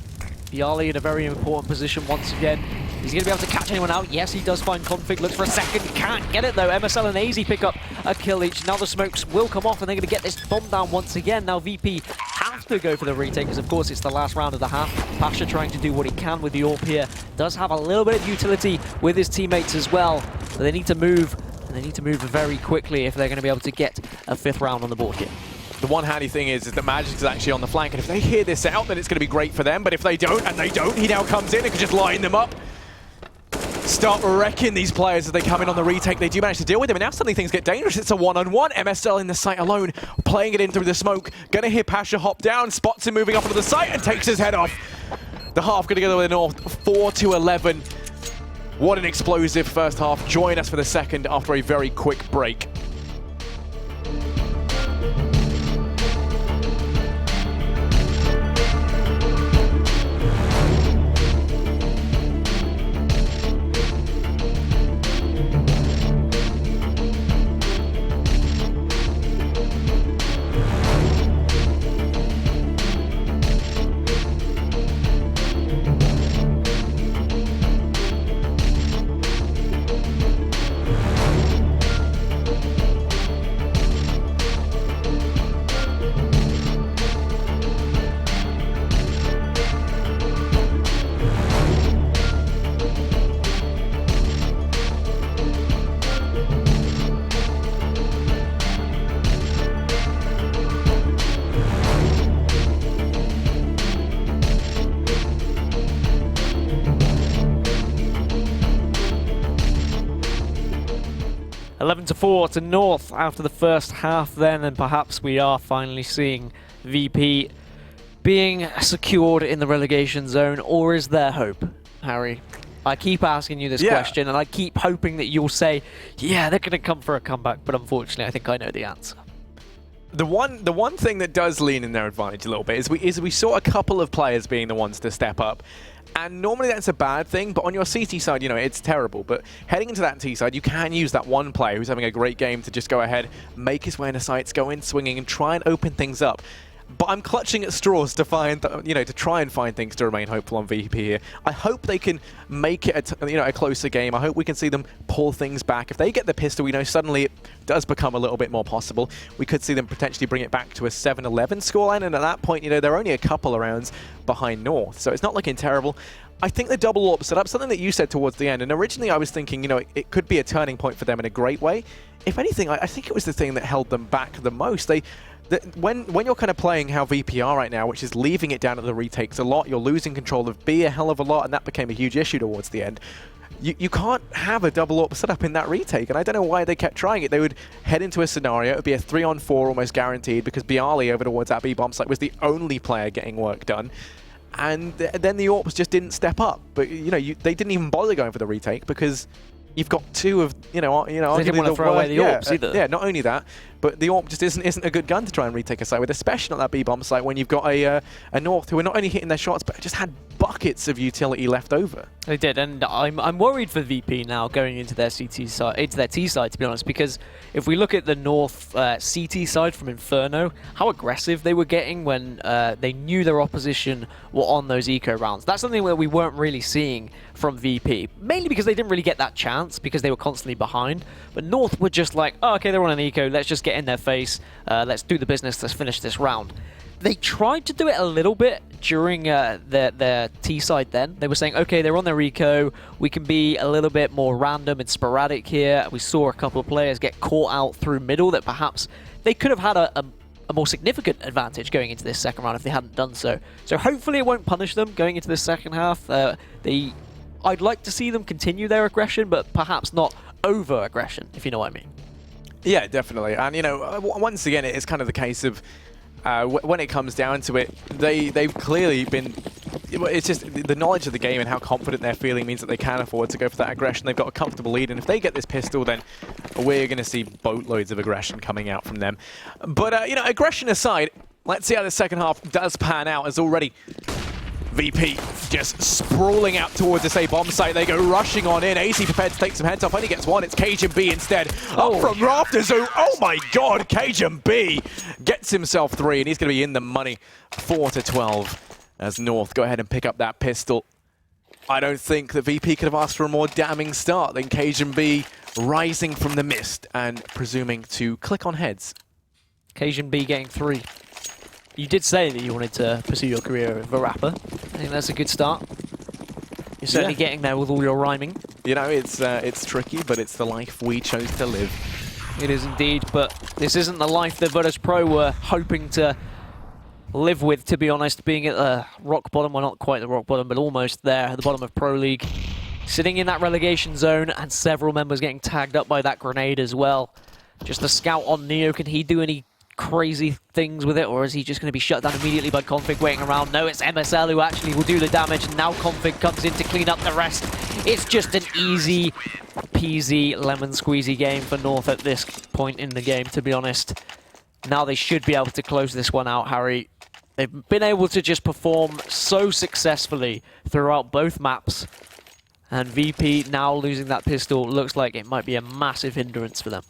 Bialy in a very important position once again. He's going to be able to catch anyone out. Yes, he does find Config. Looks for a second. Can't get it, though. MSL and AZ pick up a kill each. Now the smokes will come off, and they're going to get this bomb down once again. Now VP have to go for the retake, because, of course, it's the last round of the half. Pasha trying to do what he can with the AWP here. Does have a little bit of utility with his teammates as well. But they need to move, and they need to move very quickly if they're going to be able to get a 5th round on the board here. The one handy thing is that Magic is actually on the flank, and if they hear this out, then it's going to be great for them. But if they don't, he now comes in and can just line them up. Start wrecking these players as they come in on the retake. They do manage to deal with him, and now suddenly things get dangerous. It's a 1-on-1. MSL in the site alone, playing it in through the smoke. Going to hear Pasha hop down, spots him moving up onto the site, and takes his head off. The half going to go to the North, 4-11. What an explosive first half. Join us for the second after a very quick break. 11-4 to North after the first half then, and perhaps we are finally seeing VP being secured in the relegation zone, or is there hope, Harry? I keep asking you this question, and I keep hoping that you'll say, yeah, they're going to come for a comeback, but unfortunately, I think I know the answer. The one thing that does lean in their advantage a little bit is we saw a couple of players being the ones to step up. And normally that's a bad thing, but on your CT side, you know, it's terrible. But heading into that T side, you can use that one player who's having a great game to just go ahead, make his way into sights, go in swinging, and try and open things up. But I'm clutching at straws to find, to try and find things to remain hopeful on VP here. I hope they can make it a closer game. I hope we can see them pull things back. If they get the pistol, suddenly it does become a little bit more possible. We could see them potentially bring it back to a 7-11 scoreline, and at that point, they're only a couple of rounds behind North, so it's not looking terrible. I think the double AWP setup, something that you said towards the end, and originally I was thinking, it could be a turning point for them in a great way. If anything, I think it was the thing that held them back the most. When you're kind of playing how VP are right now, which is leaving it down at the retakes a lot, you're losing control of B a hell of a lot, and that became a huge issue towards the end. You can't have a double AWP setup in that retake, and I don't know why they kept trying it. They would head into a scenario, it would be a 3-on-4 almost guaranteed, because Bialy over towards that B bomb site was the only player getting work done. And then the AWPs just didn't step up. But, they didn't even bother going for the retake because you've got two of, they didn't want to throw away the AWPs either. Yeah, not only that, but the AWP just isn't a good gun to try and retake a site with, especially on that B-bomb site when you've got a North who are not only hitting their shots, but just had buckets of utility left over. They did, and I'm worried for VP now going into their CT side, into their T side, to be honest, because if we look at the North CT side from Inferno, how aggressive they were getting when they knew their opposition were on those eco rounds. That's something that we weren't really seeing from VP, mainly because they didn't really get that chance because they were constantly behind. But North were just like, oh, okay, they're on an eco, let's just get in their face, let's do the business, let's finish this round. They tried to do it a little bit during their T side then. They were saying, okay, they're on their eco, we can be a little bit more random and sporadic here. We saw a couple of players get caught out through middle that perhaps they could have had a more significant advantage going into this second round if they hadn't done so. So hopefully it won't punish them going into this second half. I'd like to see them continue their aggression, but perhaps not over-aggression, if you know what I mean. Yeah, definitely. And, once again, it's kind of the case of when it comes down to it, they've clearly been... It's just the knowledge of the game and how confident they're feeling means that they can afford to go for that aggression. They've got a comfortable lead, and if they get this pistol, then we're going to see boatloads of aggression coming out from them. But, aggression aside, let's see how the second half does pan out, as already VP just sprawling out towards this A bomb site. They go rushing on in. AC prepared to take some heads off. Only gets one. It's Cajun B instead. Up from rafters. Oh my god. Cajun B gets himself 3, and he's going to be in the money. 4-12 as North go ahead and pick up that pistol. I don't think that VP could have asked for a more damning start than Cajun B rising from the mist and presuming to click on heads. Cajun B getting 3. You did say that you wanted to pursue your career as a rapper. I think that's a good start. You're certainly getting there with all your rhyming. It's tricky, but it's the life we chose to live. It is indeed, but this isn't the life that Virtus Pro were hoping to live with, to be honest, being at the rock bottom. Well, not quite the rock bottom, but almost there at the bottom of Pro League. Sitting in that relegation zone, and several members getting tagged up by that grenade as well. Just a scout on Neo. Can he do any crazy things with it, or is he just going to be shut down immediately by Config waiting around? No, it's MSL who actually will do the damage, and now Config comes in to clean up the rest. It's just an easy peasy lemon squeezy game for North at this point in the game, to be honest. Now they should be able to close this one out, Harry. They've been able to just perform so successful throughout both maps, and VP now losing that pistol looks like it might be a massive hindrance for them.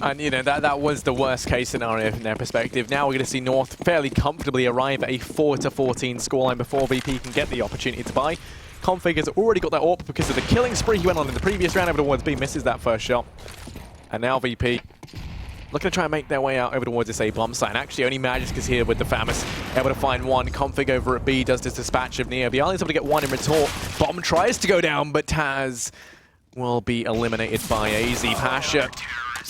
And, that was the worst case scenario from their perspective. Now we're going to see North fairly comfortably arrive at a 4-14 scoreline before VP can get the opportunity to buy. Config has already got that AWP because of the killing spree he went on in the previous round over towards B, misses that first shot. And now VP looking to try and make their way out over towards this A bomb site. And actually only Magisk is here with the Famus, able to find one. Config over at B does this dispatch of Neo. Bialy's able to get one in retort. Bomb tries to go down, but Taz will be eliminated by AZ. Pasha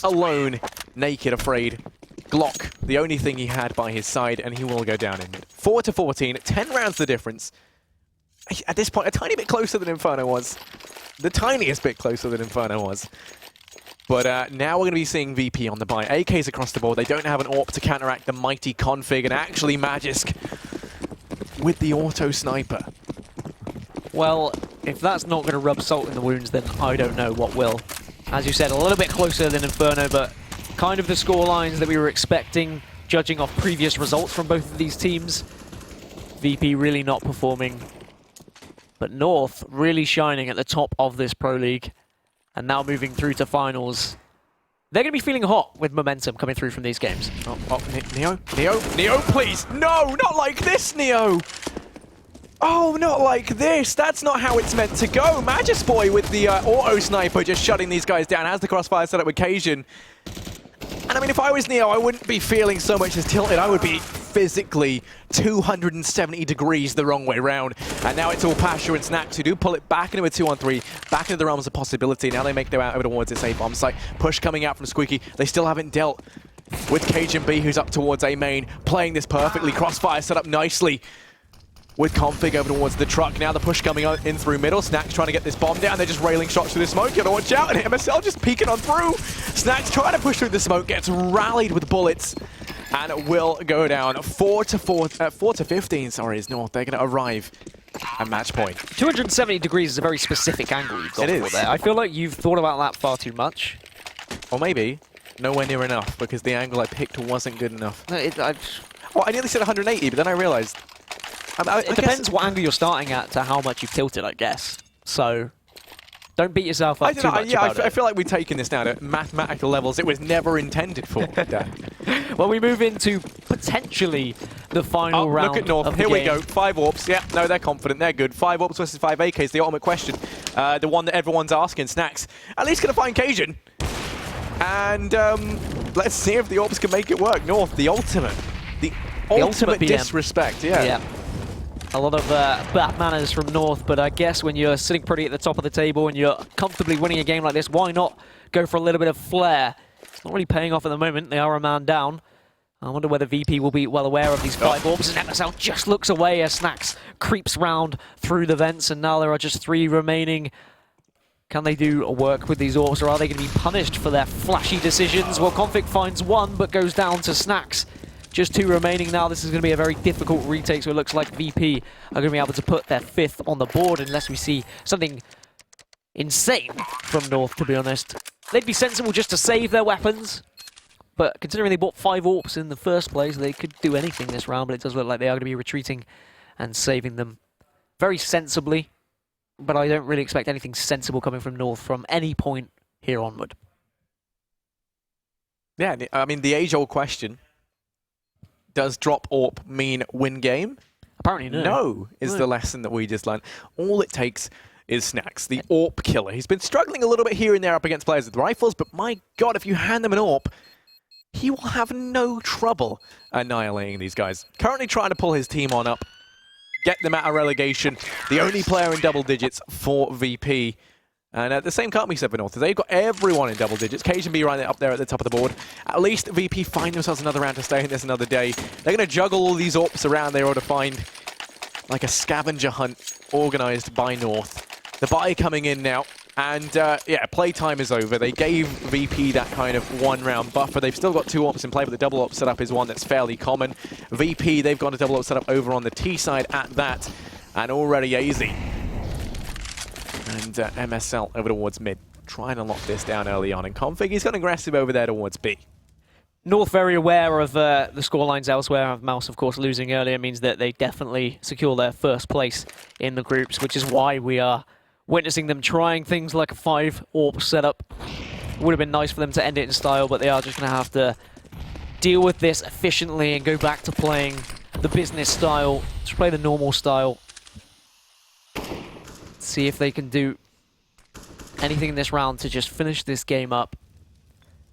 alone, naked, afraid. Glock, the only thing he had by his side, and he will go down in mid. 4-14, 10 rounds the difference. At this point, a tiny bit closer than Inferno was. The tiniest bit closer than Inferno was. But now we're going to be seeing VP on the buy. AKs across the board. They don't have an AWP to counteract the mighty config, and actually Magisk with the auto sniper. Well, if that's not going to rub salt in the wounds, then I don't know what will. As you said, a little bit closer than Inferno, but kind of the score lines that we were expecting, judging off previous results from both of these teams. VP really not performing, but North really shining at the top of this Pro League, and now moving through to finals. They're going to be feeling hot with momentum coming through from these games. Neo, please! No, not like this, Neo! Oh, not like this. That's not how it's meant to go. Magisboy with the auto sniper just shutting these guys down. Has the crossfire set up with Cajun. And I mean, if I was Neo, I wouldn't be feeling so much as tilted. I would be physically 270 degrees the wrong way round. And now it's all Pasha and Snacks who do pull it back into a 2-on-3, back into the realms of possibility. Now they make their way out over towards this A bomb site. Push coming out from Squeaky. They still haven't dealt with Cajun B, who's up towards A main, playing this perfectly. Crossfire set up nicely with config over towards the truck. Now the push coming in through middle. Snacks trying to get this bomb down. They're just railing shots through the smoke. You gotta watch out. And MSL just peeking on through. Snacks trying to push through the smoke. Gets rallied with bullets. And will go down. 4 to 15, sorry, is North. They're gonna arrive at match point. 270 degrees is a very specific angle you've got for there. I feel like you've thought about that far too much. Or maybe nowhere near enough, because the angle I picked wasn't good enough. No, well, I nearly said 180, but then I realized it depends what angle you're starting at to how much you've tilted, I guess. So don't beat yourself up too much about it. I feel like we've taken this now to mathematical levels it was never intended for. Well, we move into potentially the final round. Look at North. Here we go. 5 AWPs. Yeah, no, they're confident. They're good. 5 AWPs versus 5 AKs. The ultimate question. The one that everyone's asking. Snacks. At least going to find Cajun. And let's see if the AWPs can make it work. North, the ultimate. The ultimate disrespect. Yeah. A lot of bad manners from North, but I guess when you're sitting pretty at the top of the table and you're comfortably winning a game like this, why not go for a little bit of flair? It's not really paying off at the moment. They are a man down. I wonder whether VP will be well aware of these 5 AWPs, and MSL just looks away as Snacks creeps round through the vents, and now there are just 3 remaining. Can they do a work with these AWPs, or are they going to be punished for their flashy decisions? Well, Config finds 1, but goes down to Snacks. Just 2 remaining now. This is going to be a very difficult retake, so it looks like VP are going to be able to put their 5th on the board unless we see something insane from North, to be honest. They'd be sensible just to save their weapons, but considering they bought 5 AWPs in the first place, they could do anything this round, but it does look like they are going to be retreating and saving them very sensibly, but I don't really expect anything sensible coming from North from any point here onward. Yeah, I mean, the age-old question, does drop AWP mean win game? Apparently no. No, is the lesson that we just learned. All it takes is Snacks, the AWP killer. He's been struggling a little bit here and there up against players with rifles, but my god, if you hand them an AWP, he will have no trouble annihilating these guys. Currently trying to pull his team on up, get them out of relegation. The only player in double digits for VP. And the same can't be said for North. They've got everyone in double digits. Cajun B right up there at the top of the board. At least VP find themselves another round to stay in this another day. They're going to juggle all these AWPs around there to find like a scavenger hunt organized by North. The buy coming in now. And yeah, playtime is over. They gave VP that kind of 1-round buffer. They've still got 2 AWPs in play, but the double AWP setup is one that's fairly common. VP, they've got a double AWP setup over on the T side at that. And already easy. And MSL over towards mid, trying to lock this down early on. And Config, he's got aggressive over there towards B. North very aware of the scorelines elsewhere. Mouse, of course, losing earlier means that they definitely secure their first place in the groups, which is why we are witnessing them trying things like a 5 AWP setup. Would have been nice for them to end it in style, but they are just going to have to deal with this efficiently and go back to playing the business style, to play the normal style. See if they can do anything in this round to just finish this game up.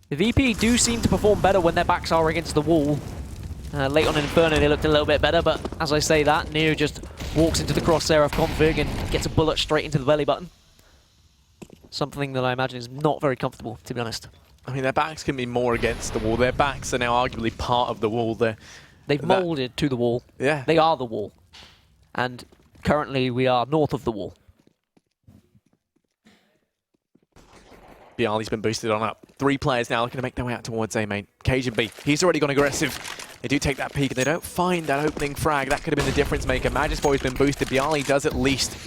The VP do seem to perform better when their backs are against the wall. Late on in Inferno they looked a little bit better, but as I say that, Neo just walks into the crosshair of Config and gets a bullet straight into the belly button. Something that I imagine is not very comfortable, to be honest. I mean, their backs can be more against the wall. Their backs are now arguably part of the wall. They've molded to the wall. Yeah. They are the wall. And currently we are north of the wall. Bialy's been boosted on up. 3 players now looking to make their way out towards A main. Cajun B, he's already gone aggressive. They do take that peek and they don't find that opening frag. That could have been the difference maker. Magisboy's been boosted. Bialy does at least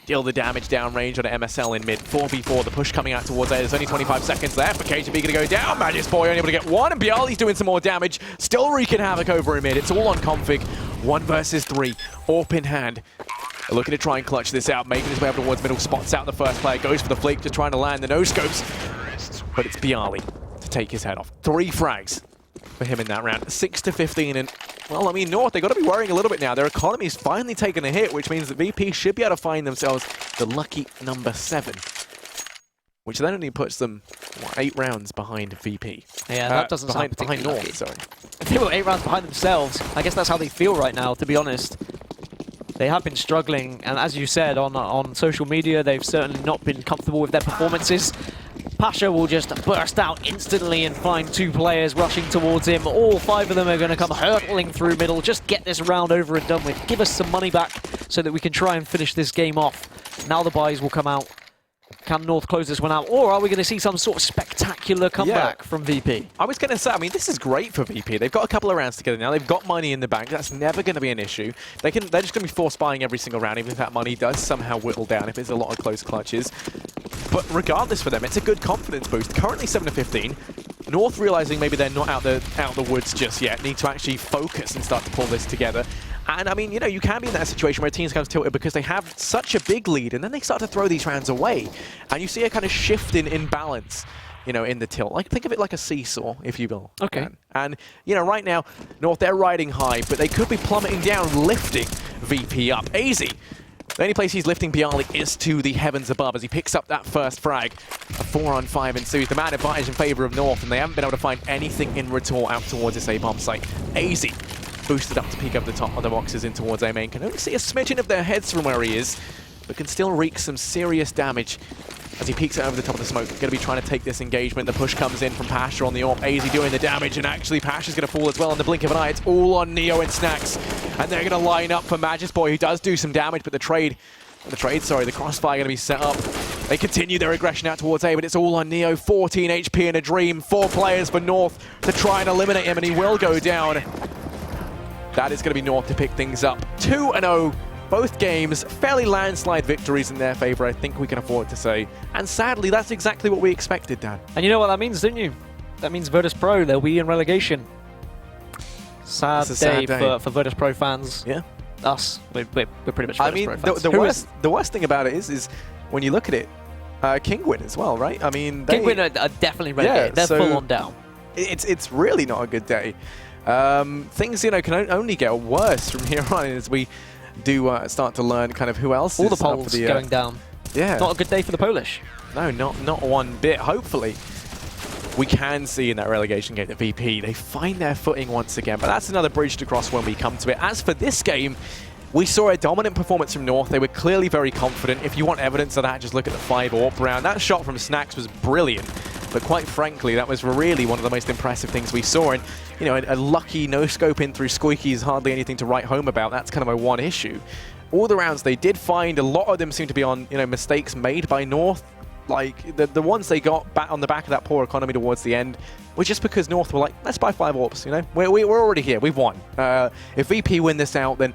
deal the damage downrange on an MSL in mid. 4v4, the push coming out towards A. There's only 25 seconds left, but Cajun B gonna go down. Magisboy only able to get 1, and Bialy's doing some more damage. Still wreaking havoc over in mid. It's all on config. 1 versus 3, AWP in hand. Looking to try and clutch this out, making his way up towards middle, spots out the first player, goes for the flick, just trying to land the no-scopes. But it's Bialy to take his head off. 3 frags for him in that round. 6 to 15, and, well, I mean, North, they've got to be worrying a little bit now. Their economy's finally taken a hit, which means that VP should be able to find themselves the lucky number 7. Which then only puts them, what, 8 rounds behind VP. Yeah, that doesn't sound behind particularly North, lucky. sorry. They were 8 rounds behind themselves. I guess that's how they feel right now, to be honest. They have been struggling, and as you said, on social media, they've certainly not been comfortable with their performances. Pasha will just burst out instantly and find 2 players rushing towards him. All 5 of them are going to come hurtling through middle. Just get this round over and done with. Give us some money back so that we can try and finish this game off. Now the buys will come out. Can North close this one out, or are we going to see some sort of spectacular comeback from VP? I was going to say, I mean, this is great for VP. They've got a couple of rounds together now. They've got money in the bank. That's never going to be an issue. They're just going to be force buying every single round, even if that money does somehow whittle down, if there's a lot of close clutches. But regardless for them, it's a good confidence boost. Currently 7 to 15. North realizing maybe they're not out the woods just yet, need to actually focus and start to pull this together. And I mean, you know, you can be in that situation where a team's kind of tilted because they have such a big lead, and then they start to throw these rounds away. And you see a kind of shift in balance, you know, in the tilt. Like, think of it like a seesaw, if you will. Okay. And, you know, right now, North, they're riding high, but they could be plummeting down, lifting VP up. AZ, the only place he's lifting Bialy is to the heavens above as he picks up that first frag. A 4-on-5 ensues. The man advantage in favor of North, and they haven't been able to find anything in retort out towards this A-bomb site. AZ boosted up to peek up the top of the boxes in towards A main. Can only see a smidgen of their heads from where he is, but can still wreak some serious damage as he peeks over the top of the smoke. Going to be trying to take this engagement. The push comes in from Pasha on the AWP. AZ doing the damage, and actually Pasha's going to fall as well in the blink of an eye. It's all on Neo and Snacks, and they're going to line up for Magisboy, who does do some damage, but the crossfire going to be set up. They continue their aggression out towards A, but it's all on Neo. 14 HP in a dream. 4 players for North to try and eliminate him, and he will go down. That is going to be North to pick things up. 2-0, both games, fairly landslide victories in their favor, I think we can afford to say. And sadly, that's exactly what we expected, Dan. And you know what that means, don't you? That means Virtus Pro, they'll be in relegation. Sad day for Virtus Pro fans. Yeah. Us, we're pretty much Virtus I mean, Pro fans. the worst thing about it is when you look at it, Kingwin as well, right? I mean, Kingwin are definitely relegated. They're full on down. It's really not a good day. Things, you know, can only get worse from here on as we do start to learn kind of who else all is the polls going down. Yeah. Not a good day for the Polish. No, not one bit. Hopefully, we can see in that relegation game that VP, they find their footing once again. But that's another bridge to cross when we come to it. As for this game, we saw a dominant performance from North. They were clearly very confident. If you want evidence of that, just look at the 5 AWP round. That shot from Snacks was brilliant. But quite frankly, that was really one of the most impressive things we saw. And, you know, a lucky no-scope in through Squeaky is hardly anything to write home about. That's kind of my one issue. All the rounds they did find, a lot of them seem to be on, you know, mistakes made by North. Like, the ones they got back on the back of that poor economy towards the end were just because North were like, let's buy 5 AWPs, you know? We're already here. We've won. If VP win this out, then,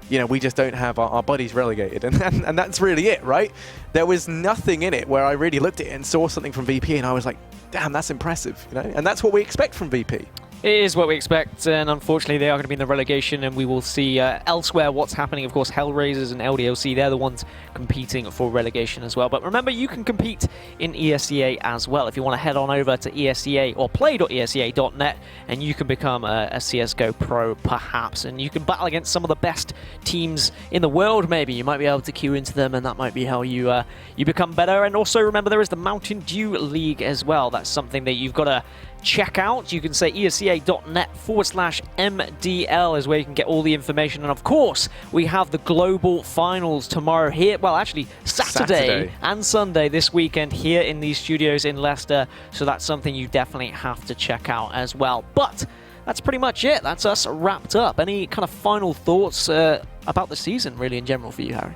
you know, we just don't have our buddies relegated. And that's really it, right? There was nothing in it where I really looked at it and saw something from VP and I was like, damn, that's impressive, you know? And that's what we expect from VP. It is what we expect, and unfortunately they are going to be in the relegation, and we will see elsewhere what's happening. Of course, Hellraisers and LDLC, they're the ones competing for relegation as well. But remember, you can compete in ESEA as well. If you want to head on over to ESEA or play.esea.net, and you can become a CSGO pro, perhaps. And you can battle against some of the best teams in the world, maybe. You might be able to queue into them, and that might be how you become better. And also, remember, there is the Mountain Dew League as well. That's something that you've got to check out. You can say esea.net/MDL is where you can get all the information. And of course, we have the global finals tomorrow here. Well, actually, Saturday and Sunday this weekend here in these studios in Leicester. So that's something you definitely have to check out as well. But that's pretty much it. That's us wrapped up. Any kind of final thoughts about the season, really, in general for you, Harry?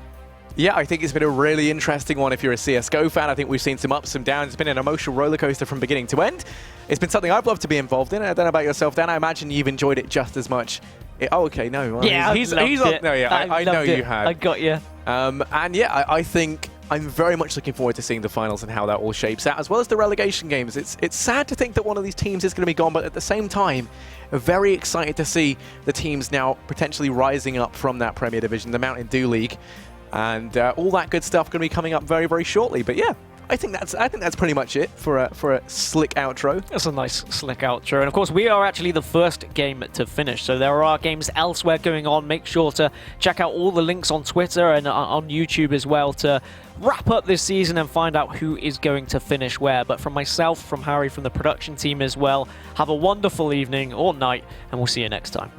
Yeah, I think it's been a really interesting one if you're a CSGO fan. I think we've seen some ups, some downs. It's been an emotional roller coaster from beginning to end. It's been something I've loved to be involved in. I don't know about yourself, Dan. I imagine you've enjoyed it just as much. Oh, okay, no. Yeah, he's loved it. No, yeah, I know you have. I got you. And yeah, I think I'm very much looking forward to seeing the finals and how that all shapes out, as well as the relegation games. It's sad to think that one of these teams is going to be gone, but at the same time, very excited to see the teams now potentially rising up from that Premier Division, the Mountain Dew League, and all that good stuff going to be coming up very, very shortly. But yeah, I think that's pretty much it for a slick outro. That's a nice slick outro. And of course, we are actually the first game to finish. So there are games elsewhere going on. Make sure to check out all the links on Twitter and on YouTube as well to wrap up this season and find out who is going to finish where. But from myself, from Harry, from the production team as well, have a wonderful evening or night, and we'll see you next time.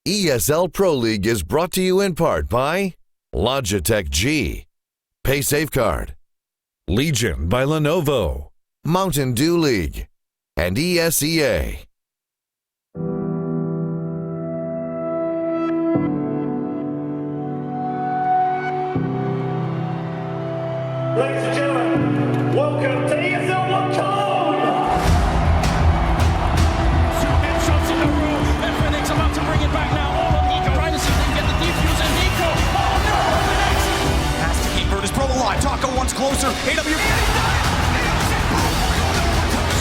ESL Pro League is brought to you in part by Logitech G, Pay Safeguard, Legion by Lenovo, Mountain Dew League, and ESEA. Ladies and gentlemen, welcome to ESL 1 Cologne! 2 headshots in a row. Inferno's about to bring it back now. All on Nico. Trying to see if they can get the defuse, and Nico. Oh no! Phoenix! Has to keep Virtus Pro alive. Taco once closer. AW. He's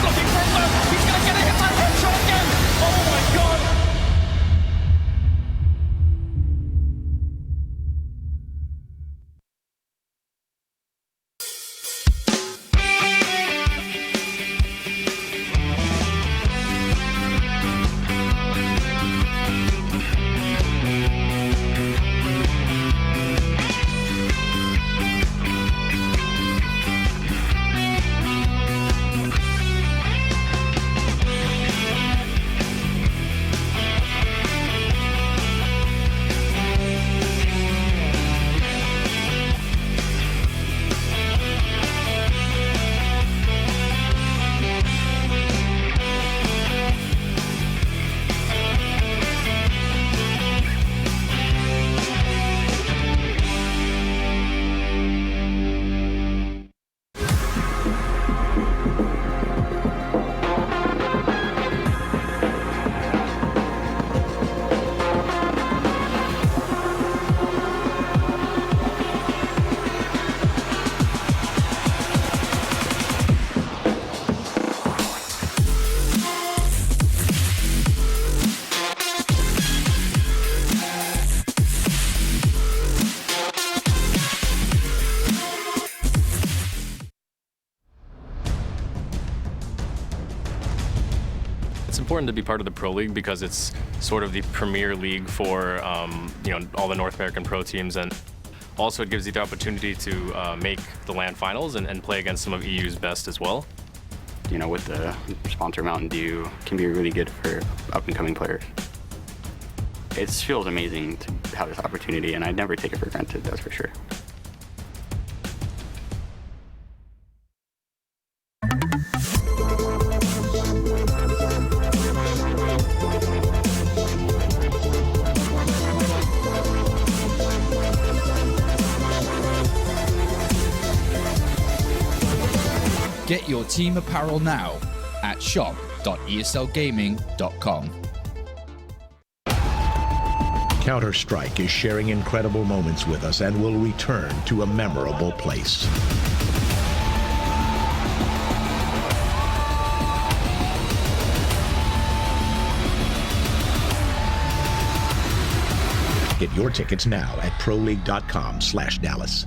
looking further. He's gonna get a hit on headshot again. Oh my god! It's important to be part of the Pro League because it's sort of the premier league for all the North American pro teams, and also it gives you the opportunity to make the LAN finals and play against some of EU's best as well. You know, with the sponsor Mountain Dew, can be really good for up-and-coming players. It feels amazing to have this opportunity, and I'd never take it for granted, that's for sure. Get your team apparel now at shop.eslgaming.com. Counter-Strike is sharing incredible moments with us and will return to a memorable place. Get your tickets now at proleague.com/Dallas.